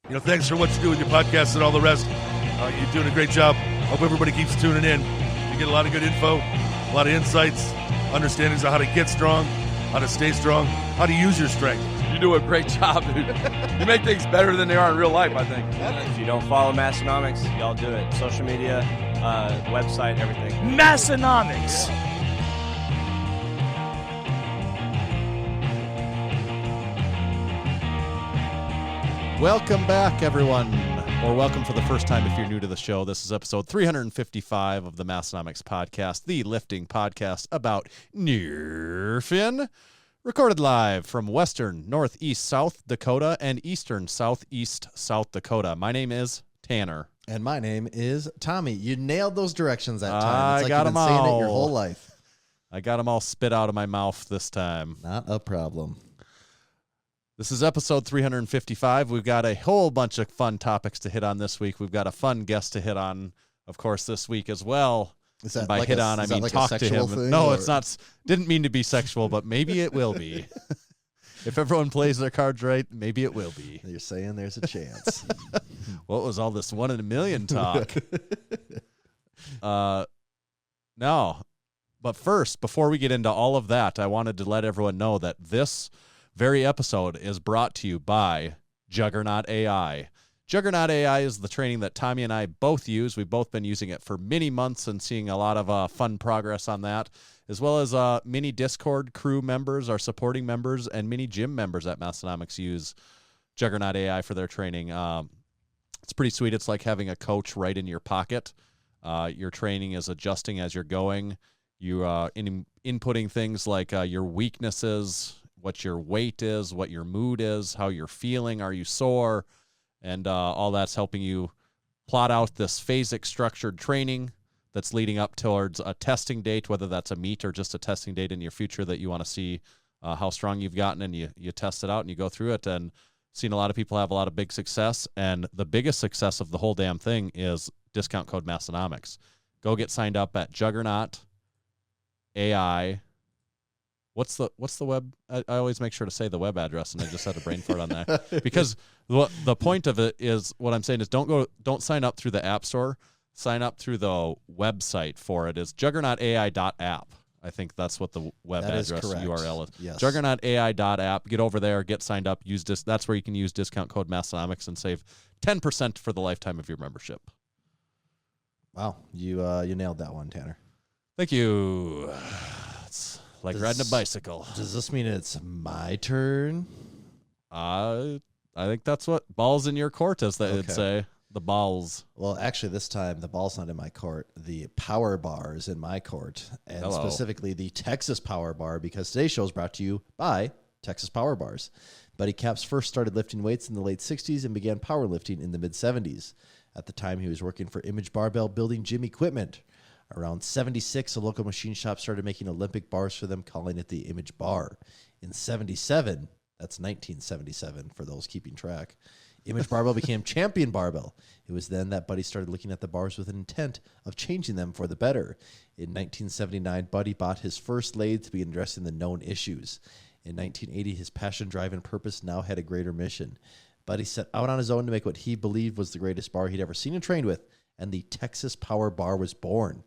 Thanks for what you do with your podcast and all the rest. You're doing a great job. Hope everybody keeps tuning in. You get a lot of good info, a lot of insights, understandings of how to get strong, how to stay strong, how to use your strength. You do a great job, dude. You make things better than they are in real life, I think. If you don't follow Massenomics, y'all do it. Social media, website, everything. Massenomics. Welcome back, everyone, or welcome for the first time if you're new to the show. This is episode 355 of the Massenomics podcast, the lifting podcast about Nerfin, recorded live from western northeast South Dakota and eastern southeast South Dakota. My name is Tanner. And my name is Tommy. You nailed those directions that time. It's like got you've been them saying all. it your whole life. I got them all spit out of my mouth this time. Not a problem. This is episode 355. We've got a whole bunch of fun topics to hit on this week. We've got a fun guest to hit on, of course, this week as well. Is that by like hit a, on, I mean like talk to him. Thing, no, or? It's not. Didn't mean to be sexual, but maybe it will be. If everyone plays their cards right, maybe it will be. You're saying there's a chance. What was all this 1 in a million talk? No. But first, before we get into all of that, I wanted to let everyone know that this very episode is brought to you by JUGGERNAUT AI. JUGGERNAUT AI is the training that Tommy and I both use. We've both been using it for many months and seeing a lot of fun progress on that, as well as many Discord crew members, our supporting members, and many gym members at Massenomics use JUGGERNAUT AI for their training. It's pretty sweet. It's like having a coach right in your pocket. Your training is adjusting as you're going. You inputting things like your weaknesses, what your weight is, what your mood is, how you're feeling, are you sore, and all that's helping you plot out this phasic structured training that's leading up towards a testing date, whether that's a meet or just a testing date in your future that you want to see how strong you've gotten, and you test it out and you go through it. And seen a lot of people have a lot of big success, and the biggest success of the whole damn thing is discount code Massenomics. Go get signed up at JUGGERNAUT AI. What's the web? I always make sure to say the web address, and I just had a brain fart on that because the point of it is, what I'm saying is don't sign up through the app store. Sign up through the website for it. Is juggernautai.app. I think that's what the web address URL is. Yes. Juggernautai.app. Get over there, get signed up. That's where you can use discount code Massenomics and save 10% for the lifetime of your membership. Wow, you nailed that one, Tanner. Thank you. It's like riding a bicycle. Does this mean it's my turn? I think that's what balls in your court, as they would say. The balls. Well, actually, this time the ball's not in my court. The power bar is in my court, and specifically the Texas Power Bar, because today's show is brought to you by Texas Power Bars. Buddy Caps first started lifting weights in the late 60s and began powerlifting in the mid-70s. At the time, he was working for Image Barbell building gym equipment. Around 76, a local machine shop started making Olympic bars for them, calling it the Image Bar. In 77, that's 1977 for those keeping track, Image Barbell became Champion Barbell. It was then that Buddy started looking at the bars with an intent of changing them for the better. In 1979, Buddy bought his first lathe to begin addressing the known issues. In 1980, his passion, drive, and purpose now had a greater mission. Buddy set out on his own to make what he believed was the greatest bar he'd ever seen and trained with, and the Texas Power Bar was born.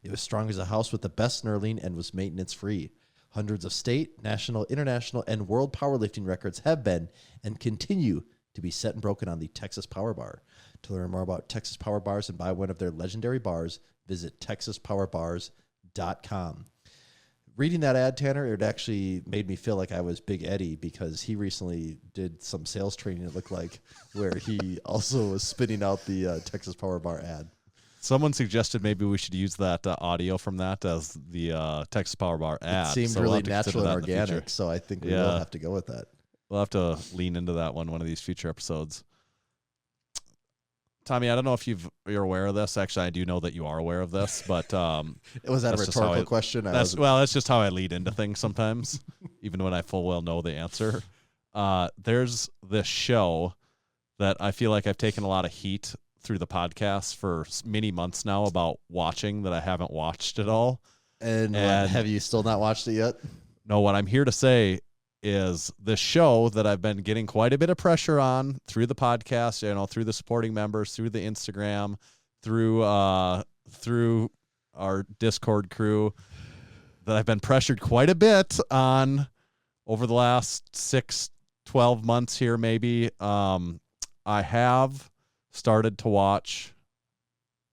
It was strong as a house with the best knurling and was maintenance-free. Hundreds of state, national, international, and world powerlifting records have been and continue to be set and broken on the Texas Power Bar. To learn more about Texas Power Bars and buy one of their legendary bars, visit texaspowerbars.com. Reading that ad, Tanner, it actually made me feel like I was Big Eddie, because he recently did some sales training, it looked like, where he also was spitting out the Texas Power Bar ad. Someone suggested maybe we should use that audio from that as the Texas Power Bar ad. It seemed so really we'll natural and organic, so I think we will have to go with that. We'll have to lean into that one of these future episodes. Tommy, I don't know if you're aware of this. Actually, I do know that you are aware of this, but it was that a rhetorical question. That's just how I lead into things sometimes, even when I full well know the answer. There's this show that I feel like I've taken a lot of heat through the podcast for many months now about watching that I haven't watched at all. And have you still not watched it yet? No, what I'm here to say is this show that I've been getting quite a bit of pressure on through the podcast, through the supporting members, through the Instagram, through our Discord crew, that I've been pressured quite a bit on over the last 12 months here, maybe. I have started to watch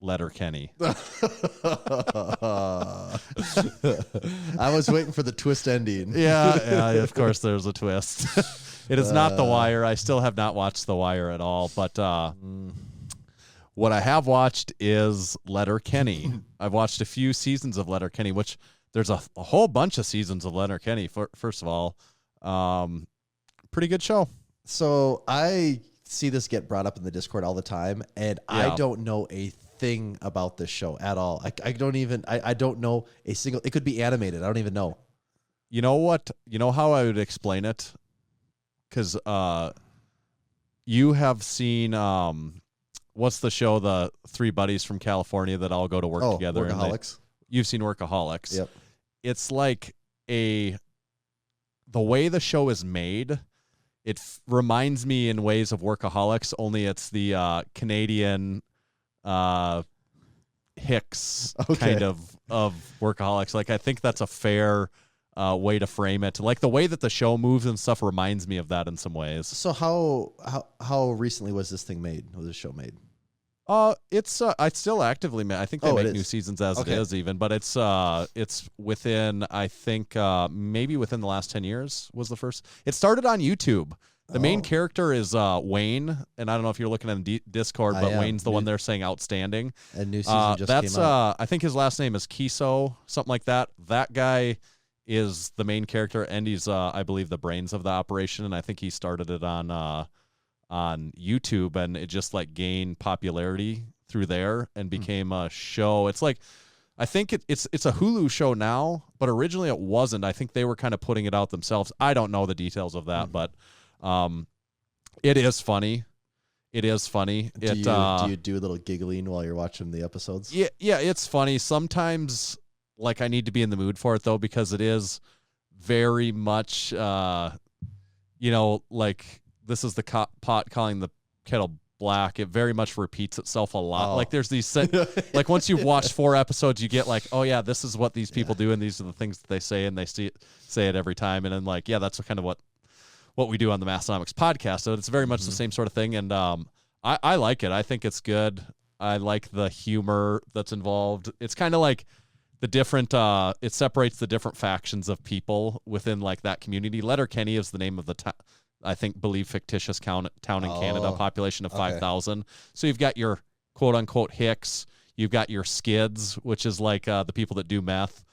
Letterkenny. I was waiting for the twist ending. Yeah, of course there's a twist. It is not The Wire. I still have not watched The Wire at all, but what I have watched is Letterkenny. I've watched a few seasons of Letterkenny, which there's a whole bunch of seasons of Letterkenny, first of all. Pretty good show. So I see this get brought up in the Discord all the time, and I don't know a thing about this show at all. I don't know a single. It could be animated. I don't even know. You know what? You know how I would explain it? Because you have seen what's the show? The three buddies from California that all go to work together. Workaholics. You've seen Workaholics. Yep. It's like the way the show is made. It reminds me in ways of Workaholics, only it's the Canadian Hicks kind of Workaholics. Like, I think that's a fair way to frame it. Like, the way that the show moves and stuff reminds me of that in some ways. So how recently was this thing made? Was this show made? It's still actively I think they make new seasons as it is even, but it's within, I think maybe within the last 10 years was the first. It started on YouTube. The main character is Wayne, and I don't know if you're looking at Discord, but Wayne's the one there saying outstanding. And new season just came out. I think his last name is Kiso, something like that. That guy is the main character, and he's I believe the brains of the operation, and I think he started it on YouTube, and it just like gained popularity through there and became a show. It's like, I think it's a Hulu show now, but originally it wasn't. I think they were kind of putting it out themselves. I don't know the details of that, but it is funny. It is funny. Do you do a little giggling while you're watching the episodes? Yeah, it's funny. Sometimes, like, I need to be in the mood for it though, because it is very much, like, this is the pot calling the kettle black. It very much repeats itself a lot. Like, there's these like, once you've watched 4 episodes, you get like, oh yeah, this is what these people do, and these are the things that they say, and they say it every time. And then, like, yeah, that's kind of what we do on the Massenomics podcast. So it's very much the same sort of thing. And I like it. I think it's good. I like the humor that's involved. It's kind of like the different it separates the different factions of people within, like, that community. Letterkenny is the name of the believe fictitious town in Canada, population of 5,000. So you've got your quote unquote Hicks, you've got your skids, which is like the people that do meth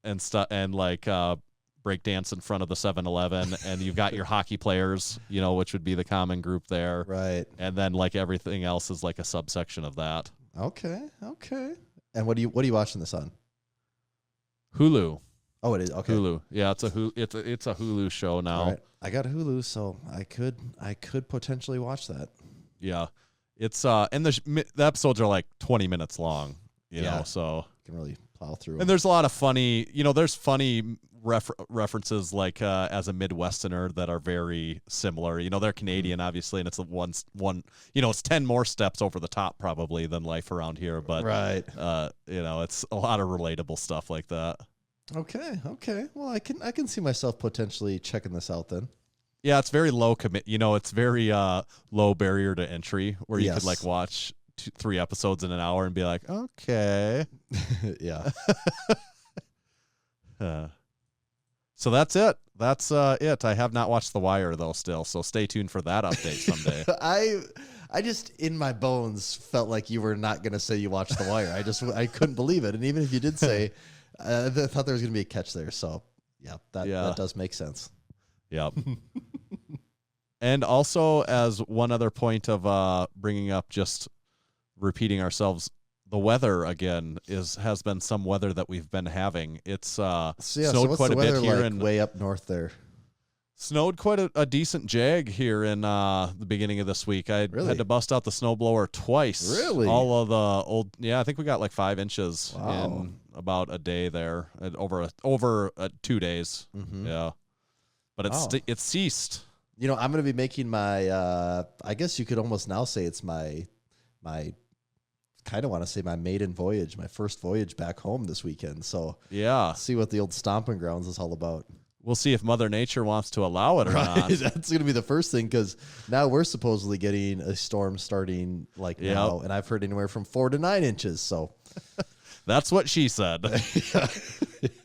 and stuff, and like break dance in front of the 7-Eleven, and you've got your hockey players, which would be the common group there, right? And then, like, everything else is like a subsection of that. Okay. And what do you watching this on? Hulu. Oh, it is. Okay. Hulu. Yeah, it's a Hulu show now. All right. I got Hulu, so I could potentially watch that. Yeah. It's and the episodes are like 20 minutes long, you know, so you can really plow through. And there's a lot of funny, there's funny references, like as a Midwesterner, that are very similar. They're Canadian, obviously, and it's one, it's 10 more steps over the top probably than life around here, but right. It's a lot of relatable stuff like that. Okay. Well, I can see myself potentially checking this out then. Yeah, it's very low commit. It's very low barrier to entry, where you could like watch 3 episodes in an hour and be like, okay, yeah. So that's it. That's it. I have not watched The Wire though, still. So stay tuned for that update someday. I just in my bones felt like you were not going to say you watched The Wire. I couldn't believe it, and even if you did say. I thought there was going to be a catch there, so that does make sense. Yep. And also, as one other point of bringing up, just repeating ourselves, the weather again has been some weather that we've been having. It's snowed quite a bit here, and way up north there. Snowed quite a decent jag here in the beginning of this week. I had to bust out the snowblower twice. Really? All of the old, I think we got like 5 inches in about a day there, over 2 days. Mm-hmm. Yeah. but it ceased. You know, I'm going to be making my, I guess you could almost now say it's my kind of want to say my maiden voyage, my first voyage back home this weekend. So yeah, see what the old stomping grounds is all about. We'll see if Mother Nature wants to allow it or not. That's going to be the first thing, because now we're supposedly getting a storm starting now, and I've heard anywhere from 4 to 9 inches. So that's what she said.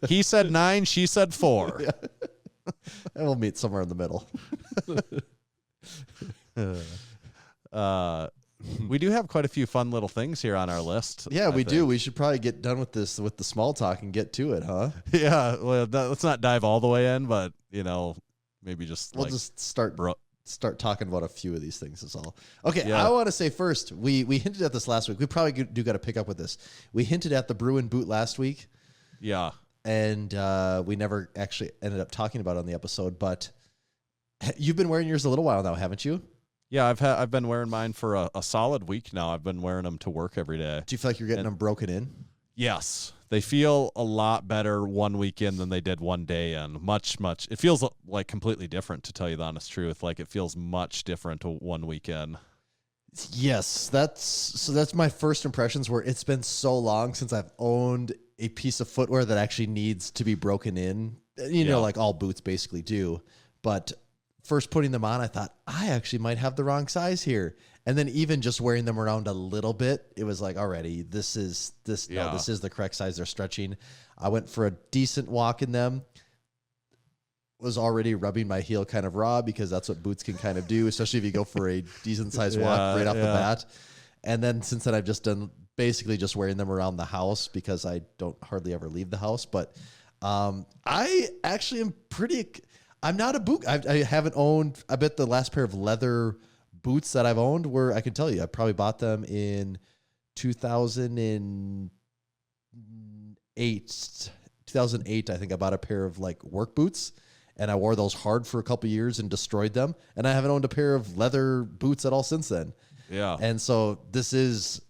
He said 9, she said 4. Yeah. And we'll meet somewhere in the middle. We do have quite a few fun little things here on our list. Yeah, we do. We should probably get done with this, with the small talk, and get to it, huh? Yeah. Well, let's not dive all the way in, but maybe just we'll just start talking about a few of these things is all. Okay, yeah. I want to say first, we hinted at this last week. We probably do got to pick up with this. We hinted at the Bruin boot last week. Yeah. And we never actually ended up talking about it on the episode, but you've been wearing yours a little while now, haven't you? Yeah, I've been wearing mine for a solid week now. I've been wearing them to work every day. Do you feel like you're getting them broken in? Yes. They feel a lot better one week in than they did one day in. Much. It feels like completely different, to tell you the honest truth. Like, it feels much different one week in. Yes, that's my first impressions, where it's been so long since I've owned a piece of footwear that actually needs to be broken in. You know, like all boots basically do. But first putting them on, I thought, I actually might have the wrong size here. And then even just wearing them around a little bit, it was like, already, this is the correct size. They're stretching. I went for a decent walk in them. Was already rubbing my heel kind of raw, because that's what boots can kind of do, especially if you go for a decent sized walk right off the bat. And then since then, I've just done basically just wearing them around the house, because I don't hardly ever leave the house. But I actually am I'm not a boot. I haven't owned, I bet the last pair of leather boots that I've owned were, I can tell you, I probably bought them in 2008. 2008, I think I bought a pair of like work boots, and I wore those hard for a couple of years and destroyed them. And I haven't owned a pair of leather boots at all since then. Yeah. And so this is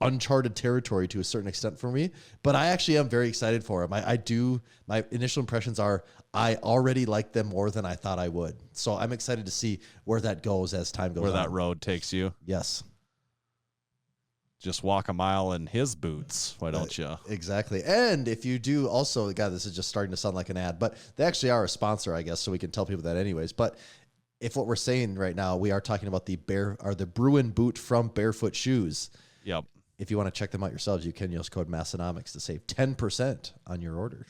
uncharted territory to a certain extent for me, but I actually am very excited for them. My initial impressions are, I already like them more than I thought I would. So I'm excited to see where that goes as time goes on. Where that road takes you. Yes. Just walk a mile in his boots. Why don't you? Exactly. And if you do also, God, this is just starting to sound like an ad, but they actually are a sponsor, I guess, so we can tell people that anyways. But if what we're saying right now, we are talking about the Bruin boot from Bearfoot Shoes. Yep. If you want to check them out yourselves, you can use code Massenomics to save 10% on your order.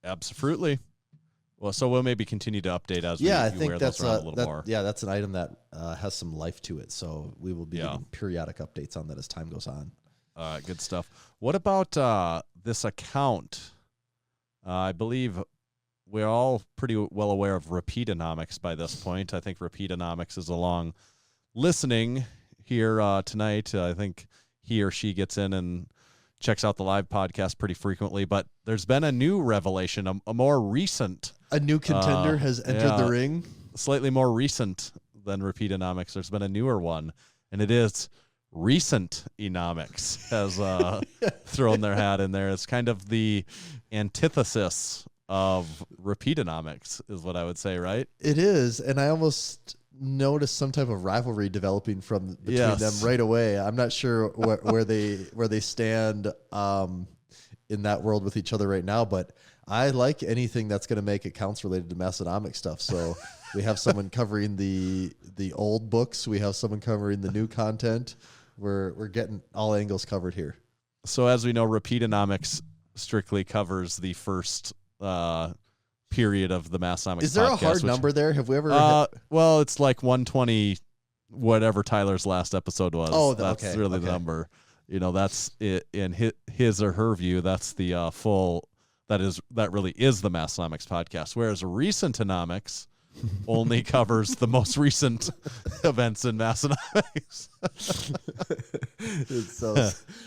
Absolutely. Well, so we'll maybe continue to update as we wear those around a little more. Yeah, that's an item that has some life to it. So we will be giving periodic updates on that as time goes on. Good stuff. What about this account? I believe we're all pretty well aware of Repeatonomics by this point. I think Repeatonomics is along listening here tonight. I think he or she gets in and checks out the live podcast pretty frequently, but there's been a new revelation, a more recent. A new contender has entered the ring. Slightly more recent than Repeatonomics. There's been a newer one, and it is Recent Enomics has thrown their hat in there. It's kind of the antithesis of Repeatonomics, is what I would say, right? It is, and I almost noticed some type of rivalry developing between them right away. I'm not sure where they stand in that world with each other right now, but I like anything that's going to make accounts related to Massenomics stuff. So we have someone covering the old books. We have someone covering the new content. We're getting all angles covered here. So as we know, Repeatonomics strictly covers the first period of the Massenomics. Is there podcast, a hard number there? Have we ever? Well, it's like 120, whatever Tyler's last episode was. Oh, that's really the number. You know, that's it, in his or her view. That's the full. That really is the Massenomics podcast. Whereas Recentonomics only covers the most recent events in Massenomics.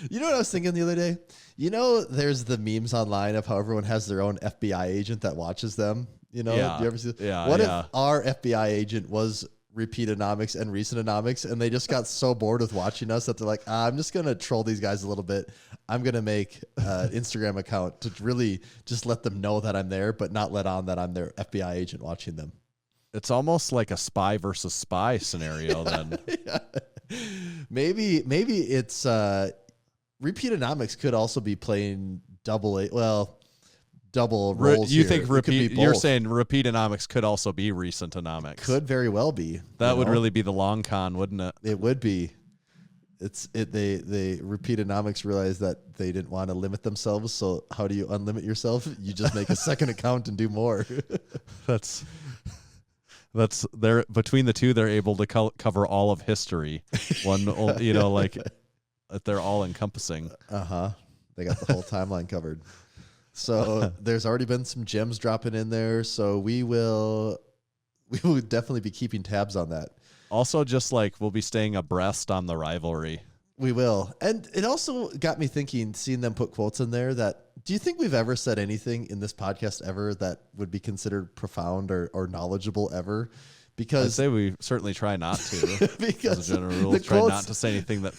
You know what I was thinking the other day? You know, there's the memes online of how everyone has their own FBI agent that watches them. You know, do you ever see? Yeah. What if our FBI agent was Repeatonomics and Recentonomics, and they just got so bored with watching us that they're like, I'm just going to troll these guys a little bit. I'm going to make an Instagram account to really just let them know that I'm there, but not let on that I'm their FBI agent watching them. It's almost like a spy versus spy scenario then. Yeah. Maybe it's Repeatonomics could also be playing double roles. You here. think you're saying Repeatonomics could also be Recentonomics? Could very well be. That would really be the long con, wouldn't it? It would be. They Repeatonomics realized that they didn't want to limit themselves. So how do you unlimit yourself? You just make a second account and do more. That's they're between the two. They're able to cover all of history. One, like they're all encompassing. They got the whole timeline covered. So there's already been some gems dropping in there. So we will definitely be keeping tabs on that. Also, just like we'll be staying abreast on the rivalry. We will. And it also got me thinking, seeing them put quotes in there, that do you think we've ever said anything in this podcast ever that would be considered profound or knowledgeable ever? Because I'd say we certainly try not to. Because as a general rule, try not to say anything that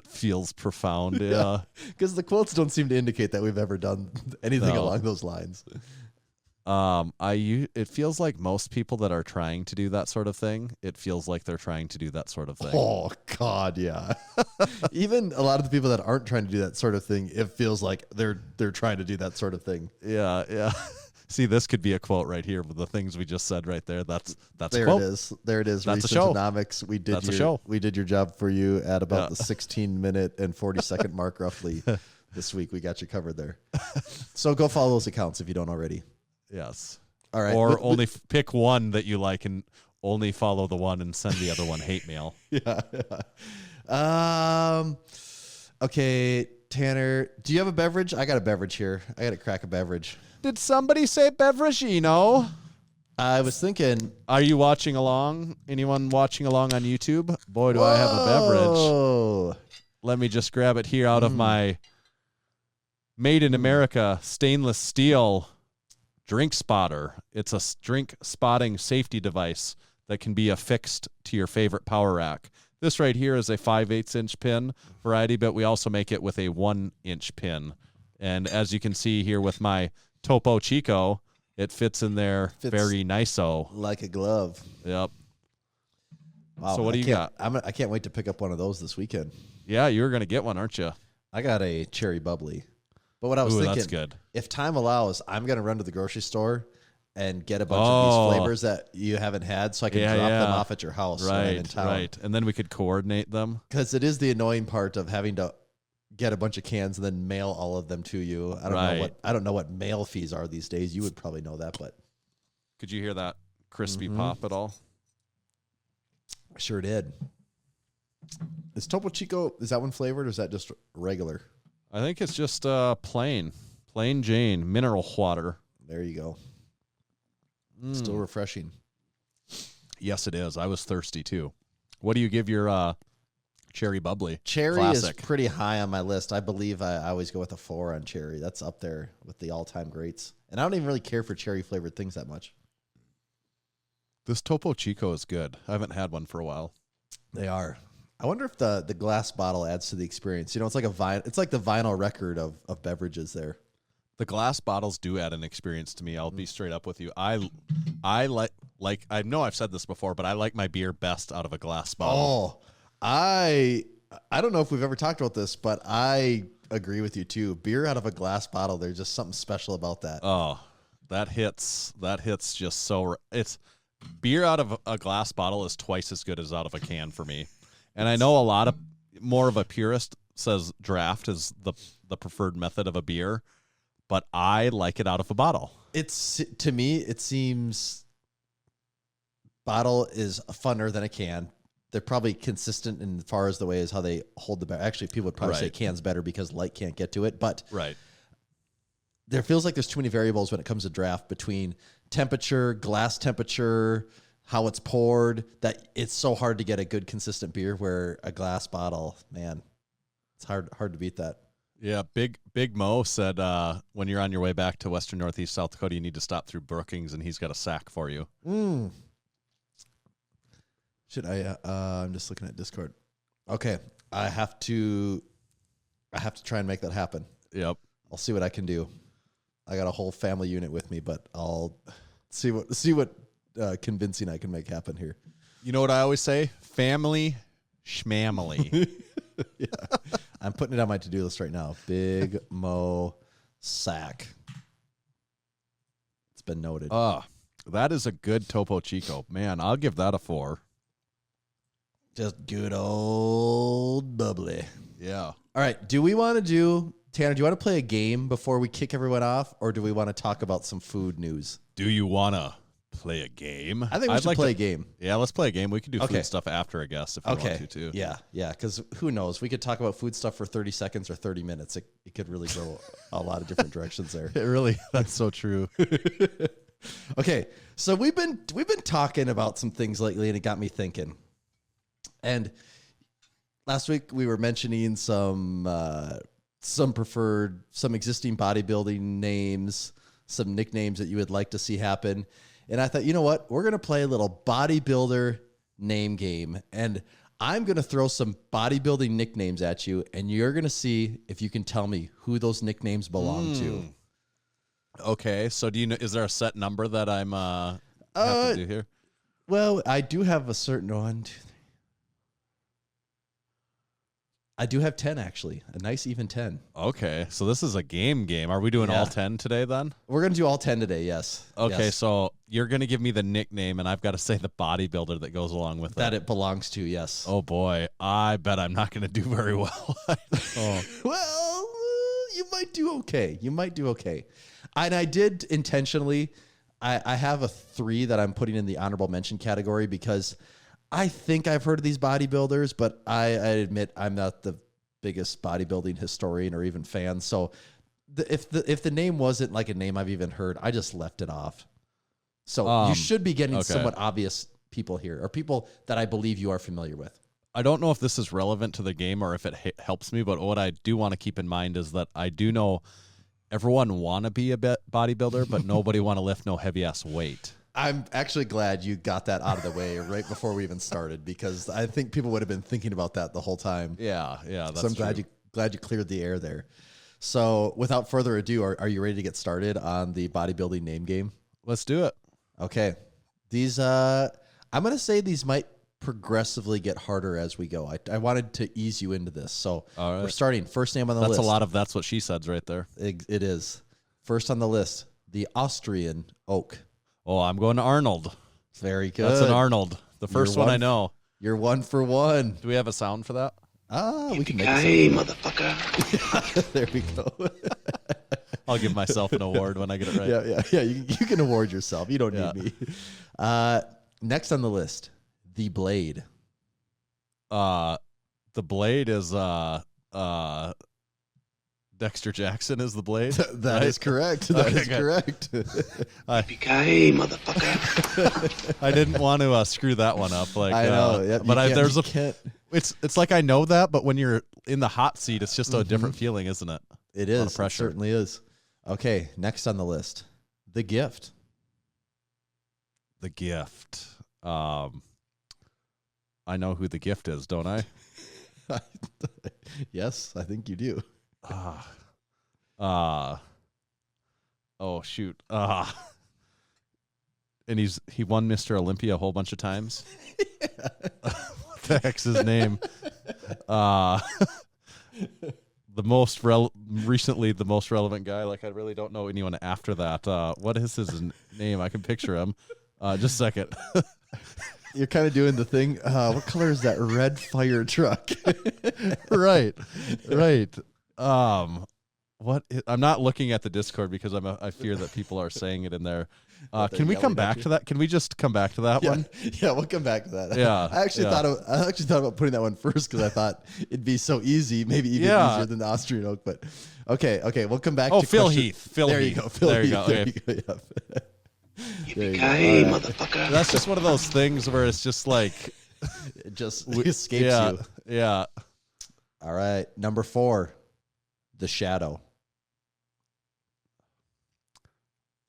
feels profound. Yeah. Because the quotes don't seem to indicate that we've ever done anything along those lines. It feels like most people that are trying to do that sort of thing, it feels like they're trying to do that sort of thing. Oh God, yeah. Even a lot of the people that aren't trying to do that sort of thing, it feels like they're trying to do that sort of thing. Yeah. See, this could be a quote right here with the things we just said right there. That's there a quote. It is. There it is. That's a show. Recentonomics. That's a show. We did your job for you at about the 16-minute and 40-second mark, roughly. This week, we got you covered there. So go follow those accounts if you don't already. Yes. All right. Or only pick one that you like and only follow the one and send the other one hate mail. Yeah. Okay, Tanner, do you have a beverage? I got a beverage here. I got to crack a beverage. Did somebody say Beverage-ino? I was thinking. Are you watching along? Anyone watching along on YouTube? Boy, do I have a beverage. Let me just grab it here out of my Made in America stainless steel drink spotter. It's a drink spotting safety device that can be affixed to your favorite power rack. This right here is a 5/8" pin variety, but we also make it with a 1" pin. And as you can see here with my Topo Chico, it fits in there very nice-o. Like a glove. Yep. Wow, so what do you got? I can't wait to pick up one of those this weekend. Yeah, you're going to get one, aren't you? I got a cherry bubbly. But what I was thinking, that's good. If time allows, I'm going to run to the grocery store and get a bunch of these flavors that you haven't had so I can drop them off at your house when I'm in town. Right. And then we could coordinate them. Because it is the annoying part of having to get a bunch of cans and then mail all of them to you. I don't know what mail fees are these days. You would probably know that, but could you hear that crispy pop at all? I sure did. Is Topo Chico, is that one flavored or is that just regular? I think it's just plain Jane mineral water. There you go. Still refreshing. Yes, it is. I was thirsty too. What do you give your cherry bubbly? Cherry Classic. is pretty high on my list. I believe I always go with a 4 on cherry. That's up there with the all-time greats. And I don't even really care for cherry flavored things that much. This Topo Chico is good. I haven't had one for a while. They are. I wonder if the glass bottle adds to the experience. You know, it's like the vinyl record of beverages there. The glass bottles do add an experience to me. I'll be straight up with you. I like I know I've said this before, but I like my beer best out of a glass bottle. Oh, I don't know if we've ever talked about this, but I agree with you too. Beer out of a glass bottle, there's just something special about that. Oh, that hits just so. It's beer out of a glass bottle is twice as good as out of a can for me. And I know a lot of more of a purist says draft is the preferred method of a beer, but I like it out of a bottle. To me, it seems bottle is funner than a can. They're probably consistent in as far as the way as how they hold the beer. Actually, people would probably say can's better because light can't get to it, but there feels like there's too many variables when it comes to draft between temperature, glass temperature, how it's poured, that it's so hard to get a good consistent beer where a glass bottle, man, it's hard to beat that. Yeah, Big Mo said when you're on your way back to Western Northeast South Dakota, you need to stop through Brookings, and he's got a sack for you. Should I? I'm just looking at Discord. Okay, I have to try and make that happen. Yep. I'll see what I can do. I got a whole family unit with me, but I'll see what convincing I can make happen here. You know what I always say? Family schmamily. Yeah. I'm putting it on my to-do list right now. Big Mo Sack. It's been noted. That is a good Topo Chico. Man, I'll give that a 4. Just good old bubbly. Yeah. All right. Tanner, do you want to play a game before we kick everyone off, or do we want to talk about some food news? Do you want to play a game? I think we should play a game. Yeah, let's play a game. We can do food stuff after, I guess, if we want to, too. Yeah, because who knows? We could talk about food stuff for 30 seconds or 30 minutes. It could really go a lot of different directions there. It really, that's so true. Okay, so we've been talking about some things lately, and it got me thinking. And last week we were mentioning some existing bodybuilding names, some nicknames that you would like to see happen. And I thought, you know what? We're going to play a little bodybuilder name game. And I'm going to throw some bodybuilding nicknames at you, and you're going to see if you can tell me who those nicknames belong to. Okay, so is there a set number that I'm have to do here? Well, I do have a certain 1, 2, 3. I do have 10, actually. A nice even 10. Okay, so this is a game. Are we doing all 10 today then? We're going to do all 10 today, yes. Okay, yes. So you're going to give me the nickname, and I've got to say the bodybuilder that goes along with that it belongs to, yes. Oh, boy. I bet I'm not going to do very well. Well, you might do okay. And I did intentionally, I have a 3 that I'm putting in the honorable mention category because I think I've heard of these bodybuilders, but I admit I'm not the biggest bodybuilding historian or even fan. So if the name wasn't like a name I've even heard, I just left it off. So you should be getting somewhat obvious people here, or people that I believe you are familiar with. I don't know if this is relevant to the game or if it helps me, but what I do want to keep in mind is that I do know everyone want to be a bodybuilder, but nobody want to lift no heavy-ass weight. I'm actually glad you got that out of the way right before we even started, because I think people would have been thinking about that the whole time. Yeah, that's so I'm glad you cleared the air there. So without further ado, are you ready to get started on the bodybuilding name game? Let's do it. Okay. These I'm going to say these might progressively get harder as we go. I wanted to ease you into this. So we're starting. First name on the list. That's a lot of that's what she said right there. It is. First on the list, the Austrian oak. Oh, I'm going to Arnold. Very good. That's an Arnold. The first one I know. You're 1 for 1. Do we have a sound for that? We can make it. Motherfucker. There we go. I'll give myself an award when I get it right. Yeah. You can award yourself. You don't need me. Next on the list, the Blade. The Blade is Dexter Jackson is the Blade. That is correct. That is correct. Yippee-ki-yay, motherfucker. I didn't want to screw that one up. Like I know, yeah, but it's like I know that, but when you're in the hot seat, it's just a different feeling, isn't it? It is. It certainly is. Okay, next on the list, the Gift. The Gift. I know who the Gift is, don't I? Yes, I think you do. Oh shoot. And he won Mr. Olympia a whole bunch of times. What the heck's his name? The most recently the most relevant guy. Like I really don't know anyone after that. What is his name? I can picture him. Just a second. You're kind of doing the thing. What color is that red fire truck? Right. I'm not looking at the Discord because I fear that people are saying it in there. Can we come back to that? Can we just come back to that one? Yeah, we'll come back to that. Yeah, I actually thought about putting that one first because I thought it'd be so easy, maybe even easier than the Austrian oak. But okay, we'll come back. Oh, to Phil question. Heath. Phil there Heath. You go. Phil there Heath. You go. There okay. you go. Yeah. Yippee-ki-yay, motherfucker. That's just one of those things where it's just like it just escapes you. Yeah. All right, number 4, the Shadow.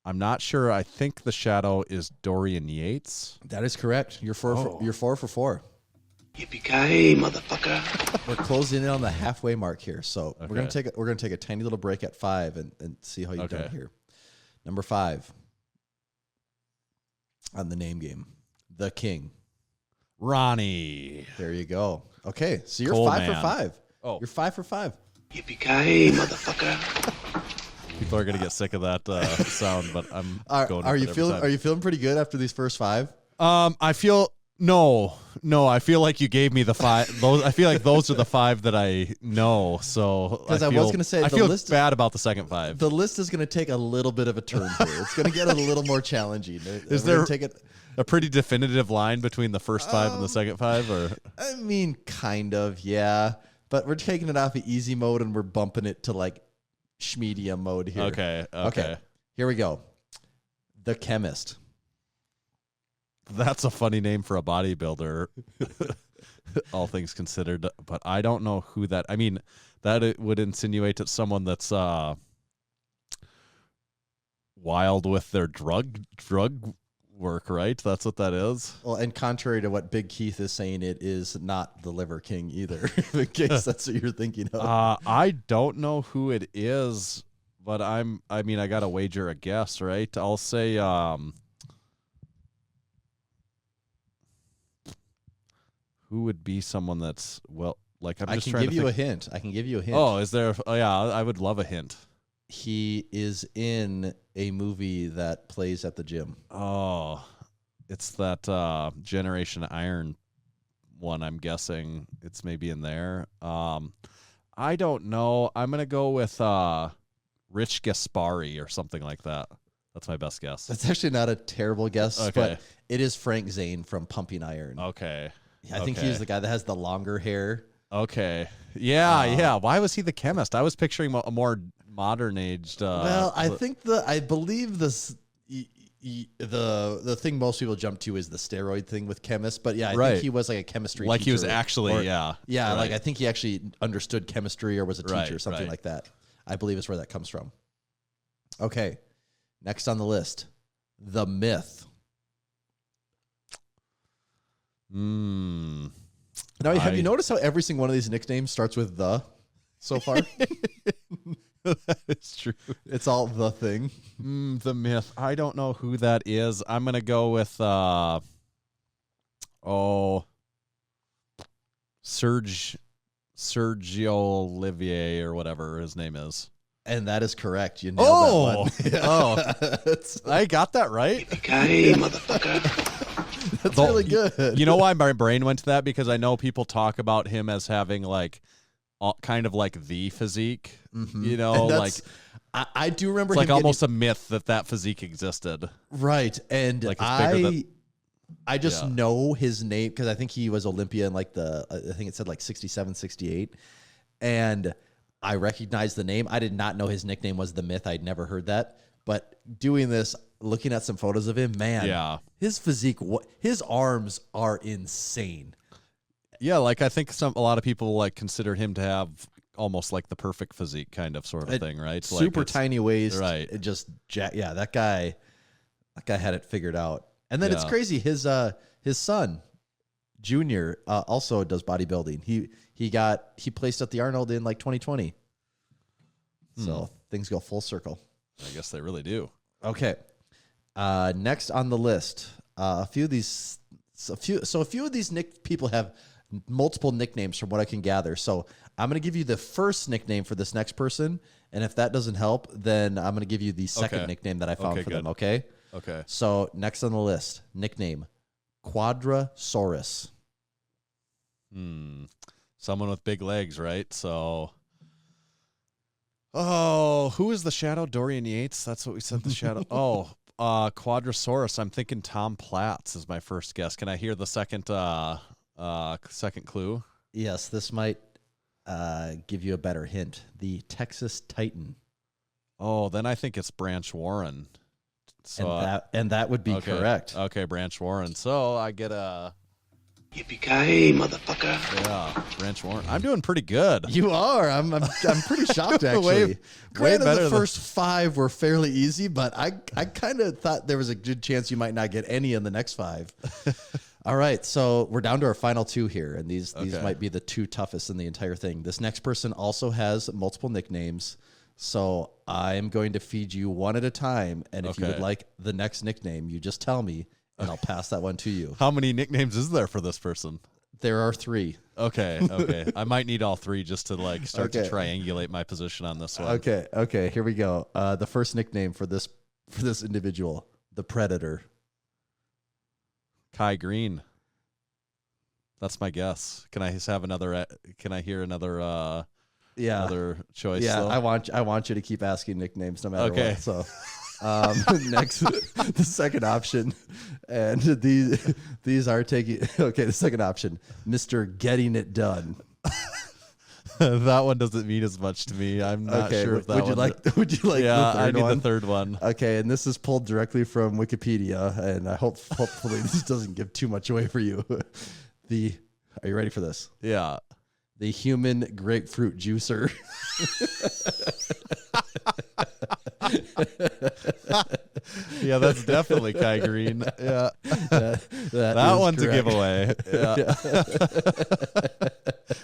I'm not sure. I think the shadow is Dorian Yates. That is correct. You're 4 for 4. Yippee-ki-yay, motherfucker. We're closing in on the halfway mark here, so Okay. we're gonna take a tiny little break at 5 and see how you've done here. Number 5 on the name game, the King. Ronnie. There you go. Okay, so you're Coleman. 5 for 5. Oh. You're 5 for 5. Yippee-ki-yay, motherfucker. People are gonna get sick of that sound, but I'm going. Are with you it every feeling? time. Are you feeling pretty good after these first 5? I feel no. I feel like you gave me the 5. Those I feel like those are the 5 that I know. So Because I was gonna say I the feel list- bad about the second 5. The list is going to take a little bit of a turn here. It's going to get a little more challenging. Is there a pretty definitive line between the first 5 and the second 5, or I mean, kind of, yeah. But we're taking it off of easy mode and we're bumping it to like schmedium mode here. Okay. Here we go. The Chemist. That's a funny name for a bodybuilder, all things considered. But I don't know who that. I mean, that it would insinuate it's someone that's wild with their drug work, right? That's what that is. Well, and contrary to what Big Keith is saying, it is not the Liver King either, in case that's what you're thinking of. I don't know who it is, but I got to wager a guess, right? I'll say who would be someone that's like I'm I just can trying give to you think. a hint. I can give you a hint. Oh, is there? Oh, yeah, I would love a hint. He is in a movie that plays at the gym. Oh, it's that Generation Iron one. I'm guessing it's maybe in there. I don't know. I'm gonna go with Rich Gaspari or something like that. That's my best guess. That's actually not a terrible guess, Okay. but it is Frank Zane from Pumping Iron. Okay. I think he's the guy that has the longer hair. Okay. Yeah. Why was he the chemist? I was picturing a more modern aged. Well, I believe this. The thing most people jump to is the steroid thing with chemists, but yeah, I Right. think he was like a chemistry like teacher. he was actually, yeah. Yeah, like Right. I think he actually understood chemistry or was a teacher Right, or something right. like that. I believe is where that comes from. Okay, next on the list, the Myth. Now, have you noticed how every single one of these nicknames starts with the so far? That is true. It's all the thing. The Myth. I don't know who that is. I'm gonna go with Sergio Olivier or whatever his name is. And that is correct. You nailed that one. I got that right. Yippee-ki-yay, motherfucker. That's really good. You know why my brain went to that? Because I know people talk about him as having like kind of like the physique. You know, And like I do remember it's like him getting- almost a myth that physique existed. right. And Like it's bigger than- I just Yeah. know his name because I think he was Olympia in like I think it said like 67, 68. And I recognized the name. I did not know his nickname was the Myth. I'd never heard that. But doing this, looking at some photos of him, man, Yeah. his physique, his arms are insane. Yeah, like I think a lot of people like consider him to have almost like the perfect physique kind of sort of thing, right? Like Super it's- tiny waist, right. It just yeah, that guy had it figured out. And then it's Yeah. crazy. His son, Junior, also does bodybuilding. He placed at the Arnold in like 2020. So things go full circle. I guess they really do. Okay. Next on the list, a few of these people have multiple nicknames from what I can gather. So I'm going to give you the first nickname for this next person, and if that doesn't help, then I'm going to give you the second Okay. nickname that I found Okay, for good. them. Okay. Okay. So next on the list, nickname Quadrasaurus. Someone with big legs, right? So who is the shadow? Dorian Yates? That's what we said, the shadow. Quadrasaurus. I'm thinking Tom Platz is my first guess. Can I hear the second second clue? Yes, this might give you a better hint. The Texas Titan. Oh, then I think it's Branch Warren. So And that would be okay. correct. Okay, Branch Warren. So I get a Yippee-ki-yay, motherfucker. Yeah, Branch Warren. I'm doing pretty good. You are. I'm pretty shocked actually. way Granted, better the than- first 5 were fairly easy, but I kind of thought there was a good chance you might not get any in the next 5. All right, so we're down to our final 2 here, and these might be the 2 toughest in the entire thing. This next person also has multiple nicknames, so I'm going to feed you one at a time, and if you would like the next nickname, you just tell me, and I'll pass that one to you. How many nicknames is there for this person? There are 3. Okay. I might need all 3 just to like start to triangulate my position on this one. Okay, here we go. The first nickname for this individual, the Predator. Kai Green. That's my guess. Can I have another? Can I hear another? Another choice. Yeah, though? I want you to keep asking nicknames no matter Okay. what. So, next, the second option, and these are taking. Okay, the second option, Mr. Getting It Done. That one doesn't mean as much to me. I'm not sure if that would you like? Yeah, the third I need one? the third one. Okay, and this is pulled directly from Wikipedia, and I hopefully this doesn't give too much away for you. Are you ready for this? Yeah. The human grapefruit juicer. Yeah, that's definitely Kai Green. Yeah. That one's correct. a giveaway. Yeah.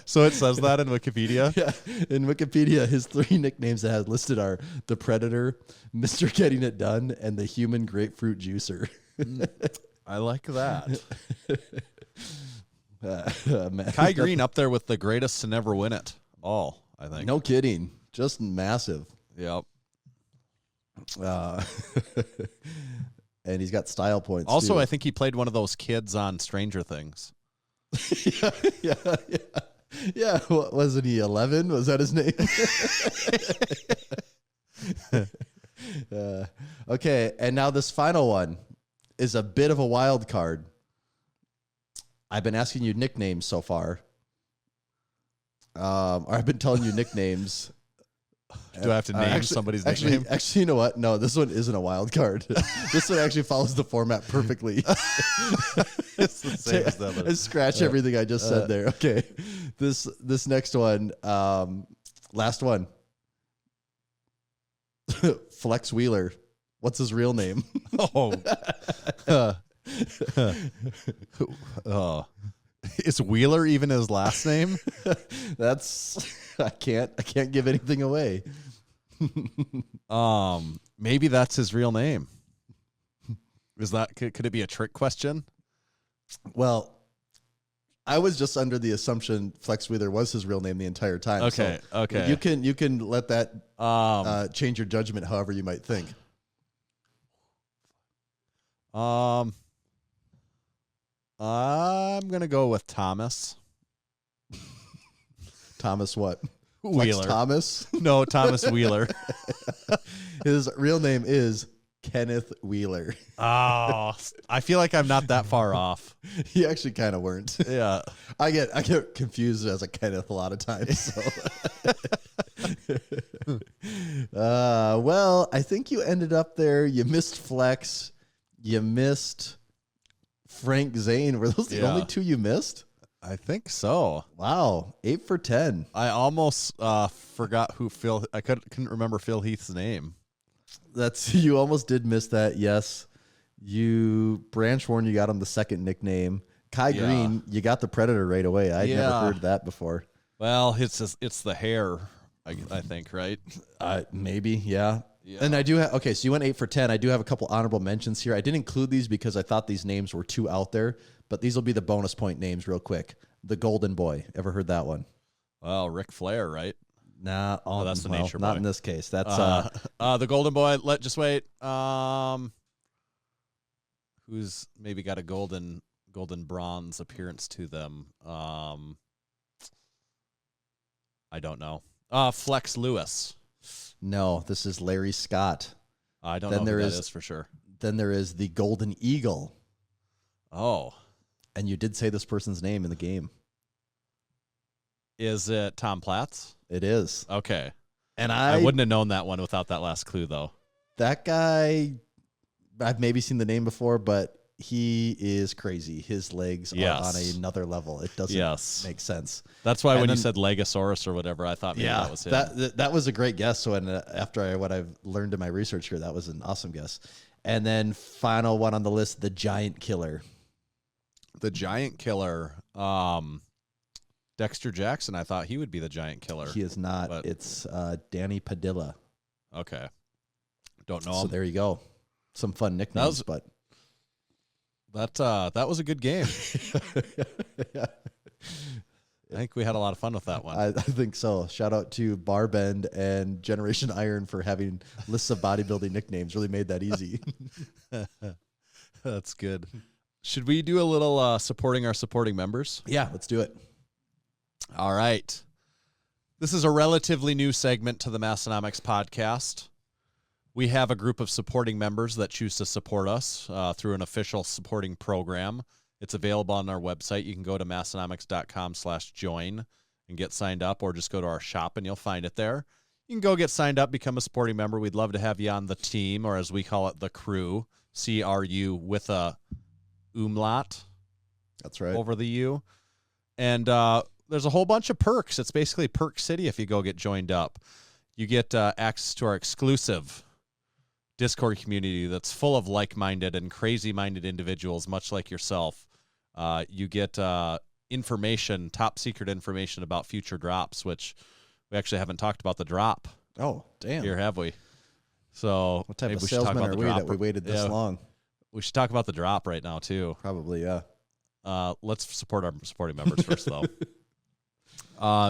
So it says that in Wikipedia? Yeah. In Wikipedia, his 3 nicknames that has listed are the Predator, Mr. Getting It Done, and the human grapefruit juicer. I like that. Man. Kai Green up there with the greatest to never win it all, I think. No kidding. Just massive. Yep. And he's got style points. Also, too. I think he played one of those kids on Stranger Things. Yeah. What, wasn't he 11? Was that his name? Okay, and now this final one is a bit of a wild card. I've been asking you nicknames so far. Or I've been telling you nicknames. Do I have to name somebody's nickname? Actually, you know what? No, this one isn't a wild card. This one actually follows the format perfectly. It's the same as the I other. scratch everything I just said there. Okay, this next one, last one. Flex Wheeler. What's his real name? Oh. Is Wheeler even his last name? I can't give anything away. Maybe that's his real name. Is that could it be a trick question? Well, I was just under the assumption Flex Wheeler was his real name the entire time. Okay, so okay. You can let that change your judgment however you might think. I'm gonna go with Thomas. Thomas what? Wheeler. Flex Thomas? No, Thomas Wheeler. His real name is Kenneth Wheeler. Oh, I feel like I'm not that far off. You actually kind of weren't. Yeah. I get confused as a Kenneth a lot of times. So. Well, I think you ended up there. You missed Flex. You missed Frank Zane. Were those the only 2 you missed? I think so. Wow, 8 for 10. I almost forgot who Phil. I couldn't remember Phil Heath's name. You almost did miss that. Yes, you Branch Warren. You got him the second nickname. Kai Green. You got the Predator right away. I'd never heard that before. Well, it's the hair. I think, right? Maybe, yeah. And I do have, okay, so you went 8 for 10. I do have a couple honorable mentions here. I didn't include these because I thought these names were too out there, but these will be the bonus point names real quick. The Golden Boy. Ever heard that one? Well, Ric Flair, right? Nah. That's the Nature Boy. Not in this case. That's, the Golden Boy. Just wait. Who's maybe got a golden bronze appearance to them? I don't know. Flex Lewis. no, this is Larry Scott. I don't know who that is for sure. Then there is the Golden Eagle. Oh. And you did say this person's name in the game. Is it Tom Platz? It is. Okay. And I wouldn't have known that one without that last clue, though. That guy, I've maybe seen the name before, but he is crazy. His legs are on another level. It doesn't make sense. That's why when you said Legosaurus or whatever, I thought maybe that was him. That was a great guess. So after what I've learned in my research here, that was an awesome guess. And then final one on the list, the Giant Killer. The Giant Killer. Dexter Jackson, I thought he would be the Giant Killer. He is not. It's Danny Padilla. Okay. Don't know So him. there you go. Some fun nicknames, but that was a good game. yeah. I think we had a lot of fun with that one. I think so. Shout out to Barbend and Generation Iron for having lists of bodybuilding nicknames. Really made that easy. That's good. Should we do a little supporting our supporting members? Yeah, let's do it. All right. This is a relatively new segment to the Massenomics podcast. We have a group of supporting members that choose to support us through an official supporting program. It's available on our website. You can go to massenomics.com/join and get signed up, or just go to our shop and you'll find it there. You can go get signed up, become a supporting member. We'd love to have you on the team, or as we call it, the crew, CRU with a umlaut. That's right. Over the U. And there's a whole bunch of perks. It's basically Perk City if you go get joined up. You get access to our exclusive Discord community that's full of like-minded and crazy-minded individuals, much like yourself. You get information, top-secret information about future drops, which we actually haven't talked about the drop. Oh, damn. Here, have we? So what type of salesman are we that we waited this long? We should talk about the drop right now, too. Probably, yeah. Let's support our supporting members first, though.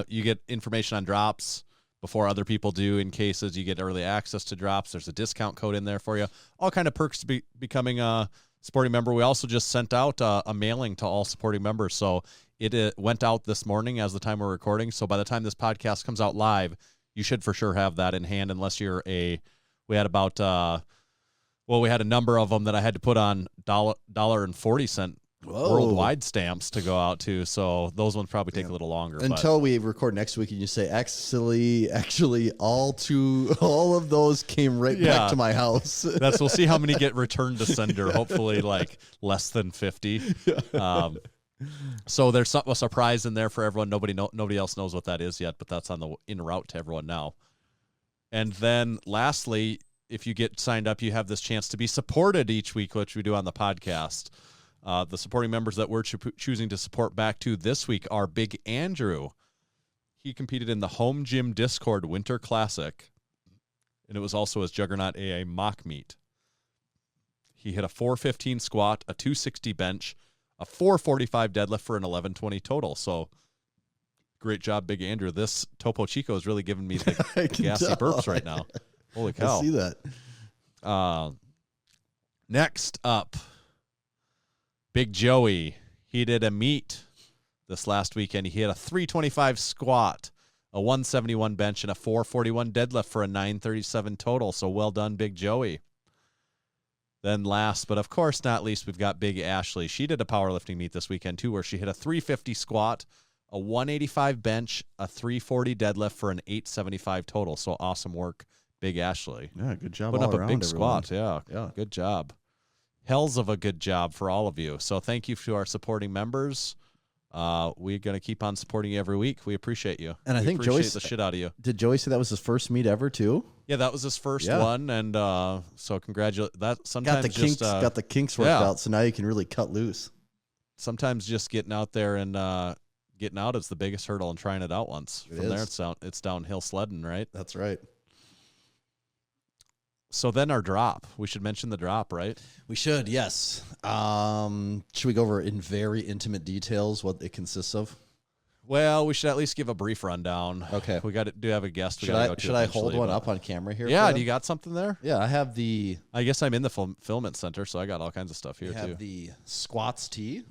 You get information on drops before other people do. In cases you get early access to drops, there's a discount code in there for you. All kind of perks to becoming a supporting member. We also just sent out a mailing to all supporting members. So it went out this morning as the time we're recording. So by the time this podcast comes out live, you should for sure have that in hand, unless you're we had about, we had a number of them that I had to put on $1.40 worldwide stamps to go out to, so those ones probably take a little longer until we record next week and you say actually all of those came right back to my house. We'll see how many get returned to sender. Hopefully like less than 50. So there's a surprise in there for everyone. Nobody else knows what that is yet, but that's en route to everyone now. And then lastly, if you get signed up, you have this chance to be supported each week, which we do on the podcast. The supporting members that we're choosing to support back to this week are Big Andrew. He competed in the Home Gym Discord Winter Classic, and it was also his Juggernaut AA mock meet. He hit a 415 squat, a 260 bench, a 445 deadlift for an 1120 total. So great job, Big Andrew. This Topo Chico is really giving me the gassy burps right now. Holy cow. I see that. Next up, Big Joey. He did a meet this last weekend. He hit a 325 squat, a 171 bench, and a 441 deadlift for a 937 total. So well done, Big Joey. Then last, but of course not least, we've got Big Ashley. She did a powerlifting meet this weekend too, where she hit a 350 squat, a 185 bench, a 340 deadlift for an 875 total. So awesome work, Big Ashley. Yeah, good job. Putting all up a around, big everyone. squat. Yeah, good job. Hells of a good job for all of you. So thank you to our supporting members. We're going to keep on supporting you every week. We appreciate you. And I think appreciate Joey the shit out of you. Did Joey say that was his first meet ever too? Yeah, that was his first one, and so congratulate that. Sometimes got the kinks worked out, so now you can really cut loose. Sometimes just getting out there and getting out is the biggest hurdle, and trying it out once. From there, it's downhill sledding, right? That's right. So then our drop. We should mention the drop, right? We should, yes. Should we go over in very intimate details what it consists of? Well, we should at least give a brief rundown. Okay. We do have a guest. Should I hold one up on camera here? Yeah, do you got something there? Yeah, I have the... I guess I'm in the fulfillment center, so I got all kinds of stuff here, too. I have the squats tee.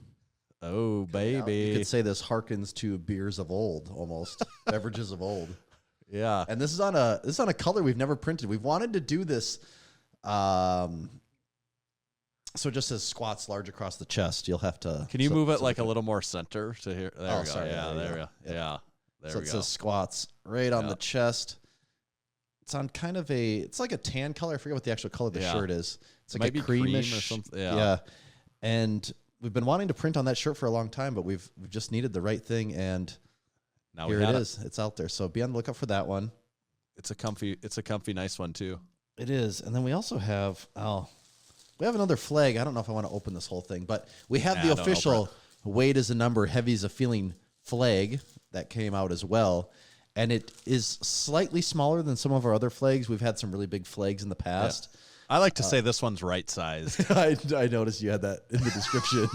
Oh, baby. You could say this harkens to beers of old, almost. Beverages of old. Yeah. And this is on a color we've never printed. We've wanted to do this... so it just says squats large across the chest. You'll have to... Can you move it like a little more center to here? There we go. Sorry, yeah, there we go. Yeah. There so we it go. says squats right on the chest. It's on kind of it's like a tan color. I forget what the actual color of the shirt is. It's like might a be cream creamish or something. Yeah. And we've been wanting to print on that shirt for a long time, but we've just needed the right thing, and Now here it is. It's out there. So be on the lookout for that one. It's a comfy, nice one too. It is. And then we also have, we have another flag. I don't know if I want to open this whole thing, but we have the official weight is a number, heavy is a feeling flag that came out as well. And it is slightly smaller than some of our other flags. We've had some really big flags in the past. Yeah. I like to say this one's right sized. I noticed you had that in the description.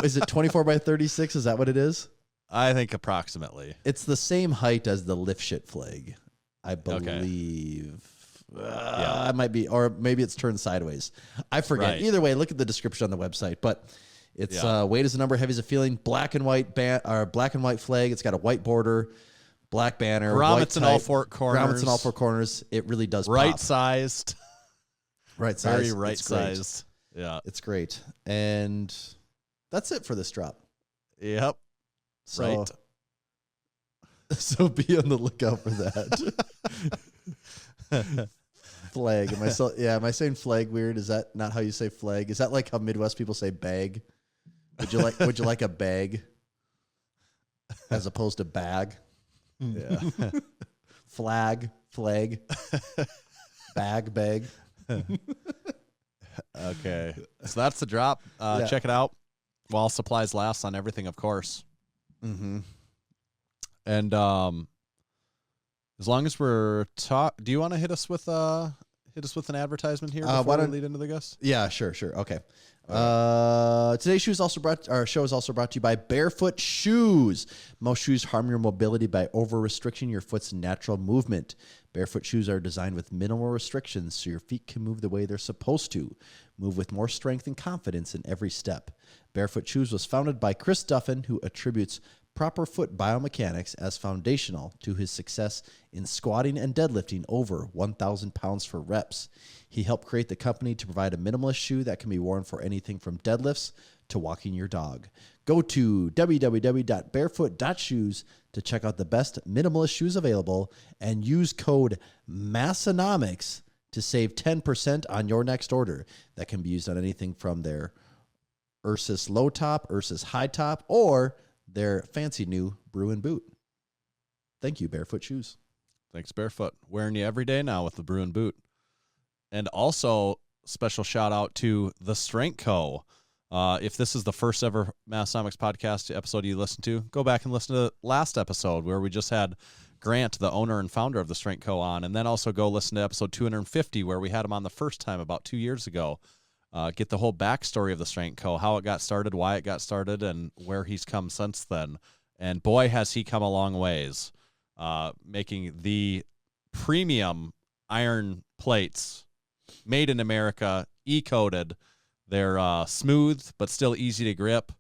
Is it 24 by 36? Is that what it is? I think approximately. It's the same height as the lift shit flag, I believe. Yeah, it might be, or maybe it's turned sideways. I forget. Right. Either way, look at the description on the website. But it's weight is a number, heavy is a feeling. Black and white black and white flag. It's got a white border, black banner, grommets in all four corners. Grommets in all four corners. It really does right pop. sized. Right sized. Very right sized. Yeah, it's great. And that's it for this drop. Yep. So, right. So be on the lookout for that. Flag. Am I saying flag weird? Is that not how you say flag? Is that like how Midwest people say bag? Would you like a bag as opposed to bag? Yeah. Flag, bag. Okay. So that's the drop. Check it out while supplies last on everything, of course. Mm-hmm. And as long as we're do you want to hit us with an advertisement here before we lead into the guests? Yeah, sure. Okay. Today's show is also brought to you by Bearfoot Shoes. Most shoes harm your mobility by over-restricting your foot's natural movement. Barefoot shoes are designed with minimal restrictions so your feet can move the way they're supposed to. Move with more strength and confidence in every step. Barefoot Shoes was founded by Chris Duffin, who attributes proper foot biomechanics as foundational to his success in squatting and deadlifting over 1,000 pounds for reps. He helped create the company to provide a minimalist shoe that can be worn for anything from deadlifts to walking your dog. Go to www.barefoot.shoes to check out the best minimalist shoes available and use code Massenomics to save 10% on your next order. That can be used on anything from their Ursus low top, Ursus high top, or their fancy new Bruin boot. Thank you, Barefoot Shoes. Thanks, Barefoot. Wearing you every day now with the Bruin boot. And also, special shout out to The Strength Co. If this is the first ever Massenomics podcast episode you listen to, go back and listen to the last episode where we just had Grant, the owner and founder of The Strength Co. on, and then also go listen to episode 250 where we had him on the first time about 2 years ago. Get the whole backstory of The Strength Co., how it got started, why it got started, and where he's come since then. And boy, has he come a long ways, making the premium iron plates made in America, E-coated. They're smooth, but still easy to grip.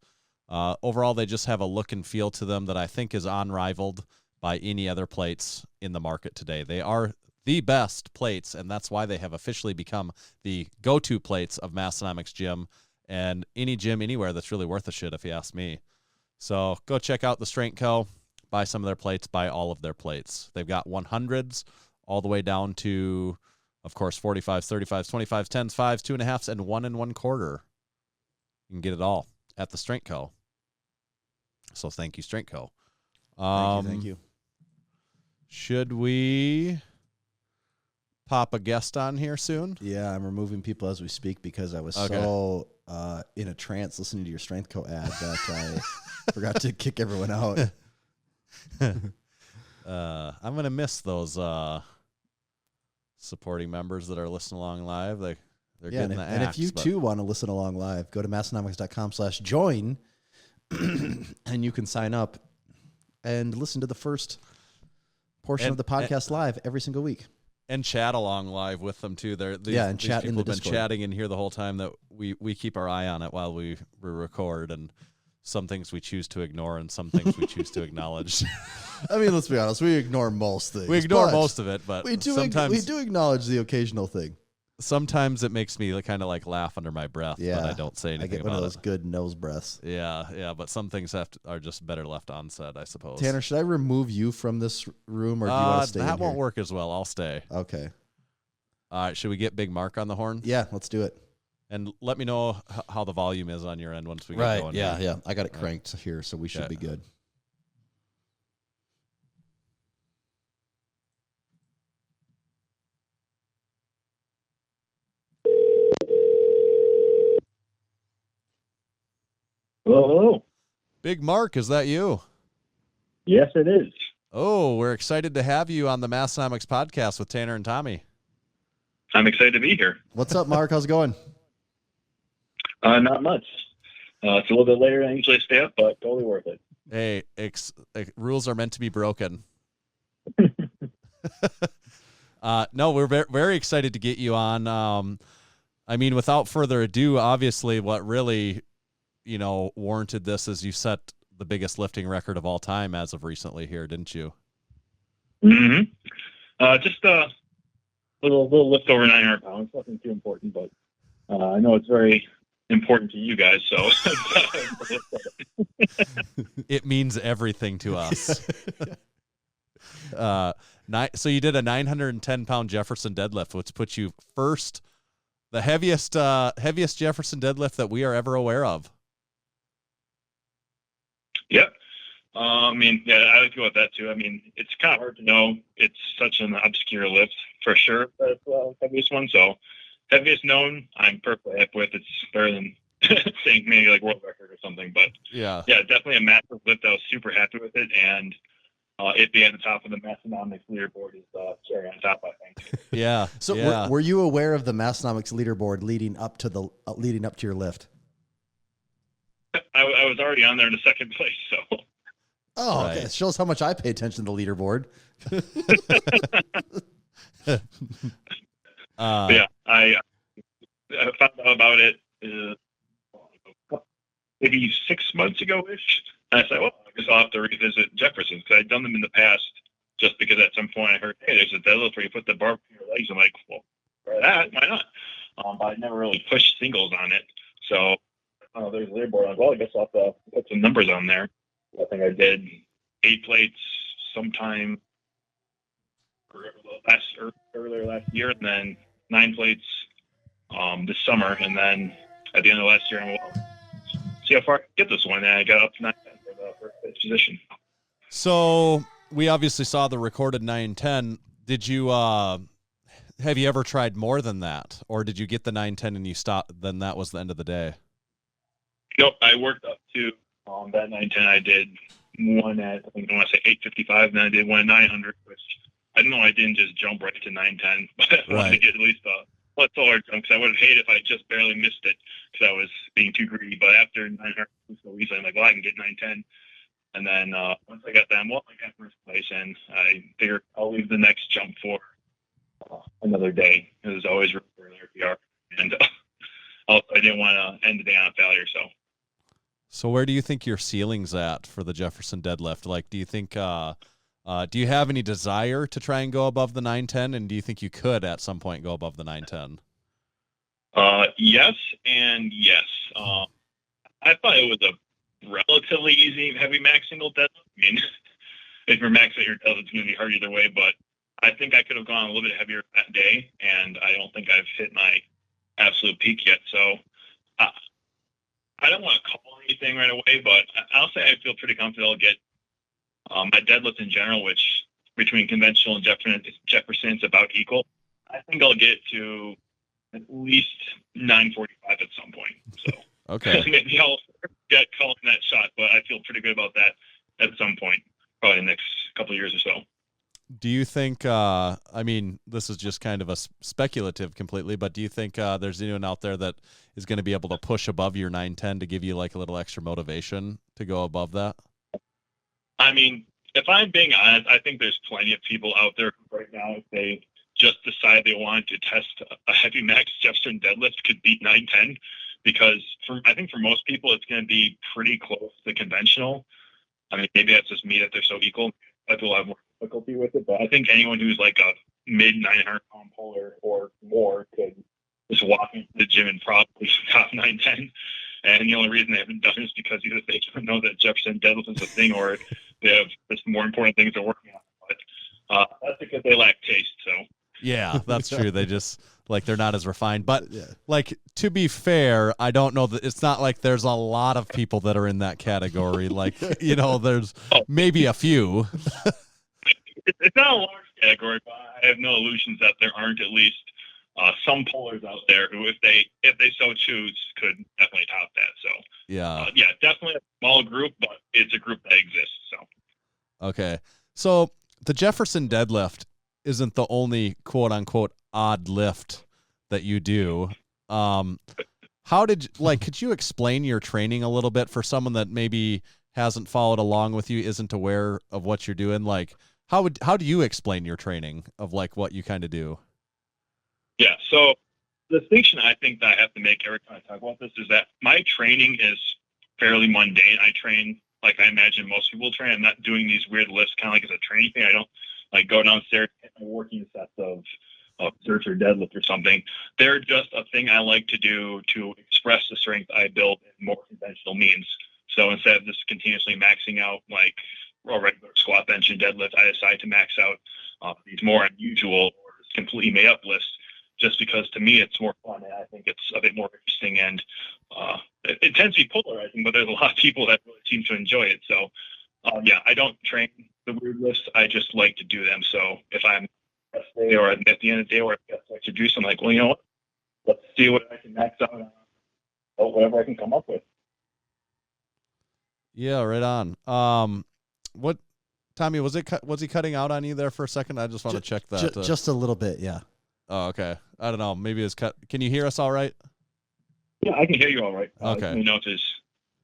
Overall, they just have a look and feel to them that I think is unrivaled by any other plates in the market today. They are the best plates, and that's why they have officially become the go-to plates of Massenomics Gym and any gym anywhere that's really worth a shit, if you ask me. So go check out The Strength Co., buy some of their plates, buy all of their plates. They've got 100s all the way down to, of course, 45s, 35s, 25s, 10s, 5s, 2.5s, and 1 1/4. You can get it all at The Strength Co. So thank you, Strength Co. Thank you. Should we pop a guest on here soon? Yeah, I'm removing people as we speak because I was so in a trance listening to your Strength Co. ad that I forgot to kick everyone out. I'm going to miss those supporting members that are listening along live. They're getting the axe. And if you too want to listen along live, go to massenomics.com/join and you can sign up and listen to the first portion of the podcast live every single week. And chat along live with them too. And chat in the Discord. Been chatting in here the whole time that we keep our eye on it while we record, and some things we choose to ignore and some things we choose to acknowledge. I mean, let's be honest, we ignore most things. We ignore most of it, but we do acknowledge the occasional thing. Sometimes it makes me kind of like laugh under my breath, but I don't say anything about it. I get one of those good nose breaths. Yeah, but some things are just better left unsaid, I suppose. Tanner, should I remove you from this room, or do you want to stay in That here? won't work as well. I'll stay. Okay. All right, should we get Big Mark on the horn? Yeah, let's do it. And let me know how the volume is on your end once we get Right. going. Yeah. Yeah. I got it cranked here, so we should be good. Hello. Big Mark, is that you? Yes, it is. Oh, we're excited to have you on the Massenomics podcast with Tanner and Tommy. I'm excited to be here. What's up, Mark? How's it going? Not much. It's a little bit later than I usually stay up, but totally worth it. Hey, rules are meant to be broken. No, we're very excited to get you on. I mean, without further ado, obviously what really, warranted this is you set the biggest lifting record of all time as of recently here, didn't you? Mm-hmm. Just a little lift over 900 pounds. Nothing too important, but I know it's very important to you guys, so it means everything to us. So you did a 910-pound Jefferson deadlift, which puts you first, the heaviest Jefferson deadlift that we are ever aware of. Yep. I like to go with that too. I mean, it's kind of hard to know. It's such an obscure lift for sure. That's the heaviest one. So heaviest known, I'm perfectly happy with. It's better than saying maybe like world record or something. But yeah, definitely a massive lift. I was super happy with it, and it being at the top of the Massenomics leaderboard is cherry on top, I think. Yeah. So were you aware of the Massenomics leaderboard leading up to your lift? I was already on there in second place, so. Oh, okay. It shows how much I pay attention to the leaderboard. Yeah, I found out about it maybe 6 months ago-ish. And I said, well, I guess I'll have to revisit Jefferson, because I'd done them in the past just because at some point I heard, hey, there's a deadlift where you put the bar between your legs. I'm like, well, try that. Why not? But I never really pushed singles on it. So there's a leaderboard. I'm like, well, I guess I'll have to put some numbers on there. I think I did 8 plates sometime earlier last year, and then 9 plates this summer, and then at the end of last year, I'm see how far I can get this one, and I got up to 910 for the first place position. So we obviously saw the recorded 910. Did you have you ever tried more than that, or did you get the 910 and you stopped? Then that was the end of the day. Nope, I worked up to that 910. I did one at, I want to say 855, and then I did one at 900, which I don't know. I didn't just jump right to 910, but I wanted to get at least a taller jump, because I would have hated if I just barely missed it because I was being too greedy. But after 900, so easily, I'm like, well, I can get 910. And then once I got that, I got first place, and I figured I'll leave the next jump for another day. It was always room for another PR, and also I didn't want to end the day on a failure. So where do you think your ceiling's at for the Jefferson deadlift? Like, do you think, do you have any desire to try and go above the 910? And do you think you could at some point go above the 910? Yes and yes. I thought it was a relatively easy heavy max single deadlift. I mean, if you're maxing at your deadlift, it's going to be hard either way, but I think I could have gone a little bit heavier that day, and I don't think I've hit my absolute peak yet. So I don't want to call anything right away, but I'll say I feel pretty confident I'll get my deadlift in general, which between conventional and Jefferson, it's about equal. I think I'll get to at least 945 at some point. So okay, maybe I'll get calling that shot, but I feel pretty good about that at some point, probably the next couple of years or so. Do you think, I mean, this is just kind of a speculative completely, but do you think there's anyone out there that is going to be able to push above your 910 to give you like a little extra motivation to go above that? I mean, if I'm being honest, I think there's plenty of people out there who right now, if they just decide they want to test a heavy max Jefferson deadlift, could beat 910, because I think for most people, it's going to be pretty close to conventional. I mean, maybe that's just me that they're so equal. I feel I have more difficulty with it, but I think anyone who's like a mid 900 pound puller or more could just walk into the gym and probably top 910. And the only reason they haven't done it is because either they don't know that Jefferson deadlift is a thing, or they have just more important things they're working on. But that's because they lack taste. So yeah, that's true. They just like they're not as refined. But like, to be fair, I don't know that it's not like there's a lot of people that are in that category. Like, you know, there's maybe a few. It's not a large category, but I have no illusions that there aren't at least some pullers out there who, if they so choose, could definitely top that. So yeah, definitely a small group, but it's a group that exists. So okay, so the Jefferson Deadlift isn't the only quote unquote odd lift that you do. How did could you explain your training a little bit for someone that maybe hasn't followed along with you, isn't aware of what you're doing? Like, how do you explain your training of like what you kind of do? Yeah. So the distinction I think that I have to make every time I talk about this is that my training is fairly mundane. I train like I imagine most people train. I'm not doing these weird lifts kind of like as a training thing. I don't like go downstairs and my working sets of search or deadlift or something. They're just a thing I like to do to express the strength I build in more conventional means. So instead of just continuously maxing out like a regular squat, bench, and deadlift, I decide to max out these more unusual or completely made up lifts just because to me it's more fun and I think it's a bit more interesting and it tends to be polarizing, but there's a lot of people that really seem to enjoy it. So yeah, I don't train the weird lifts. I just like to do them. So if I'm best day or at the end of the day or I like to do something, like, well, you know what? Let's see what I can max out on, whatever I can come up with. Yeah, right on. What, Tommy, was he cutting out on you there for a second? I just want to check that. Just a little bit, yeah. Oh, okay. I don't know. Maybe it's cut. Can you hear us all right? Yeah, I can hear you all right. Okay. Let me know if it's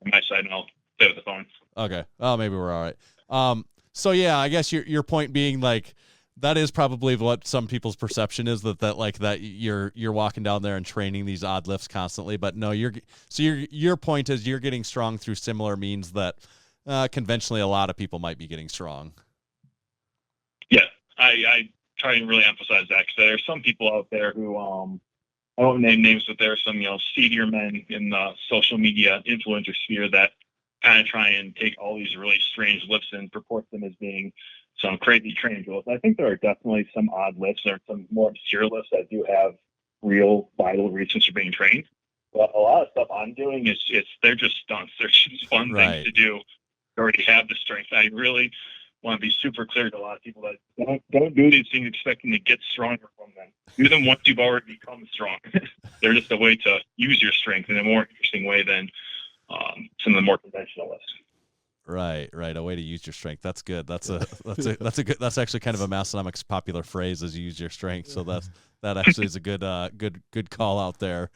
on my side and I'll stay with the phone. Okay. Oh, maybe we're all right. So yeah, I guess your point being like, that is probably what some people's perception is that you're walking down there and training these odd lifts constantly, but no, your point is you're getting strong through similar means that conventionally a lot of people might be getting strong. Yeah, I try and really emphasize that because there are some people out there who I won't name names, but there are some seedier men in the social media influencer sphere that kind of try and take all these really strange lifts and purport them as being some crazy training drills. I think there are definitely some odd lifts. There are some more obscure lifts that do have real vital reasons for being trained. But a lot of stuff I'm doing they're just stunts. They're just fun things to do. You already have the strength. I really want to be super clear to a lot of people that don't do these things expecting to get stronger from them. Do them once you've already become strong. They're just a way to use your strength in a more interesting way than some of the more conventional lifts. Right. A way to use your strength. That's good. That's actually kind of a Massenomics popular phrase, is use your strength. So that actually is a good call out there.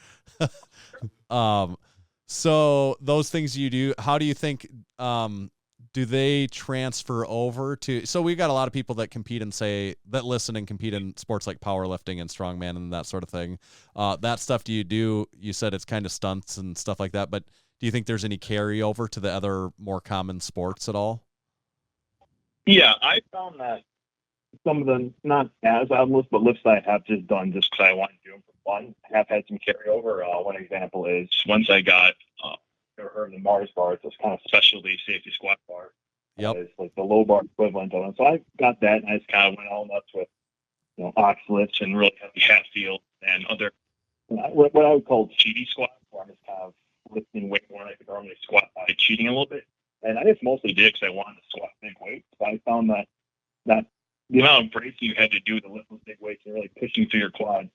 So those things you do, how do you think do they transfer over to? So we've got a lot of people that compete and that listen and compete in sports like powerlifting and strongman and that sort of thing. That stuff you said it's kind of stunts and stuff like that, but do you think there's any carryover to the other more common sports at all? Yeah, I found that some of the not as odd lifts, but lifts that I have just done just because I want to do them for fun, have had some carryover. One example is once I got ever heard of the Mars bar. It's this kind of specialty safety squat bar. Yep. It's like the low bar equivalent of it. So I got that and I just kind of went all nuts with ox lifts and really heavy Hatfield and other what I would call cheaty squats, where I'm just kind of lifting weight more like I could normally squat by cheating a little bit. And I just mostly did because I wanted to squat big weights. But I found that the amount of bracing you had to do to lift those big weights and really pushing through your quads,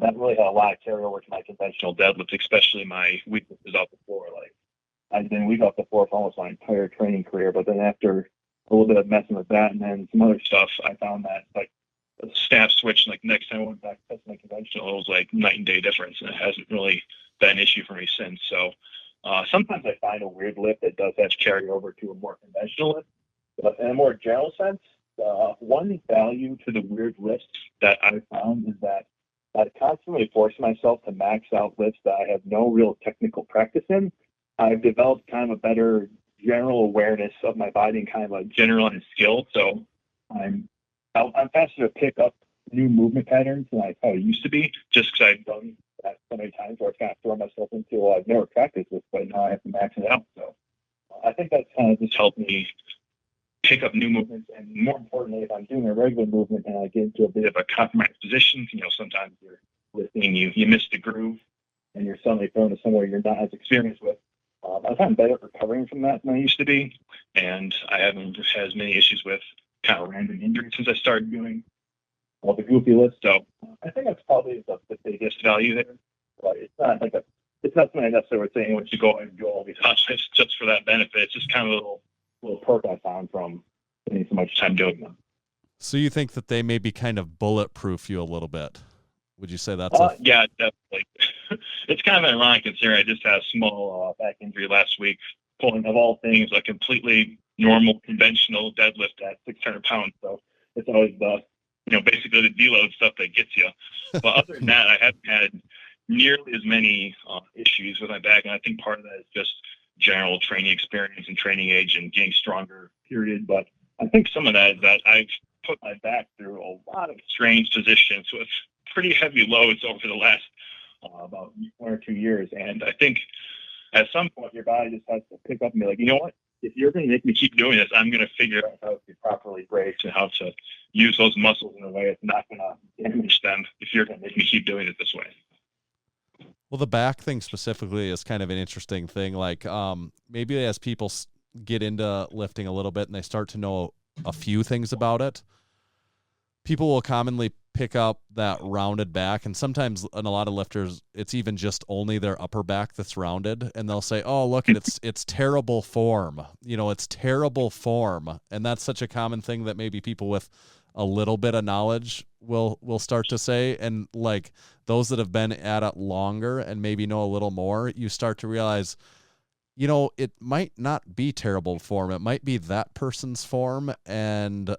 that really had a lot of carryover to my conventional deadlift, especially my weaknesses off the floor. Like I've been weak off the floor for almost my entire training career, but then after a little bit of messing with that and then some other stuff, I found that like the snap switch, like next time I went back to test my conventional, it was like night and day difference, and it hasn't really been an issue for me since. So sometimes I find a weird lift that does have to carry over to a more conventional lift, but in a more general sense, one value to the weird lifts that I found is that I constantly force myself to max out lifts that I have no real technical practice in. I've developed kind of a better general awareness of my body and kind of a generalized skill. So I'm faster to pick up new movement patterns than I probably used to be, just because I've done that so many times where I've kind of thrown myself into I've never practiced this, but now I have to max it out. So I think that's kind of just helped me pick up new movements, and more importantly, if I'm doing a regular movement and I get into a bit of a compromised position, sometimes lifting, you miss the groove, and you're suddenly thrown to somewhere you're not as experienced with. I've gotten better at recovering from that than I used to be, and I haven't had as many issues with kind of random injuries since I started doing all the goofy lifts. So I think that's probably the biggest value there. But it's not like it's not something I necessarily would say once you go and do all these hot lifts just for that benefit. It's just kind of a little perk I found from spending so much time doing them. So you think that they maybe kind of bulletproof you a little bit? Would you say that's yeah, definitely. It's kind of ironic considering I just had a small back injury last week, pulling, of all things, a completely normal, conventional deadlift at 600 pounds. So it's always basically the deload stuff that gets you. But other than that, I haven't had nearly as many issues with my back. And I think part of that is just general training experience and training age and getting stronger, period. But I think some of that is that I've put my back through a lot of strange positions with pretty heavy loads over the last about 1 or 2 years. And I think at some point your body just has to pick up and be like, you know what? If you're going to make me keep doing this, I'm going to figure out how to properly brace and how to use those muscles in a way that's not going to damage them if you're going to make me keep doing it this way. Well, the back thing specifically is kind of an interesting thing. Like maybe as people get into lifting a little bit and they start to know a few things about it, people will commonly pick up that rounded back. And sometimes in a lot of lifters, it's even just only their upper back that's rounded. And they'll say, oh, look, it's terrible form. It's terrible form. And that's such a common thing that maybe people with a little bit of knowledge will start to say. And like those that have been at it longer and maybe know a little more, you start to realize, it might not be terrible form. It might be that person's form. And,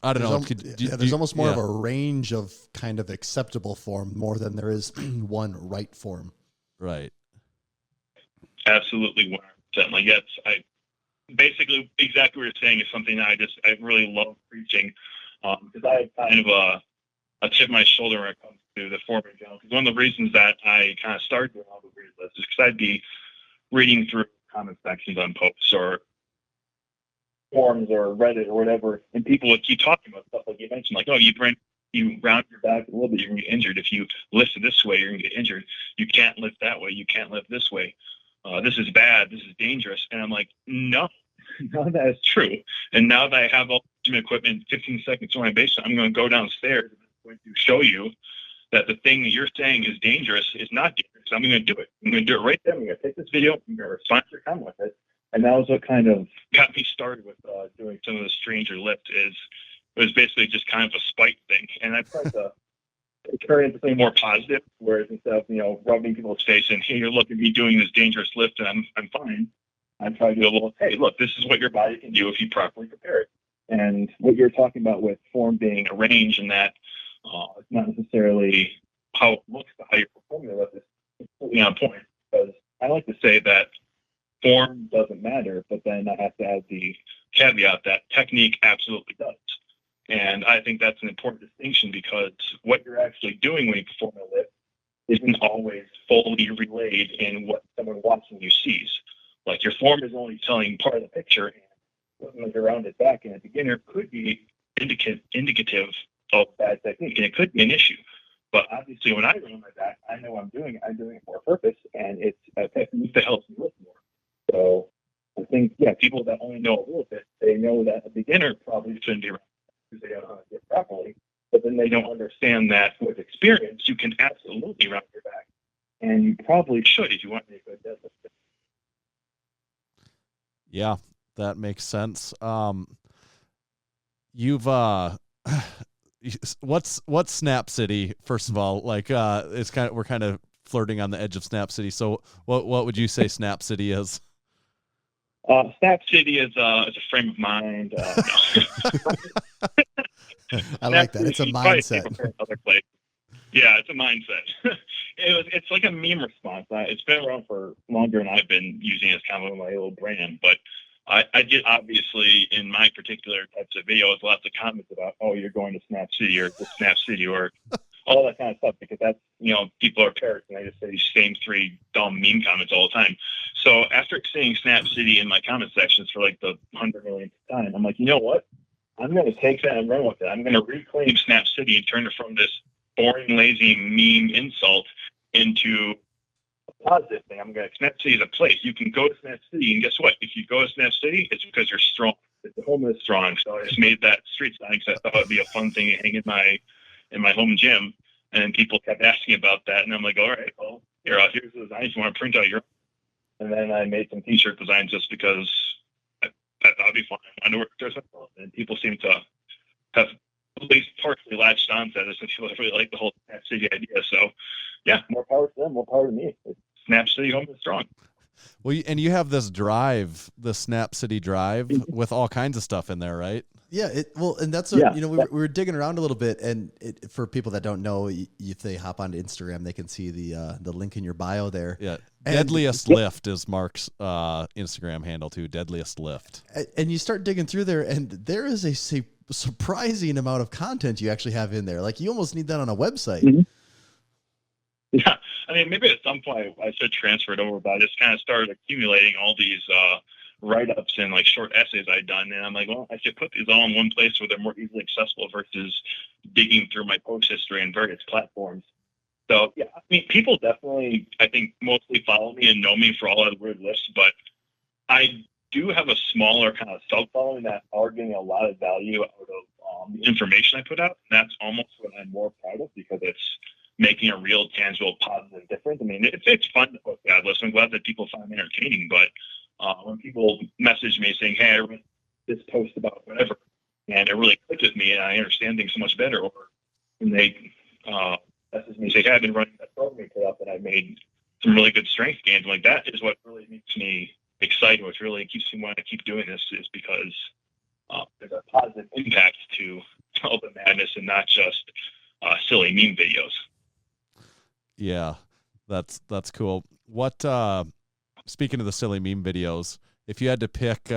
I don't know. There's almost more of a range of kind of acceptable form more than there is one right form. Right. Absolutely 100%. Like I basically exactly what you're saying is something that I really love preaching because I have kind of a chip on my shoulder when it comes to the form in general. Because one of the reasons that I kind of started doing all the weird lists is because I'd be reading through comment sections on posts or forums or Reddit or whatever, and people would keep talking about stuff like you mentioned, like, oh, you round your back a little bit, you're going to get injured. If you lift it this way, you're going to get injured. You can't lift that way. You can't lift this way. This is bad. This is dangerous. And I'm like, no, none of that is true. And now that I have all the gym equipment 15 seconds from my basement, I'm going to go downstairs and I'm going to show you that the thing that you're saying is dangerous is not dangerous. I'm going to do it. I'm going to do it right there. I'm going to take this video. I'm going to respond to your comment with it. And that was what kind of got me started with doing some of the stranger lift. It was basically just kind of a spite thing. And I tried to carry it to something more positive, whereas instead of, rubbing people's face and, hey, you're looking at me doing this dangerous lift and I'm fine, I try to do a little, hey, look, this is what your body can do if you properly prepare it. And what you're talking about with form being arranged and that it's not necessarily how it looks, but how you're performing the lift is completely on point. Because I like to say that form doesn't matter, but then I have to add the caveat that technique absolutely does. And I think that's an important distinction because what you're actually doing when you perform a lift isn't always fully relayed in what someone watching you sees. Like your form is only telling part of the picture, and looking like a rounded back in a beginner could be indicative of bad technique, and it could be an issue. But obviously, when I round my back, I know I'm doing it for a purpose, and it's a technique that helps me lift more. So I think, people that only know a little bit, they know that a beginner probably shouldn't be around because they don't know how to do it properly. But then they don't understand that with experience, you can absolutely round your back. And you probably should if you want to make a good deadlift. Yeah, that makes sense. You've what's Snap City? First of all, like we're kind of flirting on the edge of Snap City. So what would you say Snap City is? Snap City is a frame of mind. I like that. It's a mindset. Other place. Yeah, it's a mindset. It's like a meme response. It's been around for longer, and I've been using it as kind of my little brand. But I get, obviously, in my particular types of videos, lots of comments about, oh, you're going to Snap City or Snap City or all that kind of stuff, because that's, people are parrots and they just say these same 3 dumb meme comments all the time. So after seeing Snap City in my comment sections for like the 100 millionth time, I'm like, you know what? I'm going to take that and run with it. I'm going to reclaim Snap City and turn it from this boring, lazy meme insult into a positive thing. I'm going to Snap City is a place. You can go to Snap City, and guess what? If you go to Snap City, it's because you're strong. It's the home is strong. So I just made that street sign because I thought it'd be a fun thing to hang in my home gym. And people kept asking about that, and I'm like, all right, well, here's the designs. You want to print out your own? And then I made some T-shirt designs just because I thought it'd be fun. I wanted to work there, and people seem to have at least partially latched on to this, and people really like the whole Snap City idea. So, yeah, more power to them, more power to me. Snap City home is strong. Well, and you have this drive, the Snap City drive, with all kinds of stuff in there, right? Yeah, and that's we were digging around a little bit, and for people that don't know, if they hop onto Instagram, they can see the link in your bio there. Yeah, Deadliestlift is Mark's Instagram handle too. Deadliestlift. And you start digging through there, and there is a surprising amount of content you actually have in there. Like you almost need that on a website. Mm-hmm. Yeah, I mean, maybe at some point I should transfer it over, but I just kind of started accumulating all these write-ups and like short essays I'd done, and I'm like, well, I should put these all in one place where they're more easily accessible versus digging through my post history on various platforms. So yeah, I mean, people definitely, I think, mostly follow me and know me for all of the weird lists, but I do have a smaller kind of sub-following that are getting a lot of value out of the information I put out, and that's almost what I'm more proud of because it's making a real, tangible, positive difference. I mean, it's fun to post bad lists. I'm glad that people find me entertaining, but when people message me saying, hey, I read this post about whatever, and it really clicked with me, and I understand things so much better, or when they message me and say, hey, I've been running that program you put up, and I made some really good strength gains, like that is what really makes me excited, which really keeps me wanting to keep doing this, is because there's a positive impact to all the madness and not just silly meme videos. Yeah, that's cool. What speaking of the silly meme videos, if you had to pick,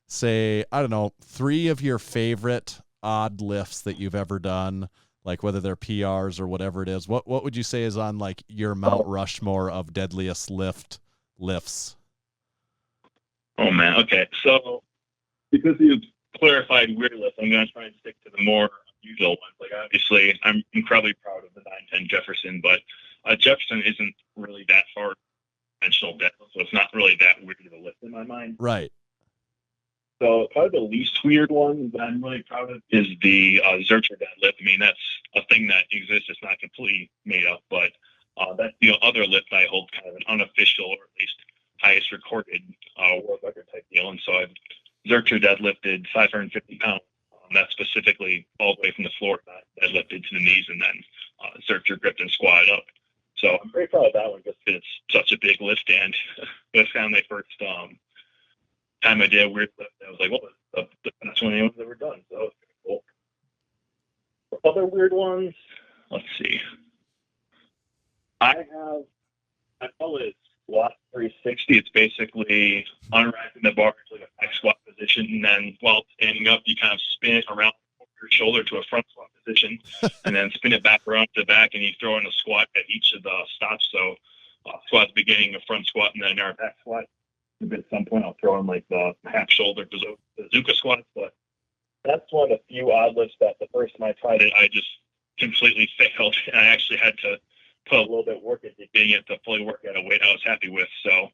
say, I don't know, 3 of your favorite odd lifts that you've ever done, like whether they're PRs or whatever it is, what would you say is on like your Mount Rushmore of deadliest lifts? Oh man, okay. So because you clarified weird lifts, I'm going to try and stick to the more usual ones. Like obviously, I'm incredibly proud of the 910 Jefferson, but Jefferson isn't really that far conventional deadlift, so it's not really that weird of a lift in my mind. Right. So probably the least weird one that I'm really proud of is the Zercher deadlift. I mean, that's a thing that exists. It's not completely made up, but that's the other lift I hold kind of an unofficial, or at least highest recorded world record type deal. And so I've Zercher deadlifted 550 pounds. That's specifically all the way from the floor, not deadlifted to the knees, and then Zercher gripped and squatted up. So I'm very proud of that one because it's such a big lift, and it was kind of my first time I did a weird lift. I was like, well, the best one anyone's ever done. So it was cool. For other weird ones, let's see. I call it squat 360. It's basically unwrapping the bar into like a back squat position, and then while standing up, you kind of spin it around your shoulder to a front squat position, and then spin it back around to the back, and you throw in a squat at each of the stops. So squat at the beginning, a front squat, and then our back squat. At some point, I'll throw in like the half shoulder bazooka squats, but that's one of the few odd lifts that the first time I tried it, I just completely failed, and I actually had to put a little bit of work into getting it to fully work at a weight I was happy with. So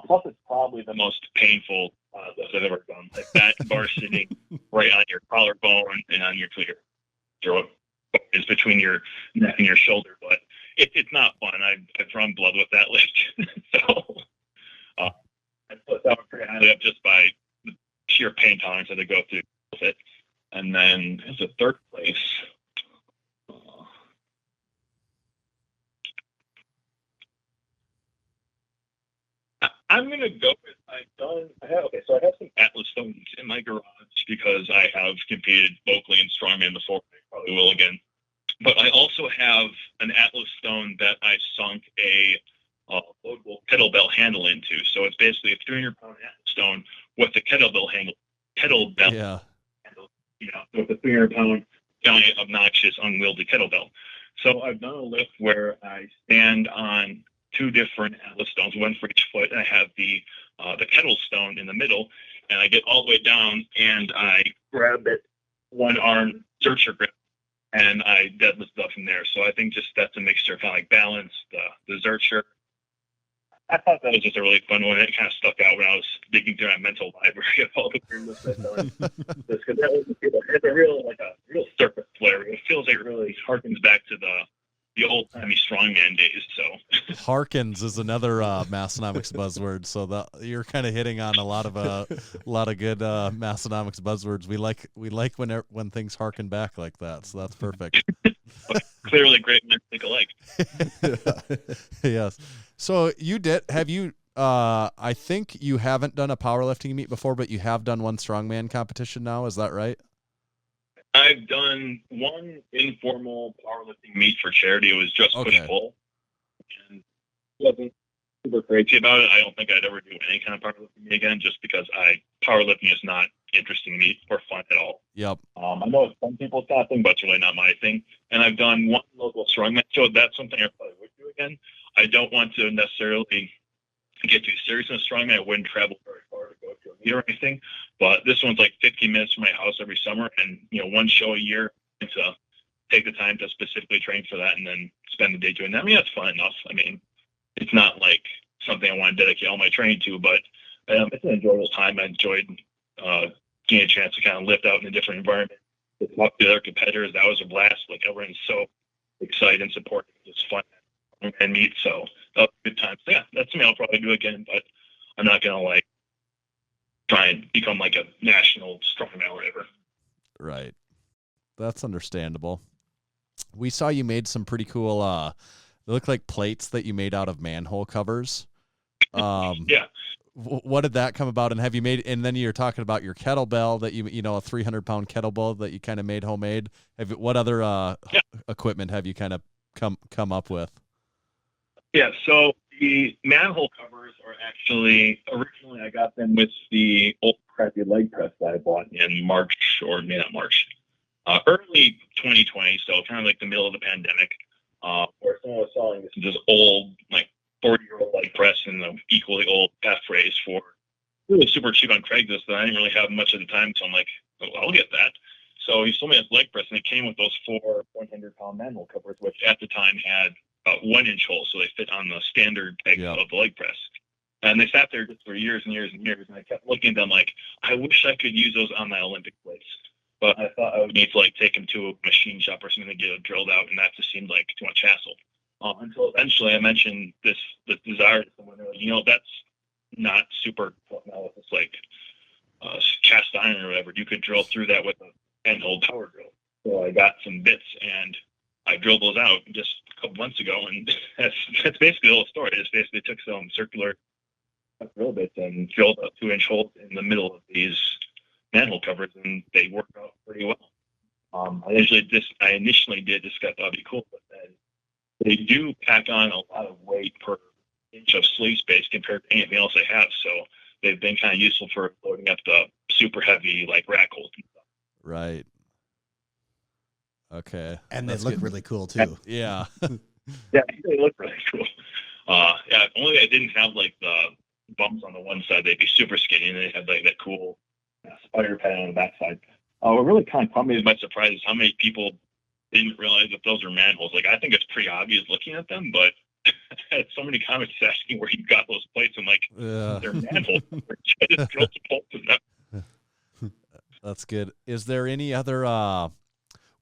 plus it's probably the most painful lift I've ever done. Like that bar sitting right on your collarbone and on your throat is between your neck and your shoulder, but it's not fun. I've drawn blood with that lift. So I put that one pretty highly up just by the sheer pain tolerance that I go through with it. And then as a third place, I'm going to go with, I have some Atlas stones in my garage because I have competed locally in strongman before. I probably will again. But I also have an Atlas stone that I sunk a loadable kettlebell handle into. So it's basically a 300-pound Atlas stone with a kettlebell handle. Yeah. Handle, so it's a 300-pound giant, obnoxious, unwieldy kettlebell. So I've done a lift where I stand on 2 different Atlas stones, one for each foot. I have the kettle stone in the middle, and I get all the way down, and I grab it, one arm Zercher grip, and I deadlifted up from there. So I think just that's a mixture of kind of like balance, the Zercher. I thought that was just a really fun one. It kind of stuck out when I was digging through my mental library of all the weird lifts I've done. Just because that was it's a real surface flair. It feels like it really harkens back to the old timey strongman days. So Harkins is another Massenomics buzzword. So that you're kind of hitting on a lot of good Massenomics buzzwords. We like when things harken back like that. So that's perfect. Clearly, great men think alike. Yes. So have you? I think you haven't done a powerlifting meet before, but you have done one strongman competition now. Is that right? I've done one informal powerlifting meet for charity. It was just push-pull. And wasn't super crazy about it. I don't think I'd ever do any kind of powerlifting again just because powerlifting is not interesting to me or fun at all. Yep. I know it's some people's kind of thing, but it's really not my thing. And I've done one local strongman show. That's something I probably would do again. I don't want to necessarily get too serious in a strongman. I wouldn't travel very far to go to a meet or anything. But this one's like 15 minutes from my house every summer, and one show a year to take the time to specifically train for that, and then spend the day doing that. I mean, that's fun enough. I mean, it's not like something I want to dedicate all my training to, but it's an enjoyable time. I enjoyed getting a chance to kind of lift out in a different environment, to talk to other competitors. That was a blast. Like everyone's so excited and supportive. It's fun and meet. So that was a good time. So yeah, that's something I'll probably do again, but I'm not gonna like try and become like a national strongman or whatever. Right. That's understandable. We saw you made some pretty cool they look like plates that you made out of manhole covers. Yeah. What did that come about? And have you made, and then you're talking about your kettlebell that a 300-pound kettlebell that you kind of made homemade. What other equipment have you kind of come up with? Yeah, so the manhole covers are actually, originally I got them with the old crappy leg press that I bought in March, or maybe not March, early 2020, so kind of like the middle of the pandemic, where someone was selling this old, like 40-year-old leg press and the equally old F raise for really super cheap on Craigslist that I didn't really have much at the time, so I'm like, oh, I'll get that. So he sold me this leg press, and it came with those 4 100-pound manhole covers, which at the time had about 1-inch holes, so they fit on the standard peg of the leg press. And they sat there just for years and years and years, and I kept looking at them like, I wish I could use those on my Olympic plates. But I thought I would need to take them to a machine shop or something to get it drilled out, and that just seemed like too much hassle. Until eventually I mentioned this desire to someone, that's not super tough now. It's like cast iron or whatever. You could drill through that with a handheld power drill. So I got some bits, and I drilled those out just a couple months ago, and that's basically the whole story. I just basically took some circular drill bits and drilled a 2-inch hole in the middle of these manhole covers, and they worked out pretty well. I initially did just thought that'd be cool, but then they do pack on a lot of weight per inch of sleeve space compared to anything else I have, so they've been kind of useful for loading up the super heavy rack holes and stuff. Right. Okay. And they look really cool too. Yeah. Yeah, they look really cool. If only I didn't have the bumps on the one side, they'd be super skinny, and they had that cool spider pad on the back side. What really kind of caught me by surprise is how many people didn't realize that those are manholes. I think it's pretty obvious looking at them, but I had so many comments asking where you got those plates, and they're manholes. I just drilled some holes in them. That's good. Is there any other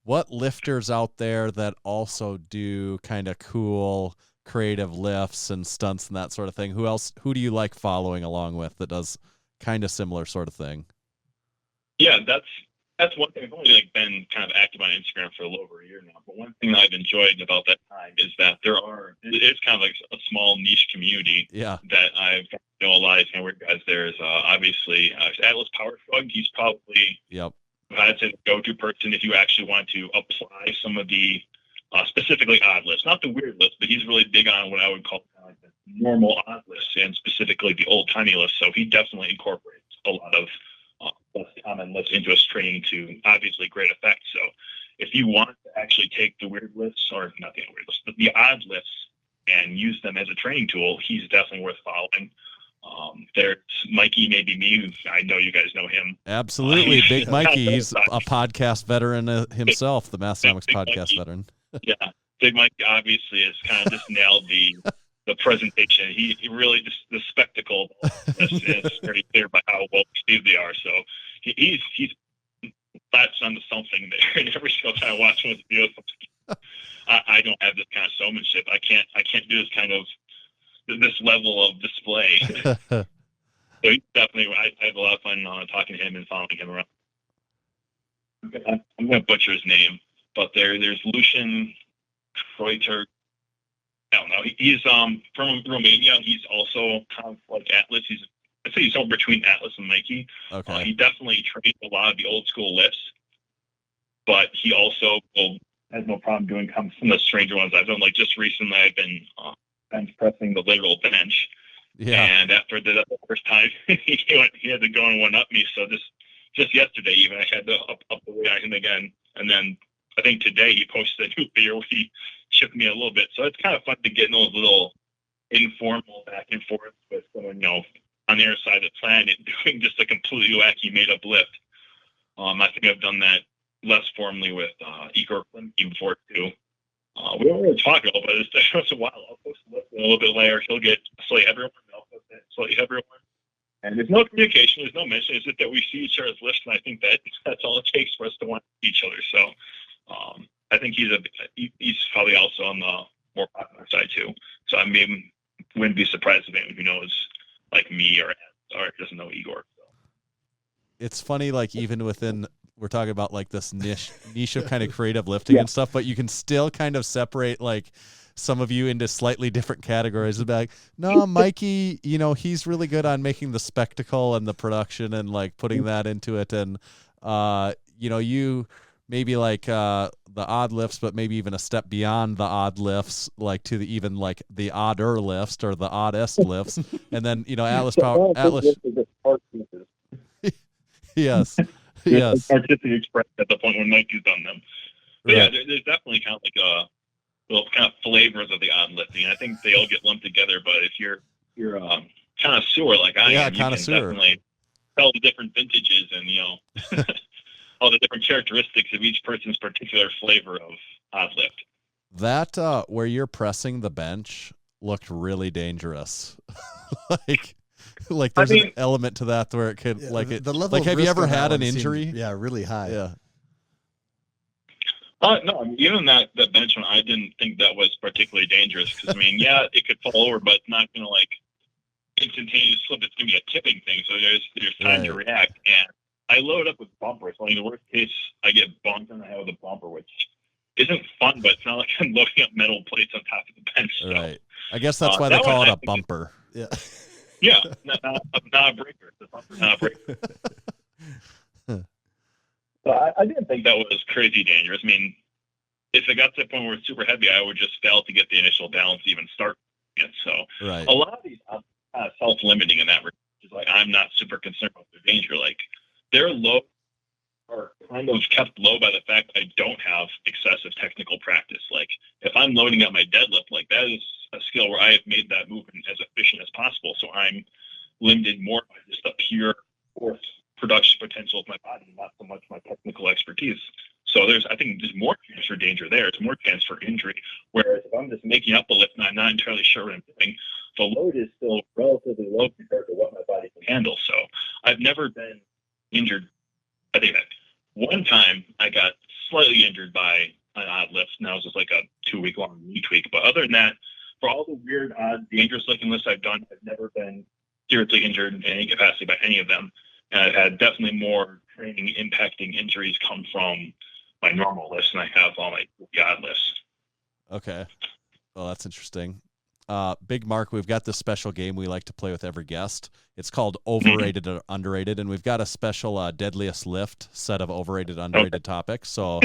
what lifters out there that also do kind of cool creative lifts and stunts and that sort of thing? Who do you like following along with that does kind of similar sort of thing? Yeah, that's one thing. I've only been kind of active on Instagram for a little over a year now, but one thing that I've enjoyed about that time is that it's kind of a small niche community that I've know a lot of weird guys. There's obviously Atlas Power Shrug. He's probably I'd say the go-to person if you actually want to apply some of the specifically odd lifts, not the weird lifts, but he's really big on what I would call the normal odd lifts, and specifically the old-timey lifts. So he definitely incorporates a lot of less common lifts into his training to obviously great effect. So if you want to actually take the weird lifts, or not the weird lifts, but the odd lifts, and use them as a training tool, he's definitely worth following. There's Mikey, maybe me. I know you guys know him. Absolutely. Big Mikey. He's a podcast veteran himself, the Massenomics podcast Mikey. veteran. Yeah. Big Mikey obviously has kind of just nailed the presentation. He really, just the spectacle is very clear by how well received they are. So he's latched onto something there. And every single time I watch one of his videos, I don't have this kind of showmanship. I can't do this kind of this level of display. So he's definitely, I have a lot of fun talking to him and following him around. I'm going to butcher his name, but there's Lucian Kreuter. I don't know. He's from Romania. He's also kind of like Atlas. I'd say he's somewhere between Atlas and Mikey. Okay. He definitely trains a lot of the old school lifts, but he also has no problem doing some of the stranger ones I've done. Like just recently, I've been bench pressing the literal bench. Yeah. And after the first time, he had to go and one up me. So just yesterday, even I had to up the weight on him again. And then I think today he posted a new video where he chipped me a little bit. So it's kind of fun to get in those little informal back and forth with someone, on the other side of the planet doing just a completely wacky made up lift. I think I've done that less formally with Igor Klimke before too. We don't really talk about it, but it's once in a while. I'll post a lift a little bit later. He'll get a slightly heavier one, I'll post a slightly heavier one. And there's no communication, there's no mention. It's just that we see each other's lifts, and I think that's all it takes for us to want to see each other. So I think he's probably also on the more popular side too. So I wouldn't be surprised if anyone who knows like me or doesn't know Igor. So. It's funny, like even within, we're talking about like this niche of kind of creative lifting and stuff, but you can still kind of separate like some of you into slightly different categories. Of like, no, Mikey, he's really good on making the spectacle and the production and like putting that into it. And, you maybe like the odd lifts, but maybe even a step beyond the odd lifts, like to the odder lifts or the oddest lifts. And then, Atlas. Yes. Yes. Artistic expression at the point when Mikey's done them. But right. Yeah, there's definitely kind of like little kind of flavors of the odd lifting. I think they all get lumped together, but if you're connoisseur like I am, you can definitely tell the different vintages and all the different characteristics of each person's particular flavor of odd lift. That where you're pressing the bench looked really dangerous. Like there's an element to that where it could the level have you ever had an injury? Really high. Yeah. No, even that bench one, I didn't think that was particularly dangerous because it could fall over, but it's not going to like instantaneously slip. It's going to be a tipping thing, so there's time to react. And I load up with bumpers. So in the worst case, I get bumped in the head with a bumper, which isn't fun, but it's not like I'm loading up metal plates on top of the bench. So. Right. I guess that's why they call it a bumper. Yeah. Yeah, not a breaker. The bumper's not a breaker. So I didn't think that was crazy dangerous. If it got to the point where it's super heavy, I would just fail to get the initial balance to even start it. So right. A lot of these are kind of self-limiting in that regard. It's like I'm not super concerned about their danger. Like they're low are kind of kept low by the fact that I don't have excessive technical practice. Like if I'm loading up my deadlift, like that is a skill where I have made that movement as efficient as possible. So I'm limited more by just the pure force production potential of my body, not so much my technical expertise. So I think there's more chance for danger there. There's more chance for injury. Whereas if I'm just making up a lift and I'm not entirely sure what I'm doing, the load is still relatively low compared to what my body can handle. So I've never been injured. I think that one time I got slightly injured by an odd lift, and that was just like a 2-week long knee tweak. But other than that, for all the weird, odd, dangerous looking lifts I've done, I've never been seriously injured in any capacity by any of them. And I've had definitely more training impacting injuries come from my normal lifts than I have all my odd lifts. Okay. Well, that's interesting. Big Mark, we've got this special game we like to play with every guest. It's called Overrated or Underrated, and we've got a special Deadliestlift set of overrated, underrated topics. So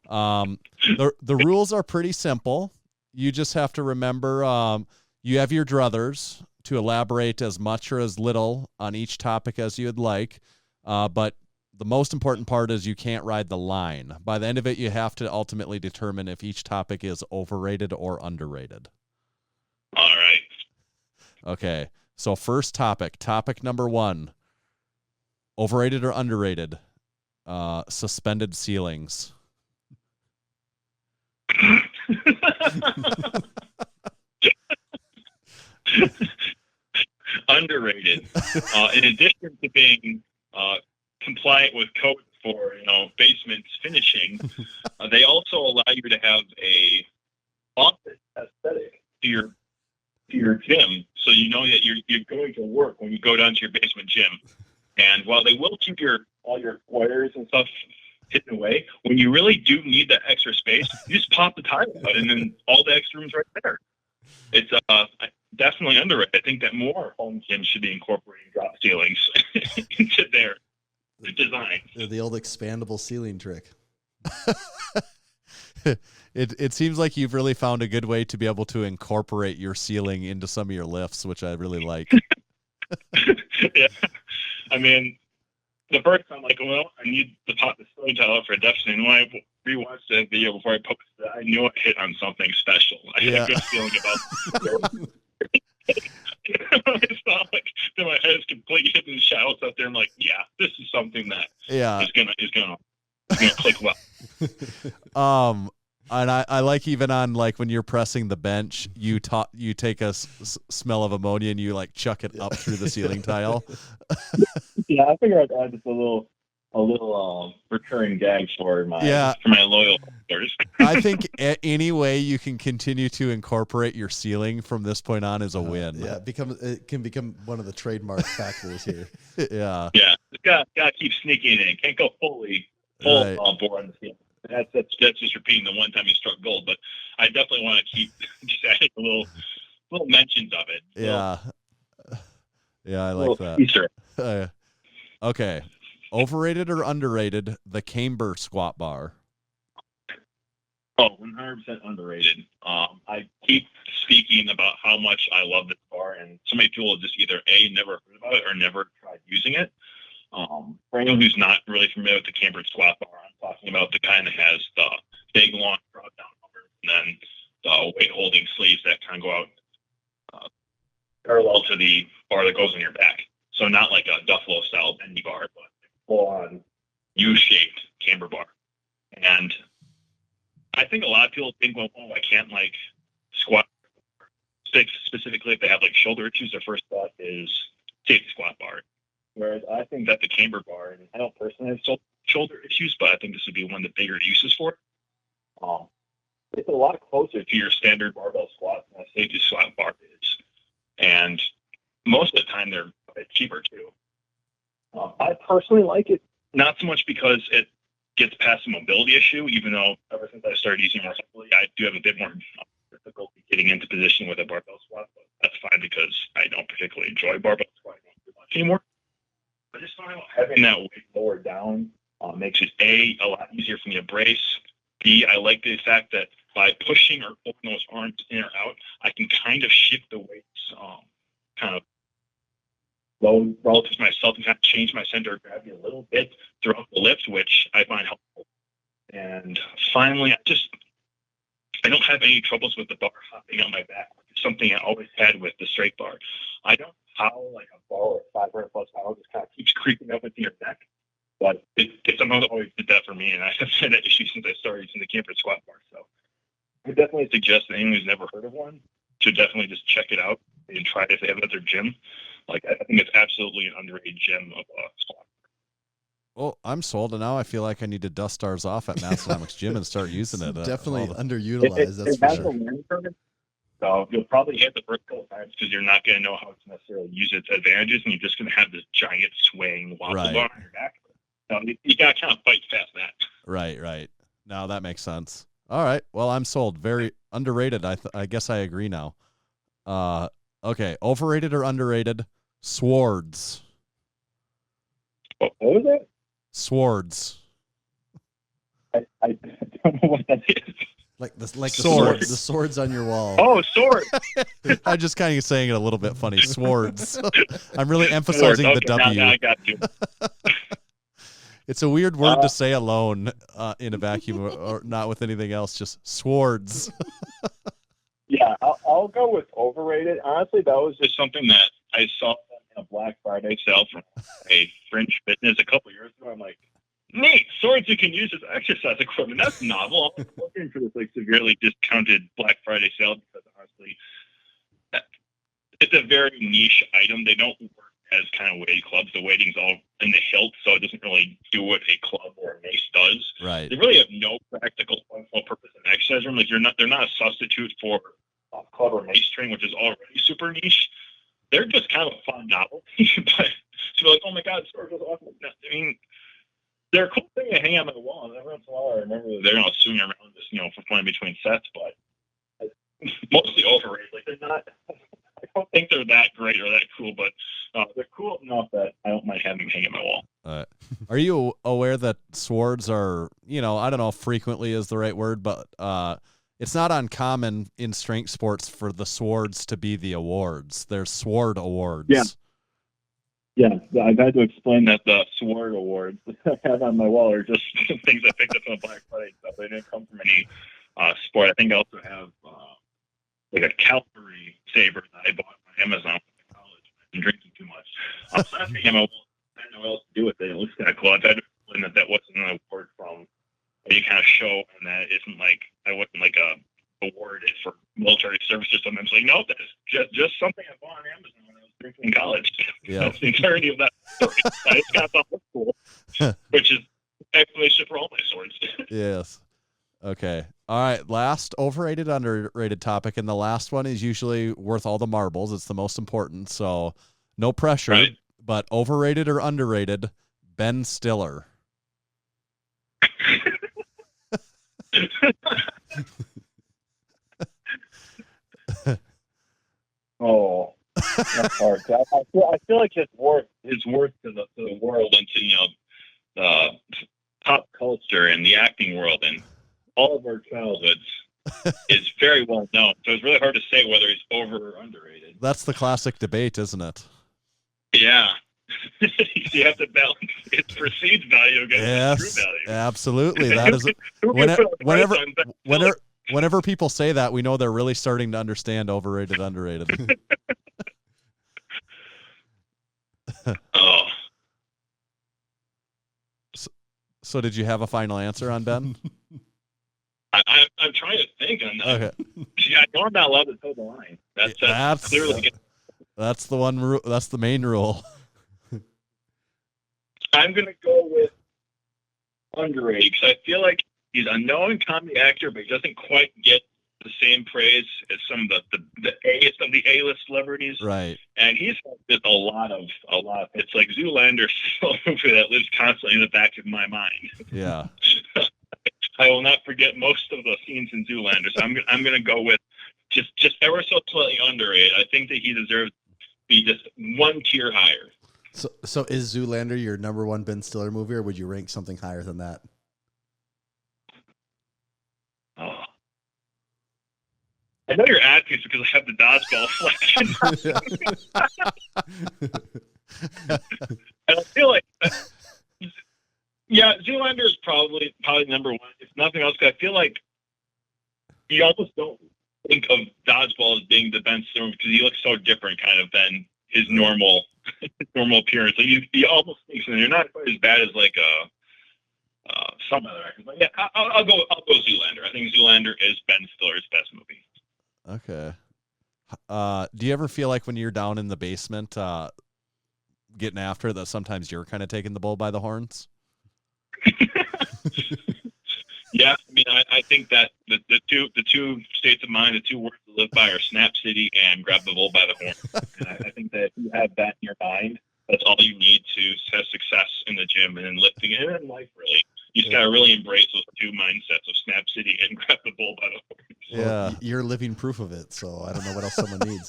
the rules are pretty simple. You just have to remember you have your druthers to elaborate as much or as little on each topic as you'd like, but the most important part is you can't ride the line. By the end of it, you have to ultimately determine if each topic is overrated or underrated. All right. Okay. So first topic number 1, overrated or underrated? Suspended ceilings. Underrated. In addition to being compliant with code for basements finishing, they also allow you to have a office aesthetic to your gym, so you know that you're going to work when you go down to your basement gym. And while they will keep all your wires and stuff hidden away, when you really do need that extra space, you just pop the tile out, and then all the extra room's right there. It's definitely underrated. I think that more home gyms should be incorporating drop ceilings into their design. The old expandable ceiling trick. It seems like you've really found a good way to be able to incorporate your ceiling into some of your lifts, which I really like. Yeah. I mean, the first time, like, well, I need to pop the ceiling tile out for a deficit. And when I rewatched that video before I posted it, I knew I hit on something special. I had a good feeling about it. It's not like that my head is completely hitting the shadows out there. I'm like, yeah, this is something that is gonna click well. And I like, even on, like, when you're pressing the bench, you take a smell of ammonia and you, like, chuck it up through the ceiling tile. Yeah, I figured I'd add just a little recurring gag for my loyal followers. I think any way you can continue to incorporate your ceiling from this point on is a win. Yeah, it can become one of the trademark factors here. Yeah. Yeah, gotta keep sneaking in. Can't go full Right. bore on the ceiling. That's just repeating the one time you struck gold, but I definitely want to keep just adding a little mentions of it. Yeah. Yeah, I like that. Teaser. Okay. Overrated or underrated, the camber squat bar? Oh, 100% underrated. I keep speaking about how much I love this bar, and so many people have just either never heard about it or never tried using it. For anyone who's not really familiar with the cambered squat bar, I'm talking about the kind that has the big long drop down numbers and then the weight holding sleeves that kind of go out parallel to the bar that goes on your back. So not like a Duffalo style bendy bar, but full on U-shaped camber bar. And I think a lot of people think, well, I can't like squat specifically if they have like shoulder issues. Their first thought is take the squat bar. Whereas I think that the camber bar, and I don't personally have shoulder issues, but I think this would be one of the bigger uses for it. It's a lot closer to your standard barbell squat than a safety squat bar is. And most of the time they're a bit cheaper too. I personally like it, not so much because it gets past the mobility issue, even though ever since I started using it more heavily, I do have a bit more difficulty getting into position with a barbell squat, but that's fine because I don't particularly enjoy barbell squatting too much anymore. I just find having that weight lower down makes it a lot easier for me to brace. B, I like the fact that by pushing or pulling those arms in or out, I can kind of shift the weights kind of low relative to myself and kind of change my center of gravity a little bit throughout the lift, which I find helpful. And finally, I don't have any troubles with the bar hopping on my back, which is something I always had with the straight bar. I don't how like a bar or 500 plus pounds just kind of keeps creeping up into your neck. But it somehow always did that for me, and I have had that issue since I started using the cambered squat bar. So I definitely suggest that anyone who's never heard of one should definitely just check it out and try it if they have it at their gym. Like, I think it's absolutely an underrated gem of a squat. Well, I'm sold, and now I feel like I need to dust ours off at Massenomics Gym and start using it. Definitely underutilized, that's for sure. So you'll probably hit the first couple times because you're not going to know how to necessarily use its advantages, and you're just going to have this giant swaying waffle bar on your back. So you got to kind of fight past that. Right. Now that makes sense. All right. Well, I'm sold. Very underrated. I guess I agree now. Okay. Overrated or underrated? Swords. What was it? Swords. I don't know what that is. Like the swords. The swords on your wall. Oh, swords. I'm just kind of saying it a little bit funny. Swords. I'm really emphasizing the W. Now I got you. It's a weird word to say alone in a vacuum or not with anything else. Just swords. Yeah, I'll go with overrated. Honestly, that was just something that I saw them in a Black Friday sale from a Fringe Fitness a couple years ago. I'm like, neat, swords you can use as exercise equipment. That's novel. I'm looking for this like severely discounted Black Friday sale because honestly, it's a very niche item. They don't work as kind of weighted clubs. The weighting's all in the hilt, so it doesn't really do what a club or a mace does. Right. They really have no practical functional purpose in exercise room. Like they're not a substitute for club or mace training, which is already super niche. They're just kind of a fun novelty. But to be like, oh my god, swords was awesome. I mean, they're a cool thing to hang on my wall. And every once in a while, I remember they're not swinging around just for fun between sets, but mostly overrated. Like they're not. I don't think they're that great or that cool, but they're cool enough that I don't mind having them hang on my wall. Are you aware that swords are, I don't know if frequently is the right word, but it's not uncommon in strength sports for the swords to be the awards. There's sword awards. Yeah. Yeah, I've had to explain that the sword awards I have on my wall are just things I picked up on Black Friday stuff. They didn't come from any sport. I think I also have like a cavalry saber that I bought on Amazon in college. I've been drinking too much. So I didn't know what else to do with it. It looks kind of cool. I've had to explain that wasn't an award from any kind of show, and that isn't like I wasn't like awarded for military service or something. I'm like, no, that's just something I bought on Amazon when I was drinking in college. Yeah. That's the entirety of that story. I just kind of thought it was cool, which is explanation for all my swords. Yes. Okay. All right. Last overrated, underrated topic. And the last one is usually worth all the marbles. It's the most important. So no pressure, Right. But overrated or underrated, Ben Stiller. Oh, that's hard. I feel like his worth to the world and to the pop culture and the acting world and all of our childhoods is very well known. So it's really hard to say whether he's over or underrated. That's the classic debate, isn't it? Yeah. You have to balance its perceived value against its true value. Absolutely. That is whenever people say that, we know they're really starting to understand overrated, underrated. Oh. So did you have a final answer on Ben? I'm trying to think on that. Okay. I know I'm not allowed to toe the line. That's clearly. That's the one. That's the main rule. I'm going to go with underrated because I feel like he's a known comedy actor, but he doesn't quite get the same praise as some of the A-list celebrities. Right. And he's just a lot of. It's like Zoolander, a movie that lives constantly in the back of my mind. Yeah. I will not forget most of the scenes in Zoolander. So I'm going to go with just ever so slightly underrated. I think that he deserves to be just one tier higher. So is Zoolander your number one Ben Stiller movie, or would you rank something higher than that? Oh. I know you're asking because I have the dodgeball flash. And I feel like, yeah, Zoolander is probably number one. If nothing else, because I feel like you almost don't think of dodgeball as being the Ben Stiller because he looks so different, kind of than his normal appearance. So you almost think so. You're not quite as bad as like some other actors. But yeah, I'll go Zoolander. I think Zoolander is Ben Stiller's best movie. Okay. Do you ever feel like when you're down in the basement getting after it that sometimes you're kind of taking the bull by the horns? Yeah, I mean, I think that the two states of mind, the two words to live by are Snap City and grab the bull by the horn. And I think that if you have that in your mind, that's all you need to have success in the gym and in lifting and in life, really. You just got to really embrace those two mindsets of Snap City and grab the bull by the horn. Well, you're living proof of it, so I don't know what else someone needs.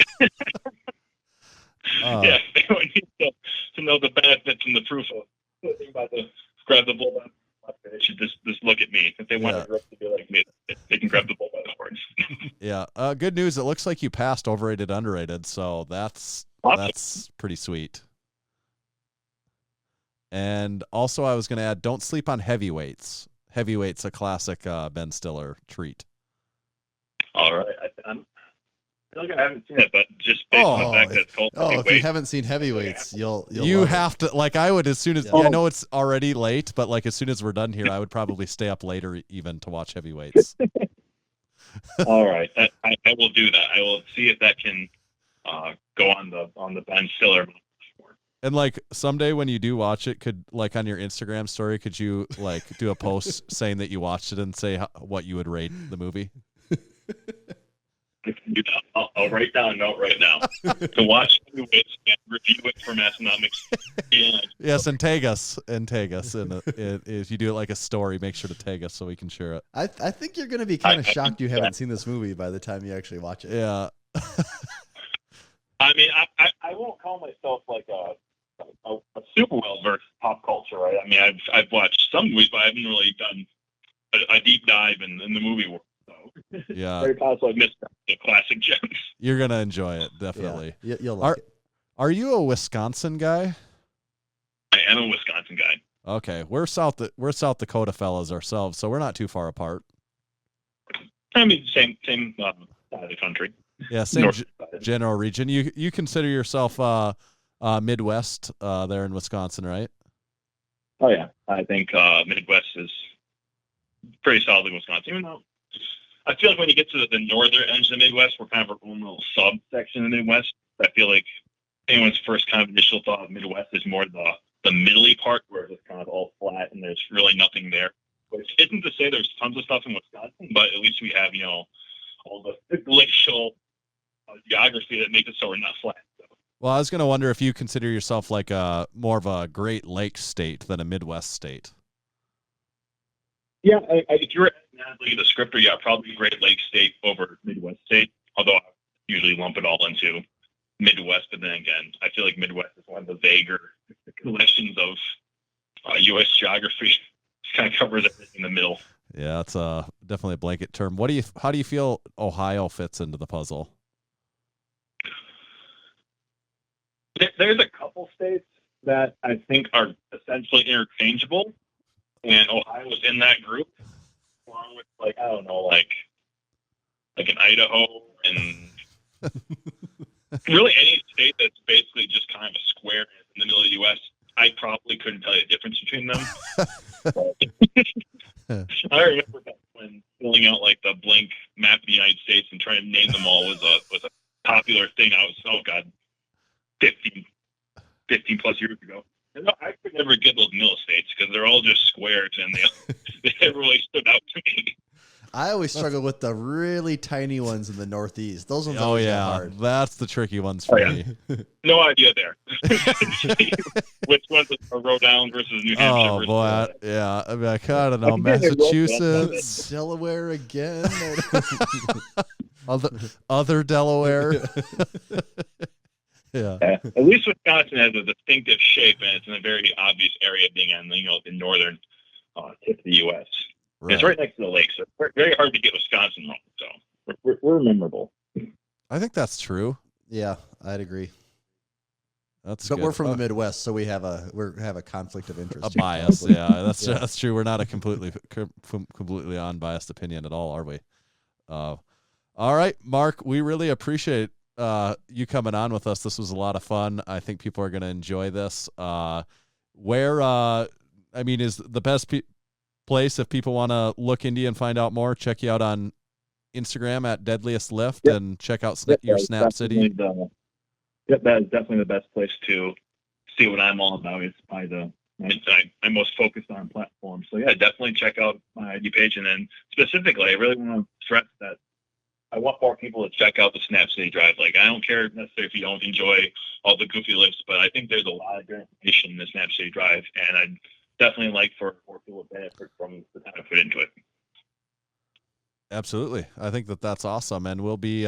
Yeah, everyone needs to know the benefits and the proof of living by the grab the bull by the horn. They should just look at me. If they want to be like me, they can grab the bull by the horns. Yeah. Good news. It looks like you passed overrated, underrated. So that's awesome. That's pretty sweet. And also I was going to add, don't sleep on heavyweights. Heavyweight's a classic Ben Stiller treat. All right. feel like I haven't seen it, but just based on the fact that it's called if you heavyweight, haven't seen heavyweights, you'll You love have to, like, I would, as soon as, Yeah. I know it's already late, but like as soon as we're done here, I would probably stay up later even to watch heavyweights. all right, I will do that. I will see if that can go on the Ben Stiller. And like someday when you do watch it, could like on your Instagram story, could you like do a post saying that you watched it and say what you would rate the movie? I can do that. I'll write down a note right now to watch heavyweights and review it for Massenomics. And Yes, and tag us. And if you do it like a story, make sure to tag us so we can share it. I think you're going to be kind of shocked you haven't seen this movie by the time you actually watch it. Yeah. I mean, I won't call myself like a super well versed pop culture, right? I mean, I've watched some movies, but I haven't really done a deep dive in the movie world. So Yeah. very possible I missed the classic gems. You're going to enjoy it, definitely. Yeah, you'll like it. Are you a Wisconsin guy? I am a Wisconsin guy. Okay. We're South Dakota fellas ourselves, so we're not too far apart. I mean, same side of the country. Yeah, same North side. general region. You consider yourself Midwest there in Wisconsin, right? Oh yeah, I think Midwest is pretty solidly Wisconsin. Even though I feel like when you get to the northern edge of the Midwest, we're kind of our own little subsection of the Midwest. I feel like anyone's first kind of initial thought of Midwest is more the middly part where it's kind of all flat and there's really nothing there. Which isn't to say there's tons of stuff in Wisconsin, but at least we have all the glacial geography that makes it so we're not flat. So. Well, I was going to wonder if you consider yourself like more of a Great Lakes state than a Midwest state. Yeah, if you're ethnically the descriptor, yeah, probably Great Lakes state over Midwest state, although I usually lump it all into Midwest. But then again, I feel like Midwest is one of the vaguer collections of U.S. geography. It kind of covers everything in the middle. Yeah, it's definitely a blanket term. How do you feel Ohio fits into the puzzle? There's a couple states that I think are essentially interchangeable, and Ohio's in that group, along with like an Idaho and really any state that's basically just kind of a square in the middle of the U.S. I probably couldn't tell you the difference between them. I remember that when filling out like the blank map of the United States and trying to name them all was a popular thing. I was 15 plus years ago. And I could never get those middle states because they're all just squares and they never really stood out to me. I always struggle with the really tiny ones in the Northeast. Those ones always get hard. That's the tricky ones for me. No idea there. Which one's Rhode Island versus New Hampshire? Oh boy, yeah. I mean, I don't know. Massachusetts, Delaware again. other Delaware. Yeah. At least Wisconsin has a distinctive shape, and it's in a very obvious area, being on the northern tip of the U.S. Right. It's right next to the lake, so it's very hard to get Wisconsin wrong. So we're memorable. I think that's true. Yeah, I'd agree. But good. We're from the Midwest, so we have a conflict of interest. A bias, yeah. That's true. We're not a completely unbiased opinion at all, are we? All right, Mark. We really appreciate you coming on with us. This was a lot of fun. I think people are going to enjoy this. Is the best place if people want to look into you and find out more? Check you out on Instagram at Deadliestlift and check out your Snap City. That is definitely the best place to see what I'm all about. It's probably I'm most focused on platform. So yeah, definitely check out my IG page. And then specifically, I really want to stress that I want more people to check out the Snap City Drive. Like, I don't care necessarily if you don't enjoy all the goofy lifts, but I think there's a lot of good information in the Snap City Drive, and I'd definitely like for more people to benefit from the time I put into it. Absolutely. I think that's awesome, and we'll be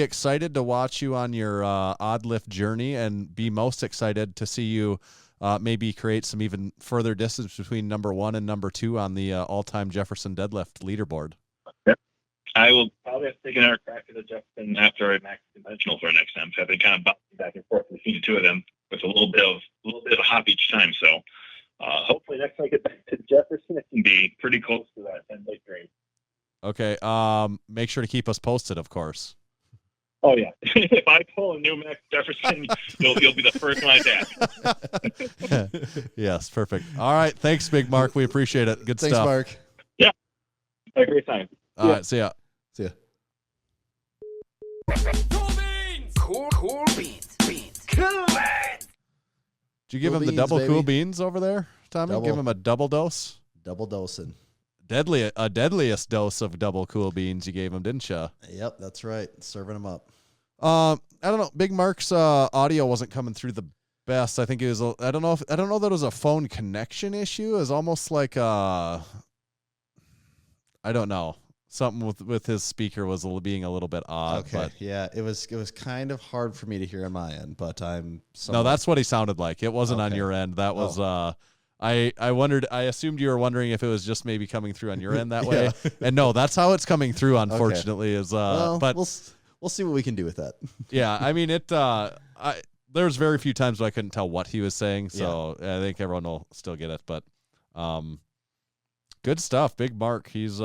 excited to watch you on your odd lift journey, and be most excited to see you maybe create some even further distance between number 1 and number 2 on the all-time Jefferson Deadlift leaderboard. Yep. I will probably have to take another crack at the Jefferson after I max conventional for next time. So I've been kind of bouncing back and forth between the two of them with a little bit of a hop each time. So hopefully next time I get back to Jefferson, it can be pretty close to that 10 late dream. Okay. Make sure to keep us posted, of course. Oh yeah. If I pull a new Max Jefferson, you'll be the first one I ask. Yes, perfect. All right, thanks, Big Mark. We appreciate it. Good Thanks, stuff. Mark. Yeah. Have a great time. All right, see ya. See ya. Cool beans. Cool beans. Did you give Cool him the beans, double baby. cool beans over there, Tommy? Double. Give him a double dose? Double dosing. Deadliest dose of double cool beans you gave him, didn't you? Yep, that's right. Serving them up. I don't know. Big Mark's audio wasn't coming through the best. I think it was. I don't know that it was a phone connection issue. It was almost like I don't know. Something with his speaker was being a little bit odd. Okay, But yeah, it was kind of hard for me to hear on my end, but I'm no, that's what he sounded like. It wasn't on Okay. your end. That was I wondered. I assumed you were wondering if it was just maybe coming through on your end that way. And no, that's how it's coming through. Unfortunately, is well, but we'll see what we can do with that. yeah, I mean it. There's very few times where I couldn't tell what he was saying, so I think everyone will still get it. But good stuff, Big Mark. He's he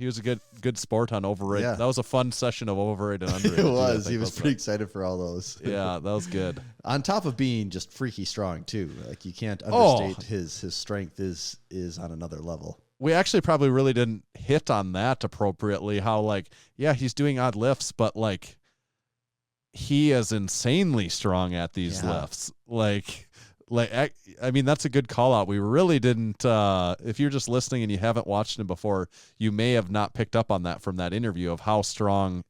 was a good sport on overrated. Yeah. That was a fun session of overrated and underrated. It too, I was. think. He was pretty excited for all those. Yeah, that was good. On top of being just freaky strong too. Like you can't Oh. understate his strength is on another level. We actually probably really didn't hit on that appropriately. How like, yeah, he's doing odd lifts, but like he is insanely strong at these Yeah. lifts. Like I mean, that's a good call out. We really didn't. If you're just listening and you haven't watched him before, you may have not picked up on that from that interview of how strong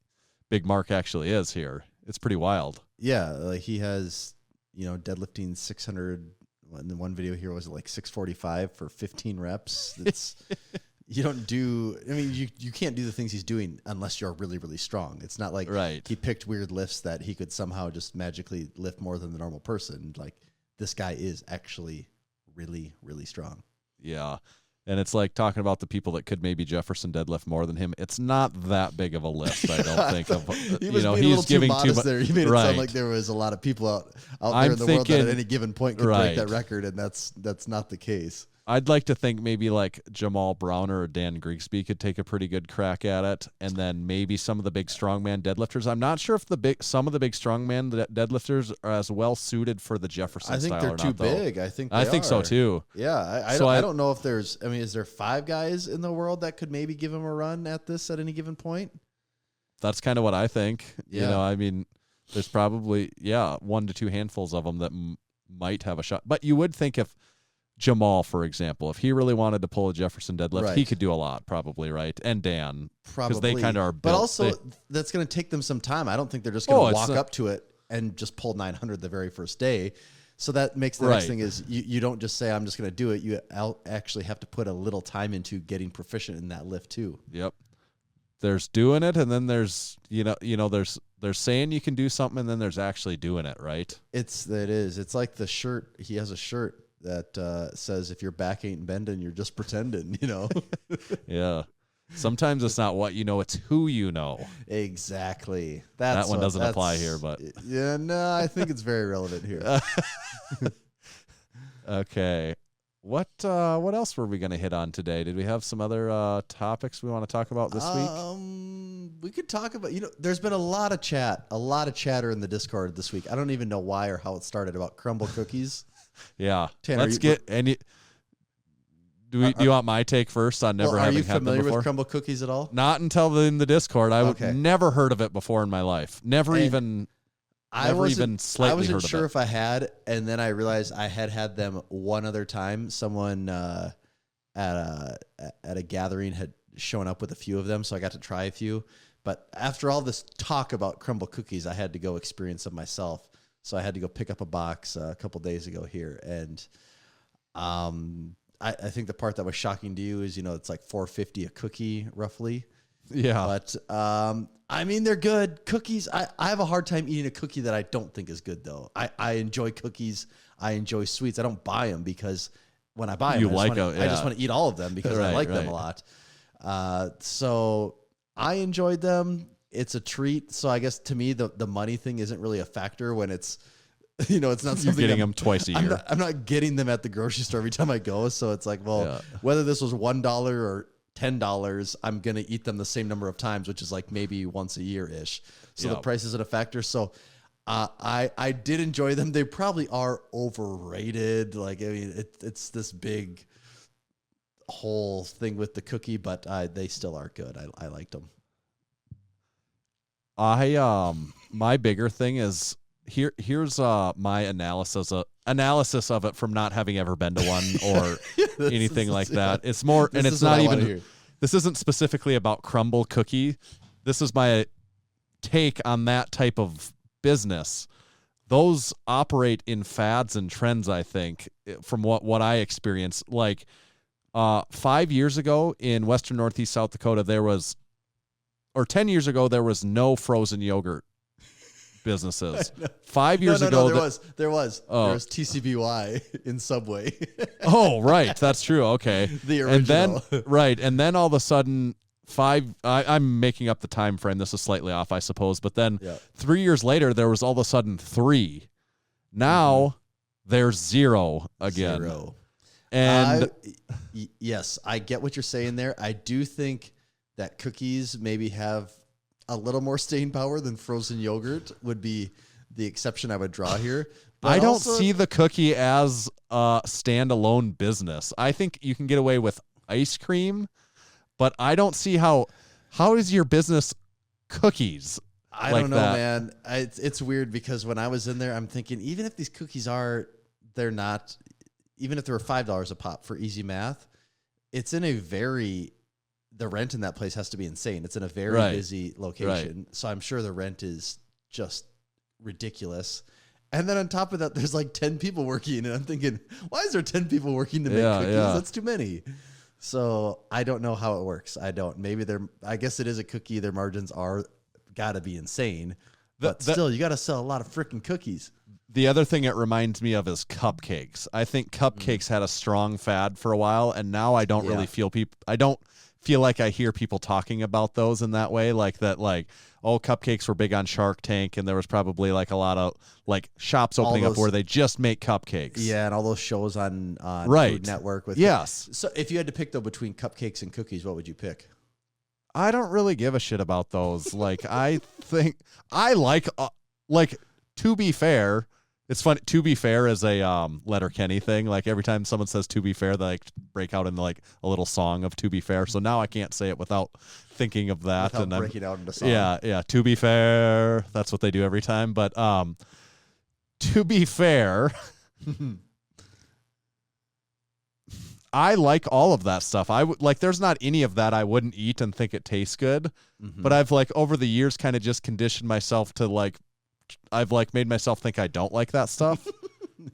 Big Mark actually is here. It's pretty wild. Yeah, like he has, deadlifting 600. In the one video here was like 645 for 15 reps. It's you don't do. I mean, you can't do the things he's doing unless you're really really strong. It's not like Right. he picked weird lifts that he could somehow just magically lift more than the normal person. Like this guy is actually really really strong. Yeah. And it's like talking about the people that could maybe Jefferson deadlift more than him. It's not that big of a lift, I don't think. He was being a he's little giving too too modest much. there. You made it Right. sound like there was a lot of people out there I'm in the world that at thinking- any given point could Right. break that record, and that's not the case. I'd like to think maybe like Jamal Browner or Dan Grigsby could take a pretty good crack at it, and then maybe some of the big strongman deadlifters. I'm not sure if some of the big strongman deadlifters are as well suited for the Jefferson I think style they're or too not, though. big. I think so too. Yeah, I don't know if there's. I mean, is there 5 guys in the world that could maybe give him a run at this at any given point? That's kind of what I think. Yeah. I mean, there's probably 1 to 2 handfuls of them that might have a shot. But you would think if Jamal, for example, if he really wanted to pull a Jefferson deadlift, he Right. could do a lot, probably, right? And Dan, Probably they kind of are But built. also, that's going to take them some time. I don't think they're just going to it's walk not- up to it and just pull 900 the very first day. So that makes the next Right. thing is you don't just say I'm just going to do it. You actually have to put a little time into getting proficient in that lift too. Yep. There's doing it, and then there's there's saying you can do something, and then there's actually doing it, right? It's like the shirt. He has a shirt that says if your back ain't bending, you're just pretending. Yeah. Sometimes it's not what you know, it's who you know. Exactly. That one doesn't apply here, but yeah, no, I think it's very relevant here. okay. What else were we going to hit on today? Did we have some other topics we want to talk about this week? We could talk about, there's been a lot of chatter in the Discord this week. I don't even know why or how it started about crumble cookies. Yeah. Tanner, Let's get any. Do you want my take first on never having had them before? Are you familiar with crumble cookies at all? Not until in the Discord. I Okay. would never heard of it before in my life. Never even slightly I wasn't heard of sure it. if I had, and then I realized I had them one other time. Someone at a gathering had shown up with a few of them, so I got to try a few. But after all this talk about crumble cookies, I had to go experience them myself. So I had to go pick up a box a couple days ago here, and I think the part that was shocking to you is it's like $4.50 a cookie roughly. Yeah. But I mean, they're good cookies. I have a hard time eating a cookie that I don't think is good though. I enjoy cookies. I enjoy sweets. I don't buy them because when I buy them, I just want to eat all of them because I like them a lot. So I enjoyed them. It's a treat. So I guess to me, the money thing isn't really a factor when it's, it's not something You're getting them twice a year. I'm not getting them at the grocery store every time I go. So it's like, whether this was $1 or $10, I'm going to eat them the same number of times, which is like maybe once a year ish. So the price isn't a factor. So I did enjoy them. They probably are overrated. Like, I mean, it's this big whole thing with the cookie, but they still are good. I liked them. My bigger thing is here's my analysis of it from not having ever been to one or anything like that. It's more, and it's not even, this isn't specifically about crumble cookie. This is my take on that type of business. Those operate in fads and trends, I think, from what I experienced. Like 5 years ago in Western Northeast South Dakota, 10 years ago, there was no frozen yogurt businesses. 5 years ago, there was TCBY in Subway. Oh, right, that's true. Okay, the original. And then all of a sudden, I'm making up the time frame. This is slightly off, I suppose. But then 3 years later, there was all of a sudden 3. Now there's 0 again. 0. And yes, I get what you're saying there. I do think that cookies maybe have a little more staying power than frozen yogurt would be the exception I would draw here. But I don't see the cookie as a standalone business. I think you can get away with ice cream, but I don't see how is your business cookies? I don't know, man. It's weird because when I was in there, I'm thinking, even if these cookies they're not, even if they were $5 a pop for easy math, it's in the rent in that place has to be insane. It's in a very busy location. So I'm sure the rent is just ridiculous. And then on top of that, there's like 10 people working. And I'm thinking, why is there 10 people working to make cookies? Yeah. That's too many. So I don't know how it works. I guess it is a cookie. Their margins are gotta be insane. But still, you got to sell a lot of freaking cookies. The other thing it reminds me of is cupcakes. I think cupcakes had a strong fad for a while, and now I don't really feel I don't feel like I hear people talking about those in that way, like that, like, oh, cupcakes were big on Shark Tank, and there was probably like a lot of like shops opening up where they just make cupcakes. Yeah, and all those shows on Food Network. So if you had to pick though between cupcakes and cookies, what would you pick? I don't really give a shit about those. Like, I think I like to be fair. It's funny. To be fair is a Letterkenny thing. Like every time someone says "to be fair," they like break out into like a little song of "to be fair." So now I can't say it without thinking of that and breaking out into song. Yeah. To be fair, that's what they do every time. But to be fair, I like all of that stuff. I would like. There's not any of that I wouldn't eat and think it tastes good. Mm-hmm. But I've like over the years kind of just conditioned myself to like. I've like made myself think I don't like that stuff.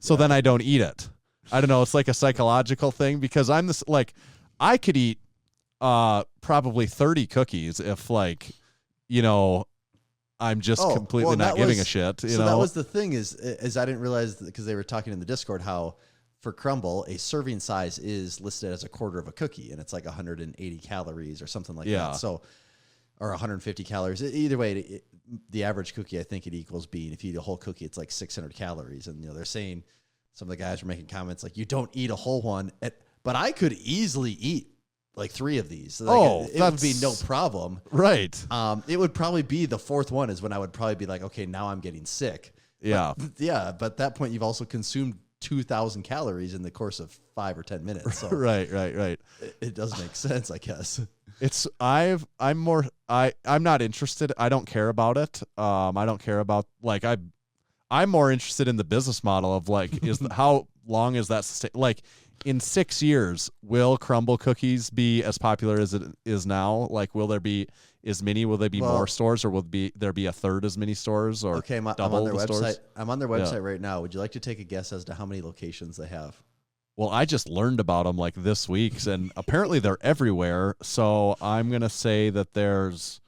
So then I don't eat it. I don't know. It's like a psychological thing because I'm this like I could eat probably 30 cookies if like, I'm just completely not giving a shit. That was the thing is I didn't realize because they were talking in the Discord how for crumble, a serving size is listed as a quarter of a cookie and it's like 180 calories or something like that. So, or 150 calories. Either way, the average cookie, I think it equals being. If you eat a whole cookie, it's like 600 calories. And they're saying, some of the guys were making comments like, you don't eat a whole one. But I could easily eat like 3 of these. Like, it would be no problem. Right. It would probably be the 4th one is when I would probably be like, okay, now I'm getting sick. Yeah. But at that point, you've also consumed 2,000 calories in the course of 5 or 10 minutes. So right. It does make sense, I guess. I'm not interested. I don't care about it. I don't care about like I'm more interested in the business model of like how long is that like in 6 years will crumble cookies be as popular as it is now? Like will there be as many? Will there be more stores, or will there be a third as many stores? Or I'm on their website. I'm on their website right now. Would you like to take a guess as to how many locations they have? Well, I just learned about them like this week, and apparently they're everywhere. So I'm gonna say that there's,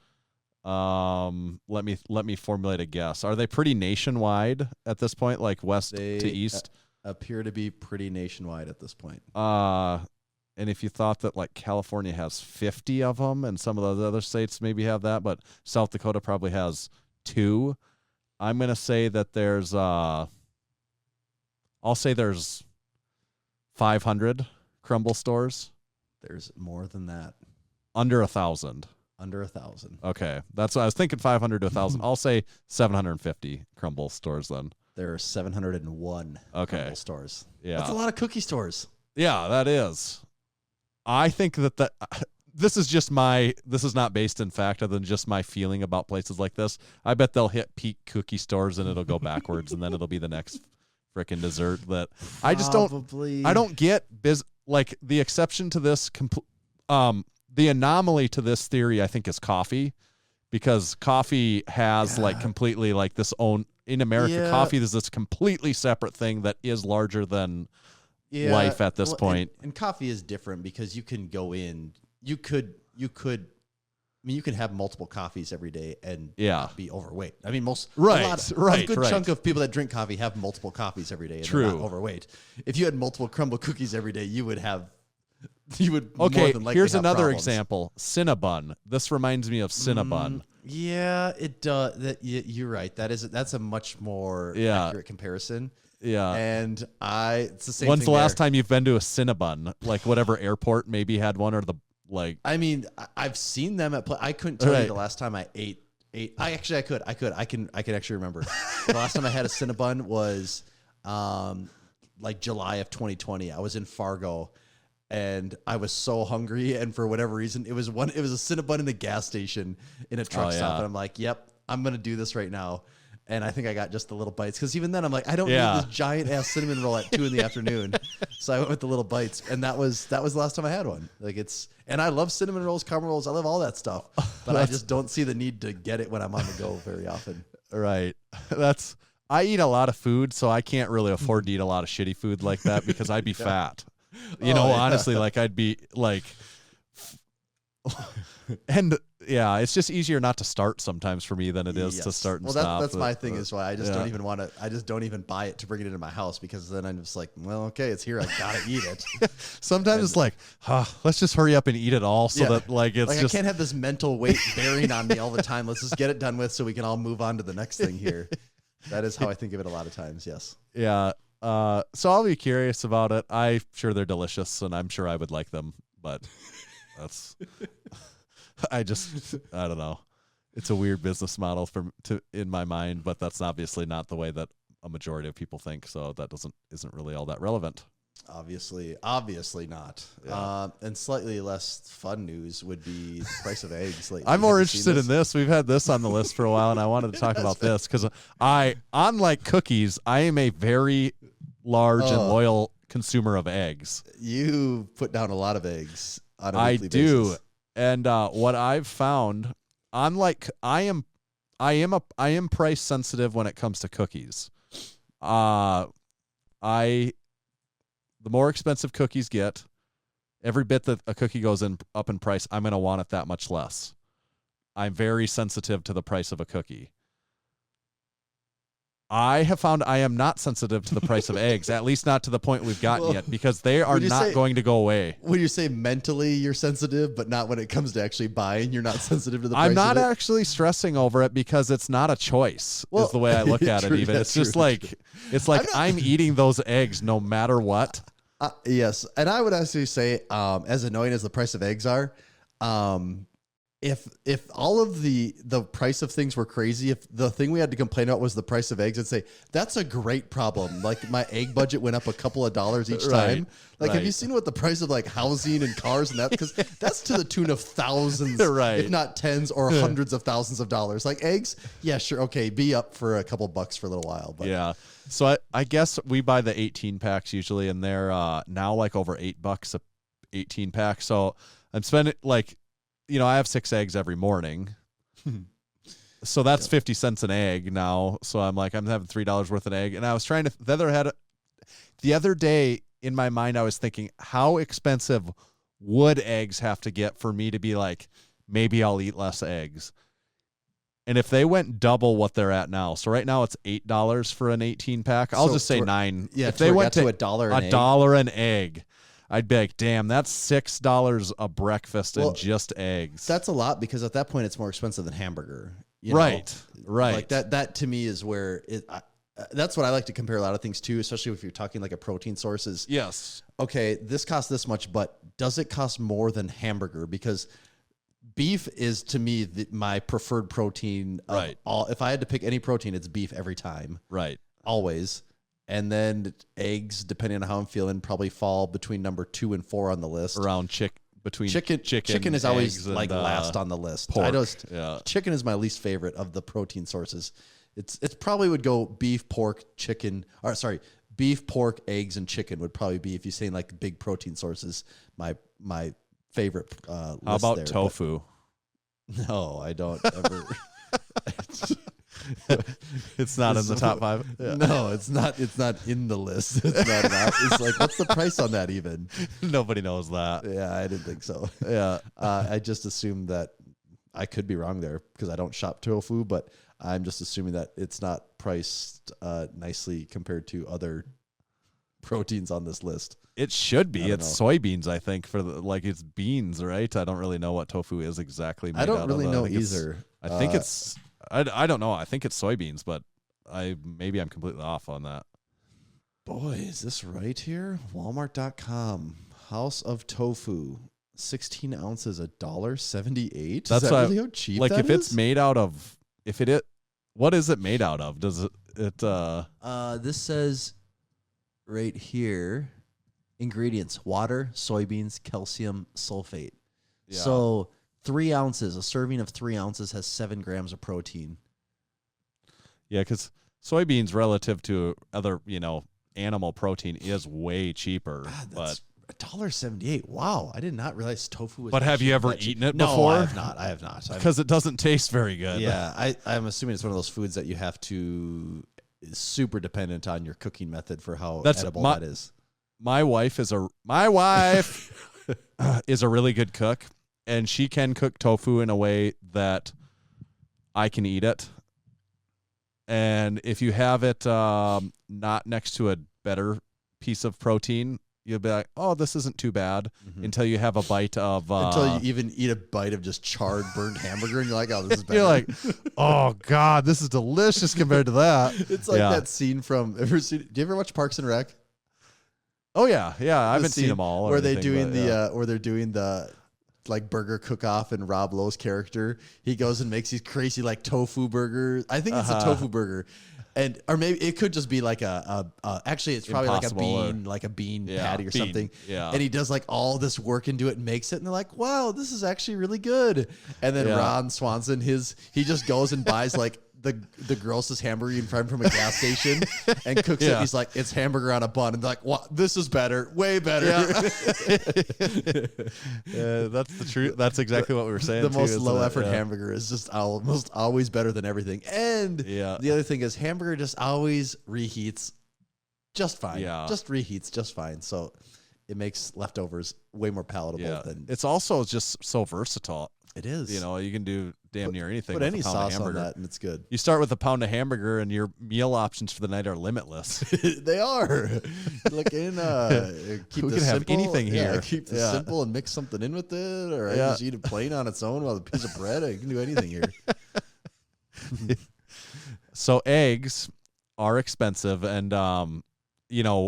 let me formulate a guess. Are they pretty nationwide at this point, like west to east? Appear to be pretty nationwide at this point. And if you thought that like California has 50 of them, and some of the other states maybe have that, but South Dakota probably has 2. I'm gonna say that there's, I'll say there's 500 crumble stores. There's more than that. Under 1,000. Under 1,000. Okay, that's what I was thinking. 500 to 1,000. I'll say 750 crumble stores then. There are 701 crumble stores. Yeah, that's a lot of cookie stores. Yeah, that is. I think that this is not based in fact other than just my feeling about places like this. I bet they'll hit peak cookie stores and it'll go backwards and then it'll be the next freaking dessert that I just don't get like the exception to this the anomaly to this theory I think is coffee, because coffee has like completely like this own in America coffee is this completely separate thing that is larger than life at this point. And coffee is different because you can go in, you could have multiple coffees every day and not be overweight. I mean, a good chunk of people that drink coffee have multiple coffees every day and they're not overweight. If you had multiple crumble cookies every day, you would more than likely here's have another problems. example. Cinnabon. This reminds me of Cinnabon. Yeah, it does. You're right. That's a much more accurate comparison. Yeah, and it's the same. When's thing the last time you've been to a Cinnabon? Like whatever airport maybe had one, or the like. I mean, I've seen them at. I couldn't tell you the last time I ate. I could actually remember. The last time I had a Cinnabon was like July of 2020. I was in Fargo. And I was so hungry, and for whatever reason, it was a Cinnabon in the gas station in a truck stop, and I'm like, "Yep, I'm gonna do this right now." And I think I got just the little bites because even then, I'm like, I don't need this giant ass cinnamon roll at 2 PM. So I went with the little bites, and that was the last time I had one. Like and I love cinnamon rolls, caramel rolls, I love all that stuff, but I just don't see the need to get it when I'm on the go very often. Right. I eat a lot of food, so I can't really afford to eat a lot of shitty food like that because I'd be fat. Honestly, like I'd be like, and it's just easier not to start sometimes for me than it is to start and stop. That's my thing is why I just don't even want to. I just don't even buy it to bring it into my house because then I'm just like, well, okay, it's here. I gotta eat it. Sometimes it's like, let's just hurry up and eat it all so that like it's just. I can't have this mental weight bearing on me all the time. Let's just get it done with so we can all move on to the next thing here. That is how I think of it a lot of times. Yes. Yeah. So I'll be curious about it. I'm sure they're delicious, and I'm sure I would like them. But that's, I don't know. It's a weird business model in my mind, but that's obviously not the way that a majority of people think. So that isn't really all that relevant. Obviously not. Yeah. And slightly less fun news would be the price of eggs lately. I'm more interested in this. We've had this on the list for a while, and I wanted to talk about this because unlike cookies, I am a very large and loyal consumer of eggs. You put down a lot of eggs on a weekly basis. I do. And what I've found, unlike I am price sensitive when it comes to cookies. The more expensive cookies get, every bit that a cookie goes up in price, I'm going to want it that much less. I'm very sensitive to the price of a cookie. I have found I am not sensitive to the price of eggs, at least not to the point we've gotten yet, because they are not going to go away. When you say mentally you're sensitive, but not when it comes to actually buying, you're not sensitive to the price I'm not of it? actually stressing over it because it's not a choice, is the way I look at it even. It's just like, I'm eating those eggs no matter what. Yes, and I would actually say, as annoying as the price of eggs are, if all of the price of things were crazy, if the thing we had to complain about was the price of eggs, I'd say that's a great problem. Like my egg budget went up a couple of dollars each time. Like, have you seen what the price of like housing and cars and that? Because that's to the tune of thousands, if not tens or hundreds of thousands of dollars. Like eggs, yeah, sure, okay, be up for a couple bucks for a little while. But yeah. So I guess we buy the 18 packs usually, and they're now like over $8 a 18 pack. So I'm spending like, I have 6 eggs every morning. So that's 50 cents an egg now. So I'm having $3 worth an egg. And I was trying to, the other day in my mind, I was thinking, how expensive would eggs have to get for me to be like, maybe I'll eat less eggs? And if they went double what they're at now, so right now it's $8 for an 18 pack. I'll just say $9. Yeah, if they went to $1 an egg, I'd be like, damn, that's $6 a breakfast and just eggs. That's a lot because at that point it's more expensive than hamburger. Right. Like that to me is where that's what I like to compare a lot of things to, especially if you're talking like a protein source is, yes. Okay, this costs this much, but does it cost more than hamburger? Because beef is to me my preferred protein. Right. If I had to pick any protein, it's beef every time. Right. Always. And then eggs, depending on how I'm feeling, probably fall between number 2 and 4 on the list. Around chicken is always and, like last on the list. Pork. Chicken is my least favorite of the protein sources. It's probably would go beef, pork, beef, pork, eggs, and chicken would probably be, if you're saying like big protein sources, my favorite. How about there, tofu? No, I don't ever. It's not in the top 5. Yeah. No, it's not. It's not in the list. It's not. It's like, what's the price on that even? Nobody knows that. Yeah, I didn't think so. Yeah, I just assumed that. I could be wrong there because I don't shop tofu, but I'm just assuming that it's not priced nicely compared to other proteins on this list. it should be. It's soybeans, I think, it's beans, right? I don't really know what tofu is exactly made out of. I don't really know either. I think it's. I don't know. I think it's soybeans, but maybe I'm completely off on that. Boy, is this right here? Walmart.com. House of Tofu. 16 ounces, $1.78. That's is that really how cheap like that if is? it's made out of what is it made out of? Does it this says right here, ingredients: water, soybeans, calcium sulfate. Yeah. So 3 ounces, a serving of 3 ounces has 7 grams of protein. Yeah, because soybeans relative to other, animal protein is way cheaper. God, but $1.78. Wow, I did not realize tofu was. But have you ever eaten it No, before? I have not. Because it doesn't taste very good. Yeah, I'm assuming it's one of those foods that you have to is super dependent on your cooking method for how edible that is. My wife is a is a really good cook, and she can cook tofu in a way that I can eat it. And if you have it not next to a better piece of protein, you'll be like, oh, this isn't too bad, until you have a bite of... until you even eat a bite of just charred, burnt hamburger, and you're like, oh, this is better. You're like, oh, God, this is delicious compared to that. It's like that scene from... do you ever watch Parks and Rec? Oh, yeah. Yeah, I haven't seen them all. Where they're doing the like burger cook-off, and Rob Lowe's character, he goes and makes these crazy like tofu burgers. I think it's a tofu burger. Or maybe it could just be like actually it's probably like a bean patty or something. Yeah. And he does like all this work into it and makes it, and they're like, wow, this is actually really good. And then Ron Swanson, he just goes and buys like the grossest hamburger you can find from a gas station and cooks it. He's like, it's hamburger on a bun. And they're like, what? This is better. Way better. Yeah. That's the truth. That's exactly what we were saying. The most low effort hamburger is just almost always better than everything. And the other thing is hamburger just always reheats just fine. Yeah. Just reheats just fine. So it makes leftovers way more palatable than... It's also just so versatile. It is. You can do damn near anything. Put with any a pound sauce of hamburger. on that, and it's good. You start with a pound of hamburger, and your meal options for the night are limitless. They are. Look in. Keep we this can have simple. anything here. Keep this simple and mix something in with it, or I just eat it plain on its own with a piece of bread. I can do anything here. So eggs are expensive, and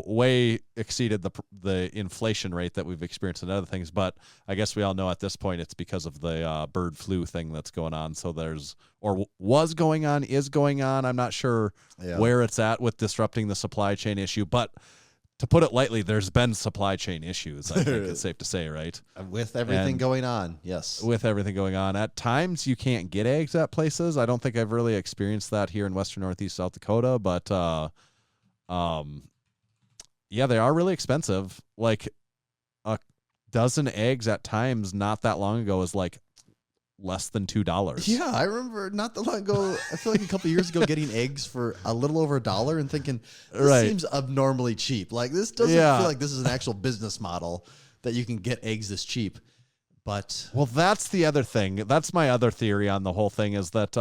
way exceeded the inflation rate that we've experienced in other things. But I guess we all know at this point it's because of the bird flu thing that's going on. So is going on. I'm not sure where it's at with disrupting the supply chain issue. But to put it lightly, there's been supply chain issues, I think it's safe to say, right? With everything going on, yes. With everything going on. At times, you can't get eggs at places. I don't think I've really experienced that here in western Northeast South Dakota. But... yeah, they are really expensive. Like a dozen eggs at times not that long ago was like less than $2. Yeah, I remember not that long ago, I feel like a couple of years ago, getting eggs for a little over $1 and thinking, this seems abnormally cheap. Like this doesn't feel like this is an actual business model that you can get eggs this cheap. But well, that's the other thing. That's my other theory on the whole thing is that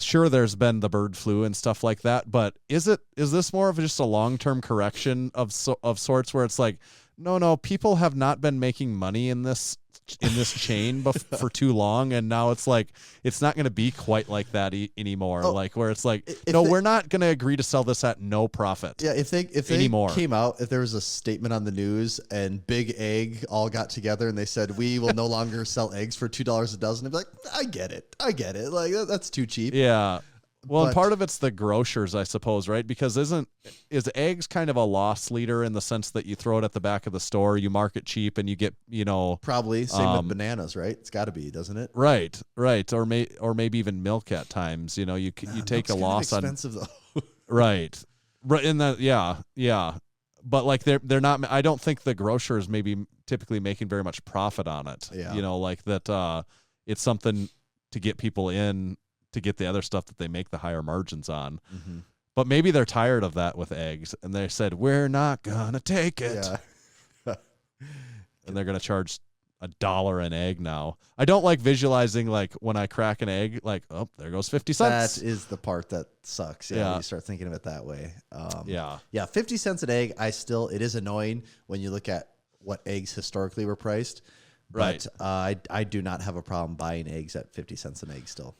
sure, there's been the bird flu and stuff like that, but is this more of just a long-term correction of sorts where it's like, no, people have not been making money in this chain for too long, and now it's like it's not going to be quite like that anymore. Like where it's like, no, we're not going to agree to sell this at no profit. Yeah, if they anymore. came out, if there was a statement on the news and Big Egg all got together and they said we will no longer sell eggs for $2 a dozen, I'd be like, I get it. Like that's too cheap. Yeah. Well, and part of it's the grocers, I suppose, right? Because is eggs kind of a loss leader in the sense that you throw it at the back of the store, you market cheap, and you get, probably same with bananas, right? It's got to be, doesn't it? Right, or maybe even milk at times. You take a loss on expensive though. right, in that, yeah. But like they're not. I don't think the grocer is maybe typically making very much profit on it. Yeah. Like that. It's something to get people in, to get the other stuff that they make the higher margins on. Mm-hmm. But maybe they're tired of that with eggs, and they said, we're not gonna take it. Yeah. And they're gonna charge $1 an egg now. I don't like visualizing like when I crack an egg, like, oh, there goes 50 cents. That is the part that sucks. Yeah, when you start thinking of it that way. Yeah, 50 cents an egg. It is annoying when you look at what eggs historically were priced. But I do not have a problem buying eggs at 50 cents an egg still.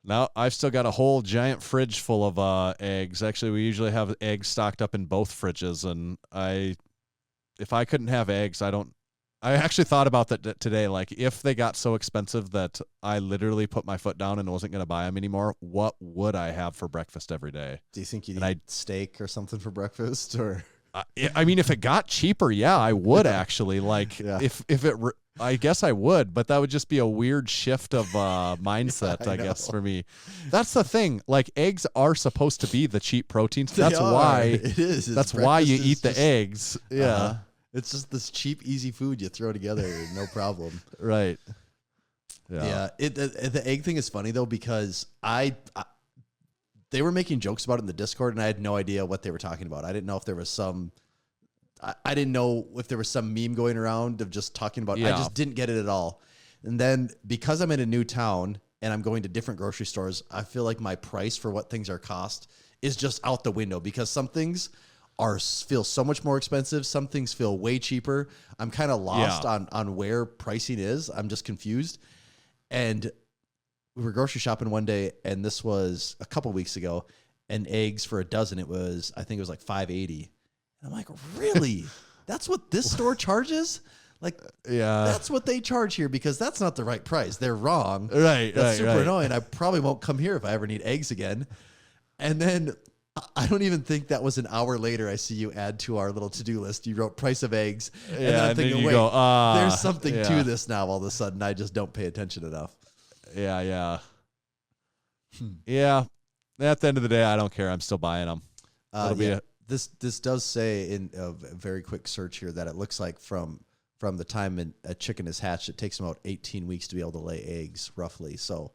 Now, I've still got a whole giant fridge full of eggs. Actually, we usually have eggs stocked up in both fridges, and if I couldn't have eggs, I actually thought about that today. Like, if they got so expensive that I literally put my foot down and wasn't going to buy them anymore, what would I have for breakfast every day? Do you think you'd eat steak or something for breakfast, or? I mean, if it got cheaper, yeah, I would actually. Like, if it, I guess I would, but that would just be a weird shift of mindset, I guess, for me. That's the thing. Like, eggs are supposed to be the cheap proteins. That's why it is. That's why you eat the eggs. Yeah, it's just this cheap, easy food you throw together, no problem. Right. Yeah. The egg thing is funny though, because they were making jokes about it in the Discord, and I had no idea what they were talking about. I didn't know if there was some meme going around of just talking about. I just didn't get it at all. And then because I'm in a new town and I'm going to different grocery stores, I feel like my price for what things are cost is just out the window, because some things feel so much more expensive. Some things feel way cheaper. I'm kind of lost on where pricing is. I'm just confused. And we were grocery shopping one day, and this was a couple weeks ago, and eggs for a dozen, I think it was like $5.80. And I'm like, really? That's what this store charges? Like, that's what they charge here, because that's not the right price. They're wrong. Right. That's super annoying. I probably won't come here if I ever need eggs again. And then I don't even think that was an hour later. I see you add to our little to-do list. You wrote price of eggs. And then I'm thinking, wait, there's something to this now all of a sudden. I just don't pay attention enough. Yeah. Yeah. At the end of the day, I don't care. I'm still buying them. This does say in a very quick search here that it looks like from the time a chicken is hatched, it takes them about 18 weeks to be able to lay eggs, roughly. So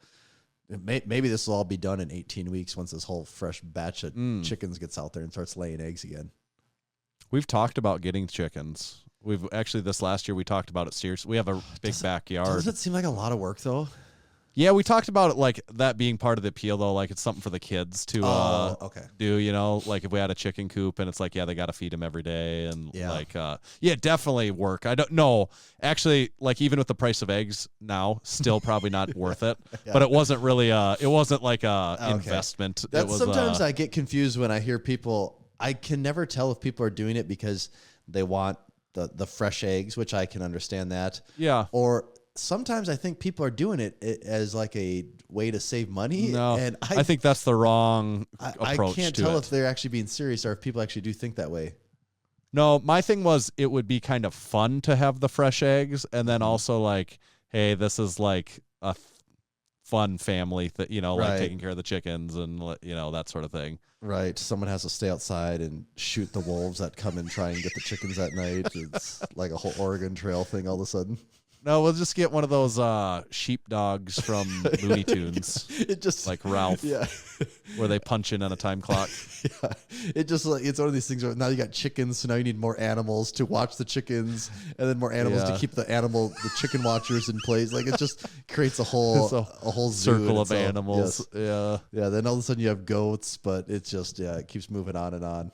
maybe this will all be done in 18 weeks once this whole fresh batch of chickens gets out there and starts laying eggs again. We've talked about getting chickens. We've actually, this last year, we talked about it seriously. We have a big backyard. Doesn't it seem like a lot of work, though? Yeah, we talked about it, like that being part of the appeal, though. Like, it's something for the kids to do, like if we had a chicken coop and it's like, they got to feed them every day. And definitely work. I don't know. Actually, like, even with the price of eggs now, still probably not worth it. But it wasn't really, it wasn't like a investment. Sometimes I get confused when I hear people. I can never tell if people are doing it because they want the fresh eggs, which I can understand that. Yeah. Or sometimes I think people are doing it as like a way to save money. No, and I think that's the wrong approach. I can't tell if they're actually being serious or if people actually do think that way. No, my thing was it would be kind of fun to have the fresh eggs, and then also like, hey, this is like a fun family that, like taking care of the chickens and, that sort of thing. Right. Someone has to stay outside and shoot the wolves that come and try and get the chickens at night. It's like a whole Oregon Trail thing all of a sudden. No, we'll just get one of those sheepdogs from Looney Tunes. It just like Ralph, where they punch in on a time clock. Yeah, it's one of these things where now you got chickens, so now you need more animals to watch the chickens, and then more animals to keep the chicken watchers in place. Like, it just creates a whole circle of animals. Yes. Yeah. Then all of a sudden you have goats, but it's just it keeps moving on and on.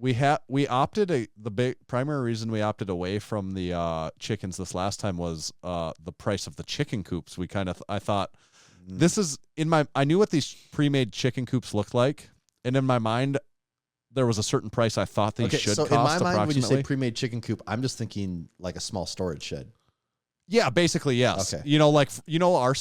we opted the big primary reason we opted away from the chickens this last time was the price of the chicken coops. I thought this is I knew what these pre-made chicken coops looked like, and in my mind there was a certain price I thought they should cost. In my mind, when you say approximately. pre-made chicken coop, I'm just thinking like a small storage shed. Yeah, basically yes. Okay.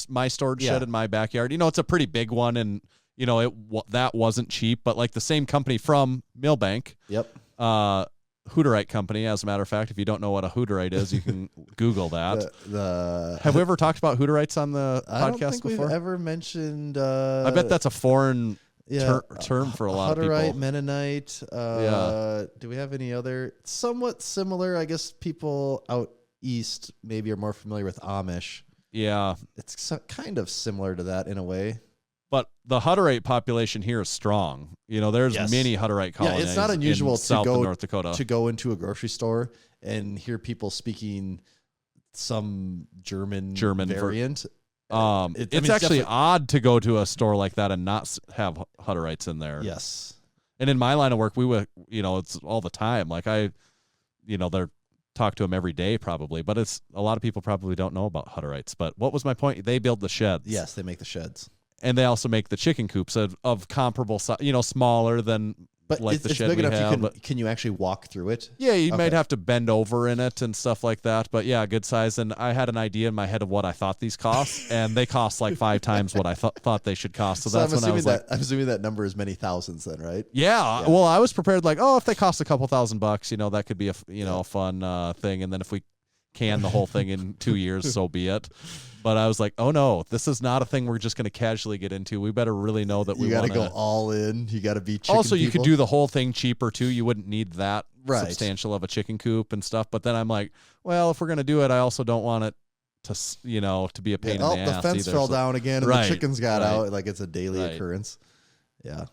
My storage shed in my backyard. It's a pretty big one, and that wasn't cheap, but like the same company from Millbank. Yep. Hooterite company, as a matter of fact. If you don't know what a Hooterite is, you can Google that. Have we ever talked about Hooterites on the podcast I don't think before? we've ever mentioned. I bet that's a foreign term for a lot of Hutterite, people. Mennonite. Do we have any other somewhat similar? I guess people out east maybe are more familiar with Amish. Yeah. It's kind of similar to that in a way. But the Hutterite population here is strong. There's many Hutterite colonies. Yeah, it's not unusual in North Dakota to go into a grocery store and hear people speaking some German variant. It's actually odd to go to a store like that and not have Hutterites in there. Yes. And in my line of work, we would, it's all the time. Like they're talk to them every day probably, but it's a lot of people probably don't know about Hutterites. But what was my point? They build the sheds. Yes, they make the sheds. And they also make the chicken coops of comparable size, smaller than like it's the shed big we enough. have. Can you actually walk through it? Yeah, you might have to bend over in it and stuff like that. But yeah, good size. And I had an idea in my head of what I thought these cost, and they cost like 5 times what I thought they should cost. So that's when I was like, I'm assuming that number is many thousands then, right? Yeah. Well, I was prepared like, if they cost a couple $1,000, that could be a fun thing. And then if we can the whole thing in 2 years, so be it. But I was like, oh no, this is not a thing we're just going to casually get into. We better really know that we got to go all in. You got to be chicken Also, you people. could do the whole thing cheaper too. You wouldn't need that Right. substantial of a chicken coop and stuff. But then I'm like, well, if we're going to do it, I also don't want it to be a pain in the ass. The fence either, fell down again and the chickens got right. out. Like it's a daily occurrence. Yeah.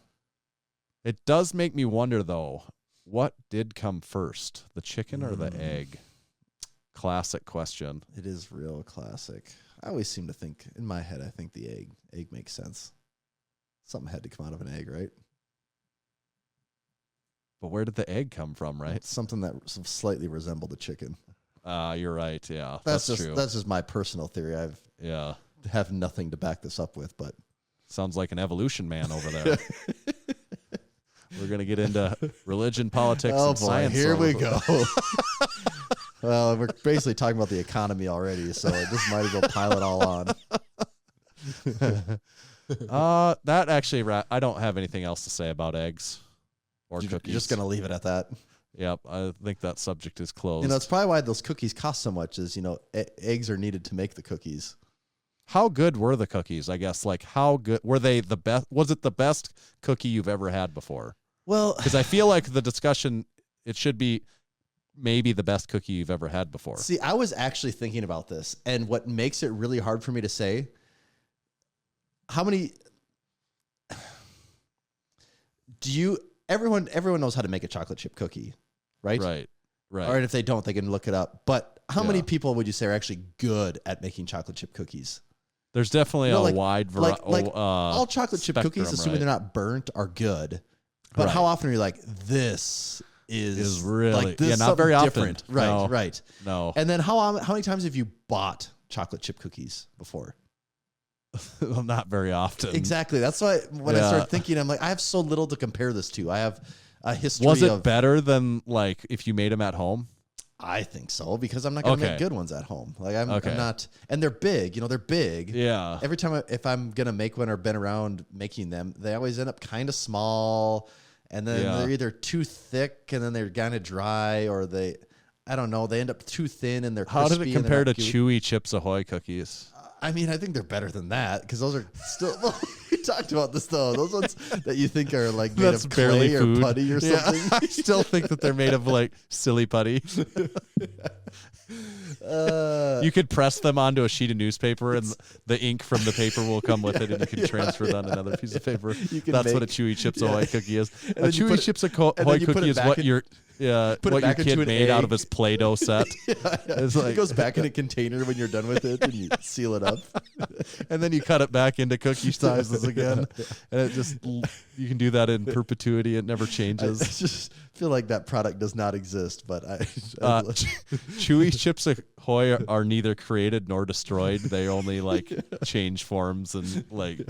It does make me wonder though, what did come first, the chicken or the egg? Classic question. It is real classic. I always seem to think, in my head, I think the egg. Egg makes sense. Something had to come out of an egg, right? But where did the egg come from, right? It's something that slightly resembled a chicken. You're right, yeah. That's true. That's just my personal theory. Have nothing to back this up with, but sounds like an evolution man over there. We're going to get into religion, politics, and science. Here we go. Well, we're basically talking about the economy already, so this might as well pile it all on. That actually, I don't have anything else to say about eggs or cookies. You're just going to leave it at that? Yep, I think that subject is closed. That's probably why those cookies cost so much is, eggs are needed to make the cookies. How good were the cookies, I guess? Like, how good were they? The best? Was it the best cookie you've ever had before? Well, because I feel like the discussion, it should be maybe the best cookie you've ever had before. See, I was actually thinking about this, and what makes it really hard for me to say, everyone knows how to make a chocolate chip cookie, right? Right. Or if they don't, they can look it up. But how many people would you say are actually good at making chocolate chip cookies? There's definitely a wide variety. All chocolate chip cookies, assuming they're not burnt, are good. But how often are you like, this is really like this not very different. often. Right, No. right. No. And then how many times have you bought chocolate chip cookies before? Well, not very often. Exactly. That's why when I started thinking, I'm like, I have so little to compare this to. I have a history. Was it better than like if you made them at home? I think so, because I'm not going to make good ones at home. Like I'm not, and they're big. They're big. Yeah. Every time if I'm going to make one or been around making them, they always end up kind of small, and then they're either too thick and then they're kind of dry, or I don't know, they end up too thin and they're crispy. How did it compare to Chewy Chips Ahoy cookies? I mean, I think they're better than that, because those are still. Well, we talked about this though. Those ones that you think are like made of clay or putty or something. I still think that they're made of like silly putty. You could press them onto a sheet of newspaper, and the ink from the paper will come with it, and you can transfer it on another piece of paper. That's what a Chewy Chips Ahoy cookie is. A Chewy Chips Ahoy cookie is what your kid made out of his Play-Doh set. It goes back in a container when you're done with it, and you seal it up. And then you cut it back into cookie sizes again. And it just, you can do that in perpetuity. It never changes. I just feel like that product does not exist, but Chewy Chips Ahoy are neither created nor destroyed. They only like change forms and like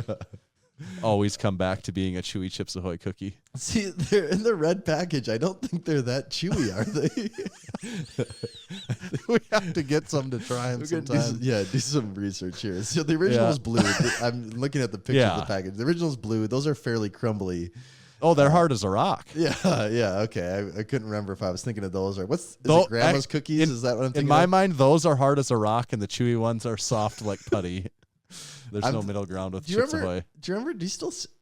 always come back to being a Chewy Chips Ahoy cookie. See, they're in the red package. I don't think they're that chewy, are they? We have to get some to try them sometime. Do some research here. So the original is blue. I'm looking at the picture of the package. The original is blue. Those are fairly crumbly. Oh, they're hard as a rock. Yeah, okay. I couldn't remember if I was thinking of those or is it Grandma's cookies? Is that what I'm thinking? In my mind, those are hard as a rock, and the chewy ones are soft like putty. There's no middle ground with Chips Ahoy. Do you remember?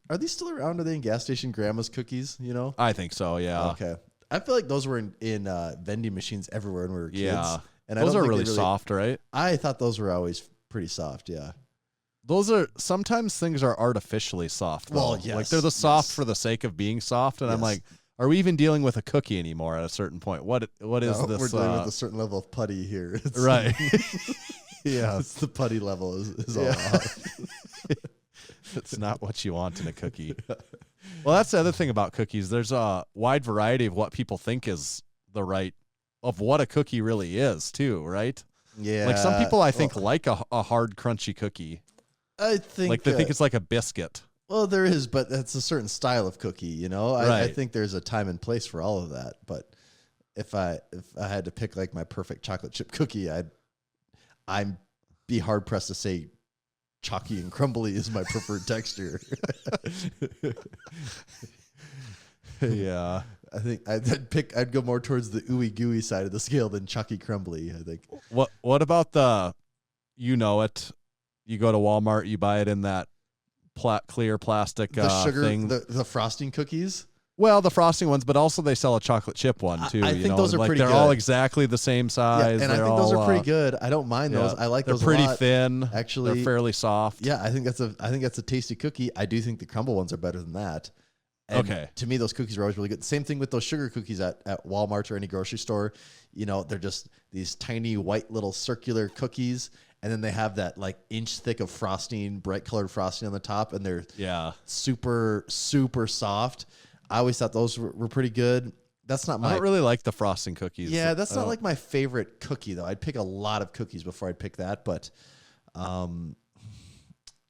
Are these still around? Are they in gas station Grandma's cookies? You know? I think so. Yeah. Okay. I feel like those were in vending machines everywhere when we were kids. Yeah. And those are really soft, right? I thought those were always pretty soft. Yeah. Those are sometimes things are artificially soft. Though. Well, yes. Like they're the soft for the sake of being soft, and I'm like, are we even dealing with a cookie anymore at a certain point? What is this? We're dealing with a certain level of putty here. Right. Yeah. It's the putty level is all off. It's not what you want in a cookie. Well, that's the other thing about cookies. There's a wide variety of what people think is of what a cookie really is too, right? Yeah. Like some people I think like a hard crunchy cookie. I think like they think it's like a biscuit. Well, there is, but that's a certain style of cookie, you know? I think there's a time and place for all of that. But if I had to pick like my perfect chocolate chip cookie, I'd be hard pressed to say chalky and crumbly is my preferred texture. Yeah. I think I'd go more towards the ooey gooey side of the scale than chalky crumbly, I think. What about you go to Walmart, you buy it in that clear plastic sugar thing. The frosting cookies? Well, the frosting ones, but also they sell a chocolate chip one too. I think those are like pretty they're good. all exactly the same size. Yeah, and I think those are pretty good. I don't mind those. I like they're those. They're pretty a lot. thin. Actually, they're fairly soft. Yeah, I think that's a tasty cookie. I do think the crumble ones are better than that. And okay. To me, those cookies are always really good. Same thing with those sugar cookies at Walmart or any grocery store. You know, they're just these tiny white little circular cookies. And then they have that like inch thick of frosting, bright colored frosting on the top. And they're super, super soft. I always thought those were pretty good. That's not I don't really like the frosting cookies. Yeah, that's not like my favorite cookie, though. I'd pick a lot of cookies before I'd pick that. But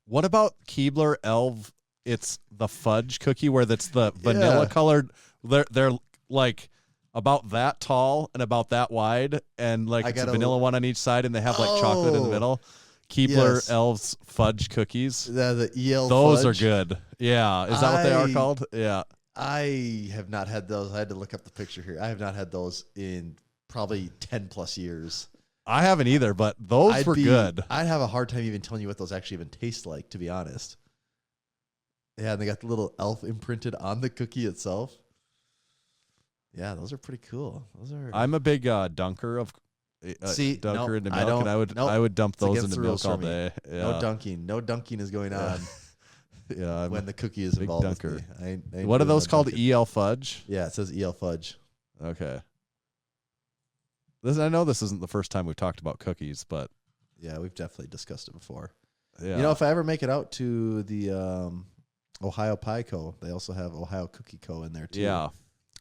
what about Keebler Elf? It's the fudge cookie where that's the vanilla colored. They're like about that tall and about that wide, and like it's a vanilla one on each side, and they have like chocolate in the middle. Keebler Elves fudge cookies. The EL those fudge. are good. Yeah, is that what they are called? Yeah. I have not had those. I had to look up the picture here. I have not had those in probably 10 plus years. I haven't either, but those were good. I'd have a hard time even telling you what those actually even taste like, to be honest. Yeah, and they got the little elf imprinted on the cookie itself. Yeah, those are pretty cool. I'm a big dunker of dunker into milk, and I would dump those into milk all day. Yeah. No dunking. No dunking is going on. Yeah, when the cookie is big involved. Dunker. I what are those called? EL fudge? Yeah, it says EL fudge. Okay. I know this isn't the first time we've talked about cookies, but yeah, we've definitely discussed it before. Yeah. You know, if I ever make it out to the Ohio Pie Co., they also have Ohio Cookie Co. in there too. Yeah.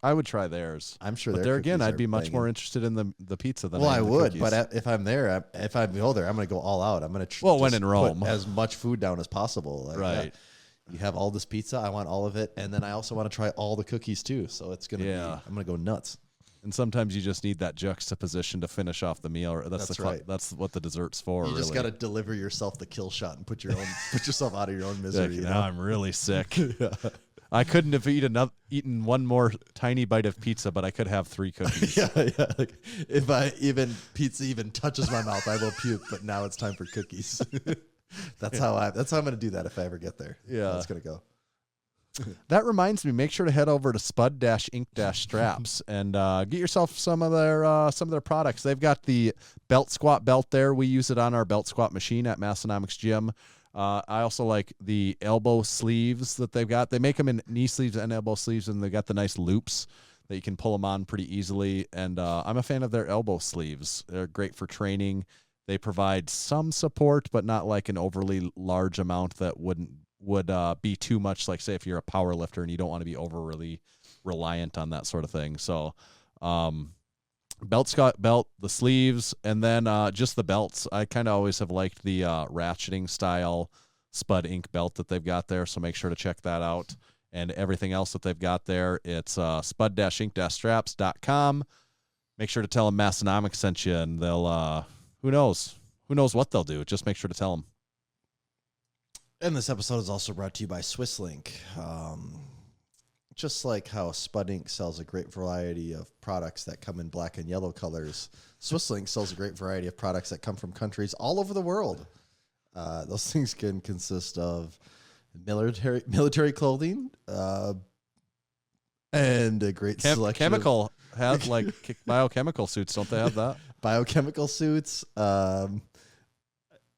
I would try theirs. I'm sure. But there again, I'd be much more interested in the pizza than I would. cookies. But if I'm there, if I go there, I'm going to go all out. I'm going to when in Rome, put as much food down as possible. Like, right. You have all this pizza. I want all of it, and then I also want to try all the cookies too. So it's going to be. I'm going to go nuts. And sometimes you just need that juxtaposition to finish off the meal. That's right. That's what the dessert's for. You just got to deliver yourself the kill shot and put yourself out of your own misery. Now I'm really sick. I couldn't have eaten one more tiny bite of pizza, but I could have 3 cookies. Yeah. Like if pizza even touches my mouth, I will puke. But now it's time for cookies. That's how I'm going to do that if I ever get there. Yeah, that's going to go. That reminds me, make sure to head over to SPUD-Ink-Straps and get yourself some of their products. They've got the belt squat belt there. We use it on our belt squat machine at Massenomics Gym. I also like the elbow sleeves that they've got. They make them in knee sleeves and elbow sleeves, and they got the nice loops that you can pull them on pretty easily. And I'm a fan of their elbow sleeves. They're great for training. They provide some support, but not like an overly large amount that would be too much. Like, say, if you're a power lifter and you don't want to be overly reliant on that sort of thing. So, belt squat belt, the sleeves, and then just the belts. I kind of always have liked the ratcheting style SPUD ink belt that they've got there. So make sure to check that out. And everything else that they've got there, it's spud-ink-straps.com. Make sure to tell them Massenomics sent you, and they'll, who knows what they'll do. Just make sure to tell them. And this episode is also brought to you by SwissLink. Just like how SPUD Ink sells a great variety of products that come in black and yellow colors, SwissLink sells a great variety of products that come from countries all over the world. Those things can consist of military clothing, and a great selection. Chemical have like biochemical suits, don't they have that? Biochemical suits,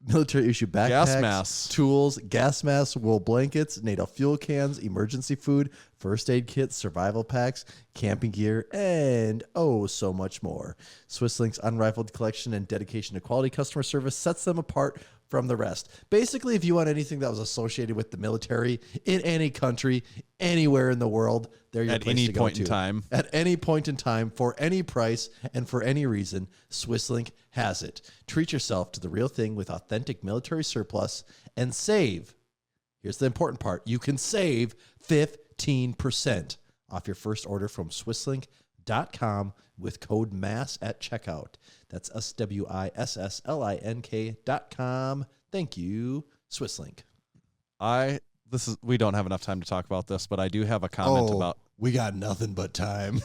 military issue backpacks, gas masks, tools, gas masks, wool blankets, NATO fuel cans, emergency food, first aid kits, survival packs, camping gear, and so much more. SwissLink's unrivaled collection and dedication to quality customer service sets them apart from the rest. Basically, if you want anything that was associated with the military in any country, anywhere in the world, they're your place to go to. At any point in time, for any price, and for any reason, SwissLink has it. Treat yourself to the real thing with authentic military surplus and save. Here's the important part. You can save 15% off your first order from SwissLink.com with code MASS at checkout. That's SWISSLINK.com. Thank you, SwissLink. We don't have enough time to talk about this, but I do have a comment about. We got nothing but time.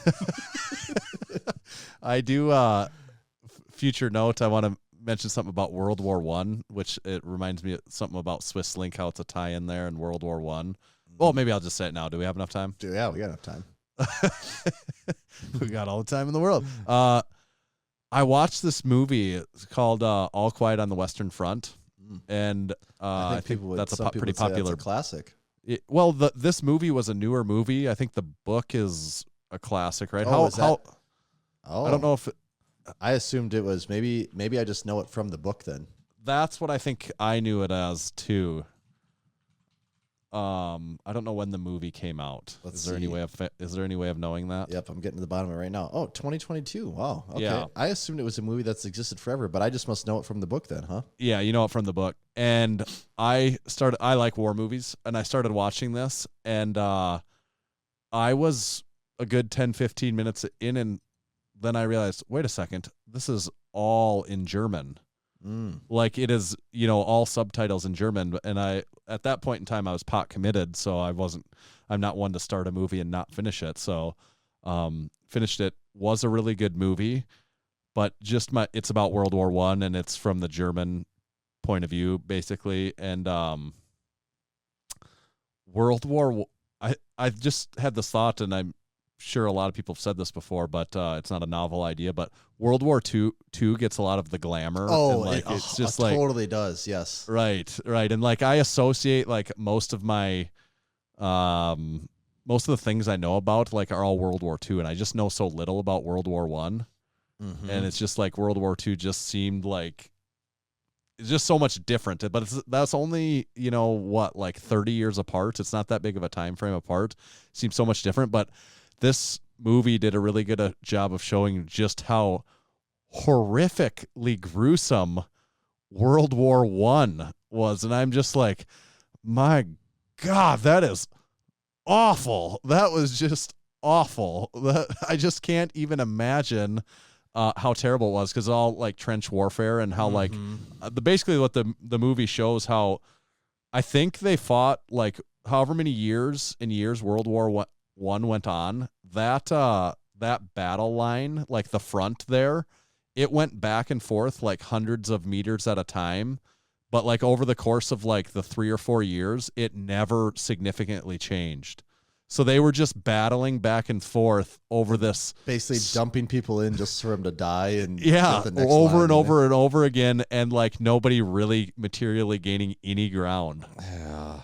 I do. Future note. I want to mention something about World War One, which it reminds me of something about SwissLink, how it's a tie in there in World War One. Well, maybe I'll just say it now. Do we have enough time? Yeah, we got enough time. We got all the time in the world. I watched this movie. It's called All Quiet on the Western Front, and I think that's a pretty popular classic. This movie was a newer movie. I think the book is a classic, right? I don't know if I assumed it was maybe I just know it from the book then. That's what I think I knew it as too. I don't know when the movie came out. Is there any way of knowing that? Yep, I'm getting to the bottom of it right now. 2022. Wow. Okay. Yeah. I assumed it was a movie that's existed forever, but I just must know it from the book then, huh? Yeah, you know it from the book. And I like war movies, and I started watching this, and I was a good 10, 15 minutes in, and then I realized, wait a second, this is all in German. Like it is, all subtitles in German. And at that point in time, I was pot committed. So I'm not one to start a movie and not finish it. So, finished it. Was a really good movie, but it's about World War I, and it's from the German point of view, basically. And, World War, I just had this thought, and I'm sure a lot of people have said this before, but it's not a novel idea. But World War II gets a lot of the glamour. It's just like totally does. Yes. Right. And like I associate like most of my most of the things I know about like are all World War II, and I just know so little about World War I. And it's just like World War II just seemed like it's just so much different. But that's only like 30 years apart. It's not that big of a time frame apart. It seems so much different, but this movie did a really good job of showing just how horrifically gruesome World War I was. And I'm just like, my God, that is awful. That was just awful. I just can't even imagine how terrible it was, because all like trench warfare and how basically what the movie shows how I think they fought like however many years World War One went on, that battle line, like the front there, it went back and forth like hundreds of meters at a time but like over the course of like the 3 or 4 years, it never significantly changed. So they were just battling back and forth over this, Basically dumping people in just for them to die. And yeah, get the next over line and in over and over again, and like nobody really materially gaining any ground. Yeah.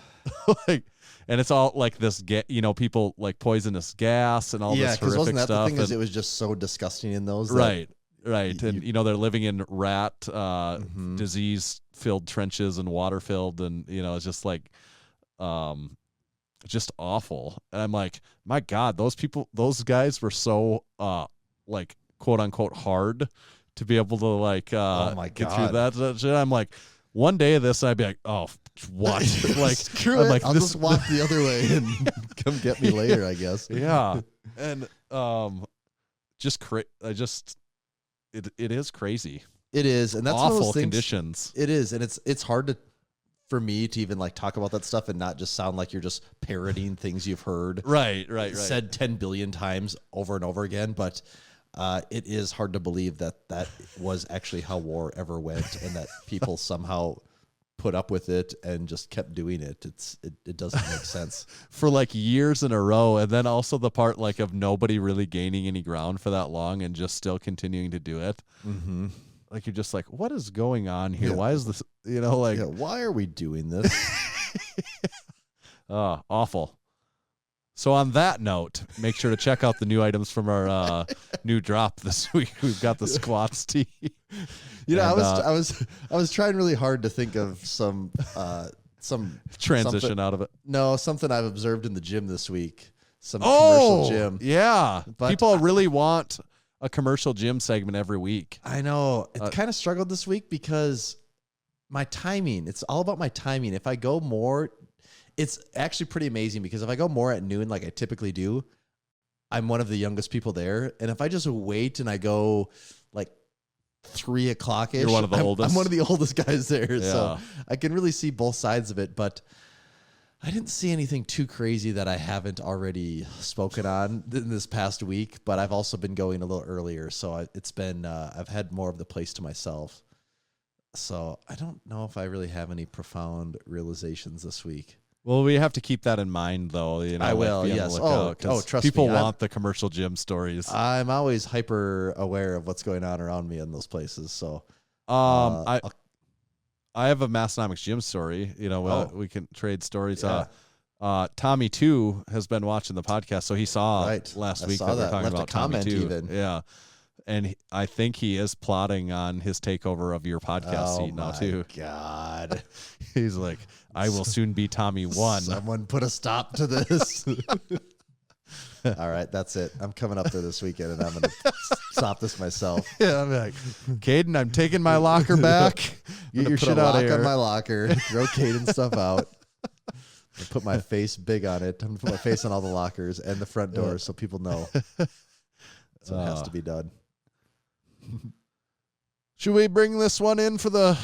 Like, and it's all like this, people like poisonous gas and all this horrific wasn't that stuff. the thing? Is it was just so disgusting in those. Right. And they're living in rat disease-filled trenches and water-filled, and it's just like, just awful. And I'm like, my God, those guys were so like quote unquote hard to be able to like oh my get God. through that shit. I'm like, one day of this, I'd be like, oh, what? Like, screw it. I'll just walk the other way and come get me later, I guess. Yeah. And it is crazy. It is, and that's awful one of those things, conditions. It is, and it's hard for me to even like talk about that stuff and not just sound like you're just parroting things you've heard right said 10 billion times over and over again. But it is hard to believe that was actually how war ever went, and that people somehow put up with it and just kept doing it. It doesn't make sense for like years in a row. And then also the part like of nobody really gaining any ground for that long and just still continuing to do it. Mm-hmm. Like, you're just like, what is going on here? Yeah. Why is this, like, why are we doing this? Awful. So on that note, make sure to check out the new items from our new drop this week. We've got the squats tee. I was trying really hard to think of some transition out of it. No, something I've observed in the gym this week. Some commercial gym. Yeah. But people really want a commercial gym segment every week. I know. It kind of struggled this week because my timing, it's all about my timing. If I go more, it's actually pretty amazing because if I go more at noon like I typically do, I'm one of the youngest people there. And if I just wait and I go like 3 o'clock-ish, you're one of the oldest. I'm one of the oldest guys there. Yeah. So I can really see both sides of it. But I didn't see anything too crazy that I haven't already spoken on in this past week, but I've also been going a little earlier. So it's been, I've had more of the place to myself. So I don't know if I really have any profound realizations this week. Well, we have to keep that in mind, though. I will, yes. Trust people me. want the commercial gym stories. I'm always hyper aware of what's going on around me in those places. So, I have a Massenomics gym story. We can trade stories. Yeah. Tommy too has been watching the podcast, so he saw last week that we're talking about Tommy too. Even. Yeah, and I think he is plotting on his takeover of your podcast seat now too. God, he's like, I will soon be Tommy 1. Someone put a stop to this. All right, that's it. I'm coming up there this weekend, and I'm going to stop this myself. Yeah, I'm like, Caden, I'm taking my locker back. Get your shit out of here. On my locker, throw Caden's stuff out. I put my face big on it. I'm going to put my face on all the lockers and the front doors so people know. So it has to be done. Should we bring this one in for the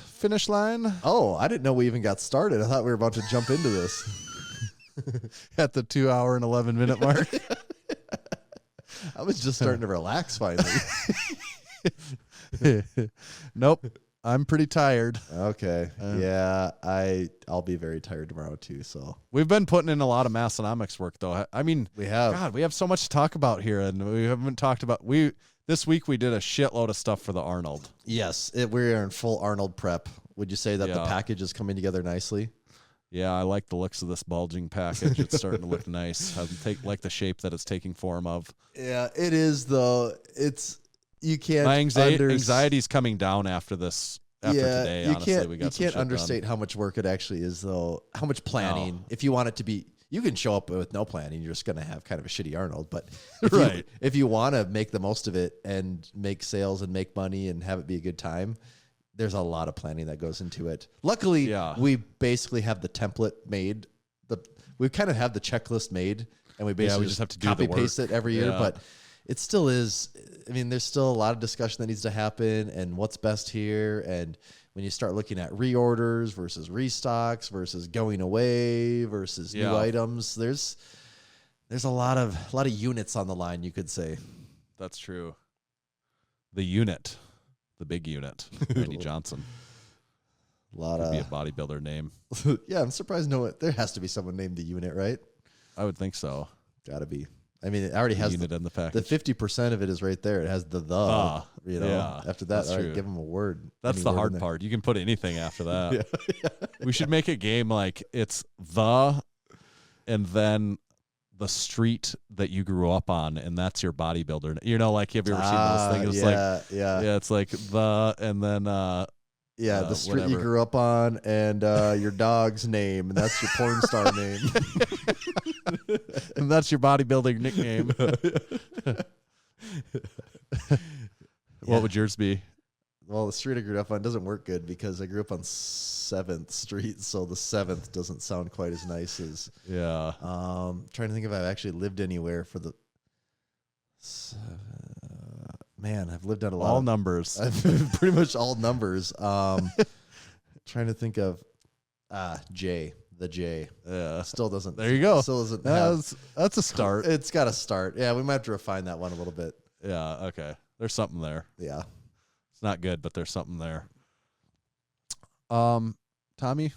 finish line? Oh, I didn't know we even got started. I thought we were about to jump into this. At the 2 hour and 11 minute mark. I was just starting to relax finally. Nope. I'm pretty tired. Okay. I'll be very tired tomorrow too. So we've been putting in a lot of Massenomics work though. I mean, we have. God, we have so much to talk about here, and we haven't talked about this week we did a shitload of stuff for the Arnold. Yes, we are in full Arnold prep. Would you say that the package is coming together nicely? Yeah, I like the looks of this bulging package. It's starting to look nice. I like the shape that it's taking form of. Yeah, it is though. You can't. My anxiety's coming down after this. Today, honestly, you can't understate how much work it actually is, though. How much planning. No. If you want it to be, you can show up with no planning. You're just going to have kind of a shitty Arnold. But if you want to make the most of it and make sales and make money and have it be a good time, there's a lot of planning that goes into it. Luckily, we basically have the template made. We kind of have the checklist made, and we basically just have to copy paste it every year. But it still is. I mean, there's still a lot of discussion that needs to happen, and what's best here. And when you start looking at reorders versus restocks versus going away versus new items, there's a lot of units on the line. You could say that's true. The unit. The big unit, Randy Johnson. Could be a bodybuilder name. Yeah, I'm surprised there has to be someone named the unit, right? I would think so. Gotta be. I mean, it already has unit in the package. The 50% of it is right there. It has the. You know, yeah, after that, all right, true. give them a word. That's Any the word hard in there. part. You can put anything after that. Yeah. We should make a game like it's and then the street that you grew up on, and that's your bodybuilder. You know, like have you ever seen those things? It's yeah, it's like and then the street you whatever. grew up on, and your dog's name, and that's your porn star name. And that's your bodybuilding nickname. What would yours be? Well, the street I grew up on doesn't work good because I grew up on 7th Street, so the 7th doesn't sound quite as nice as. Yeah. Trying to think if I've actually lived anywhere for the. Man, I've lived on a lot. All numbers. Pretty much all numbers. Trying to think of J. The J. Yeah. Still doesn't. There you go. Still doesn't. That's a start. It's got to start. Yeah, we might have to refine that one a little bit. Yeah. Okay. There's something there. Yeah. It's not good, but there's something there. Tommy,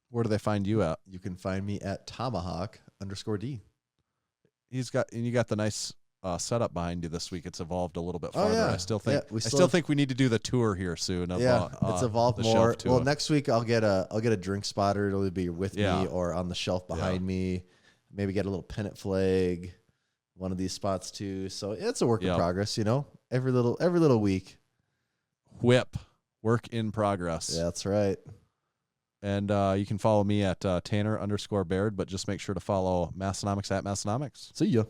where do they find you at? You can find me at Tomahawk_D. You got the nice setup behind you this week. It's evolved a little bit farther. Yeah. I still think we think we need to do the tour here soon. It's evolved the more. shelf tour. Well, next week I'll get a drink spotter. It'll be with me or on the shelf behind me. Maybe get a little pennant flag, one of these spots too. So it's a work in progress, you know. Every little week. Whip, work in progress. Yeah, that's right. And you can follow me at Tanner_Baird, but just make sure to follow Massenomics at Massenomics. See ya.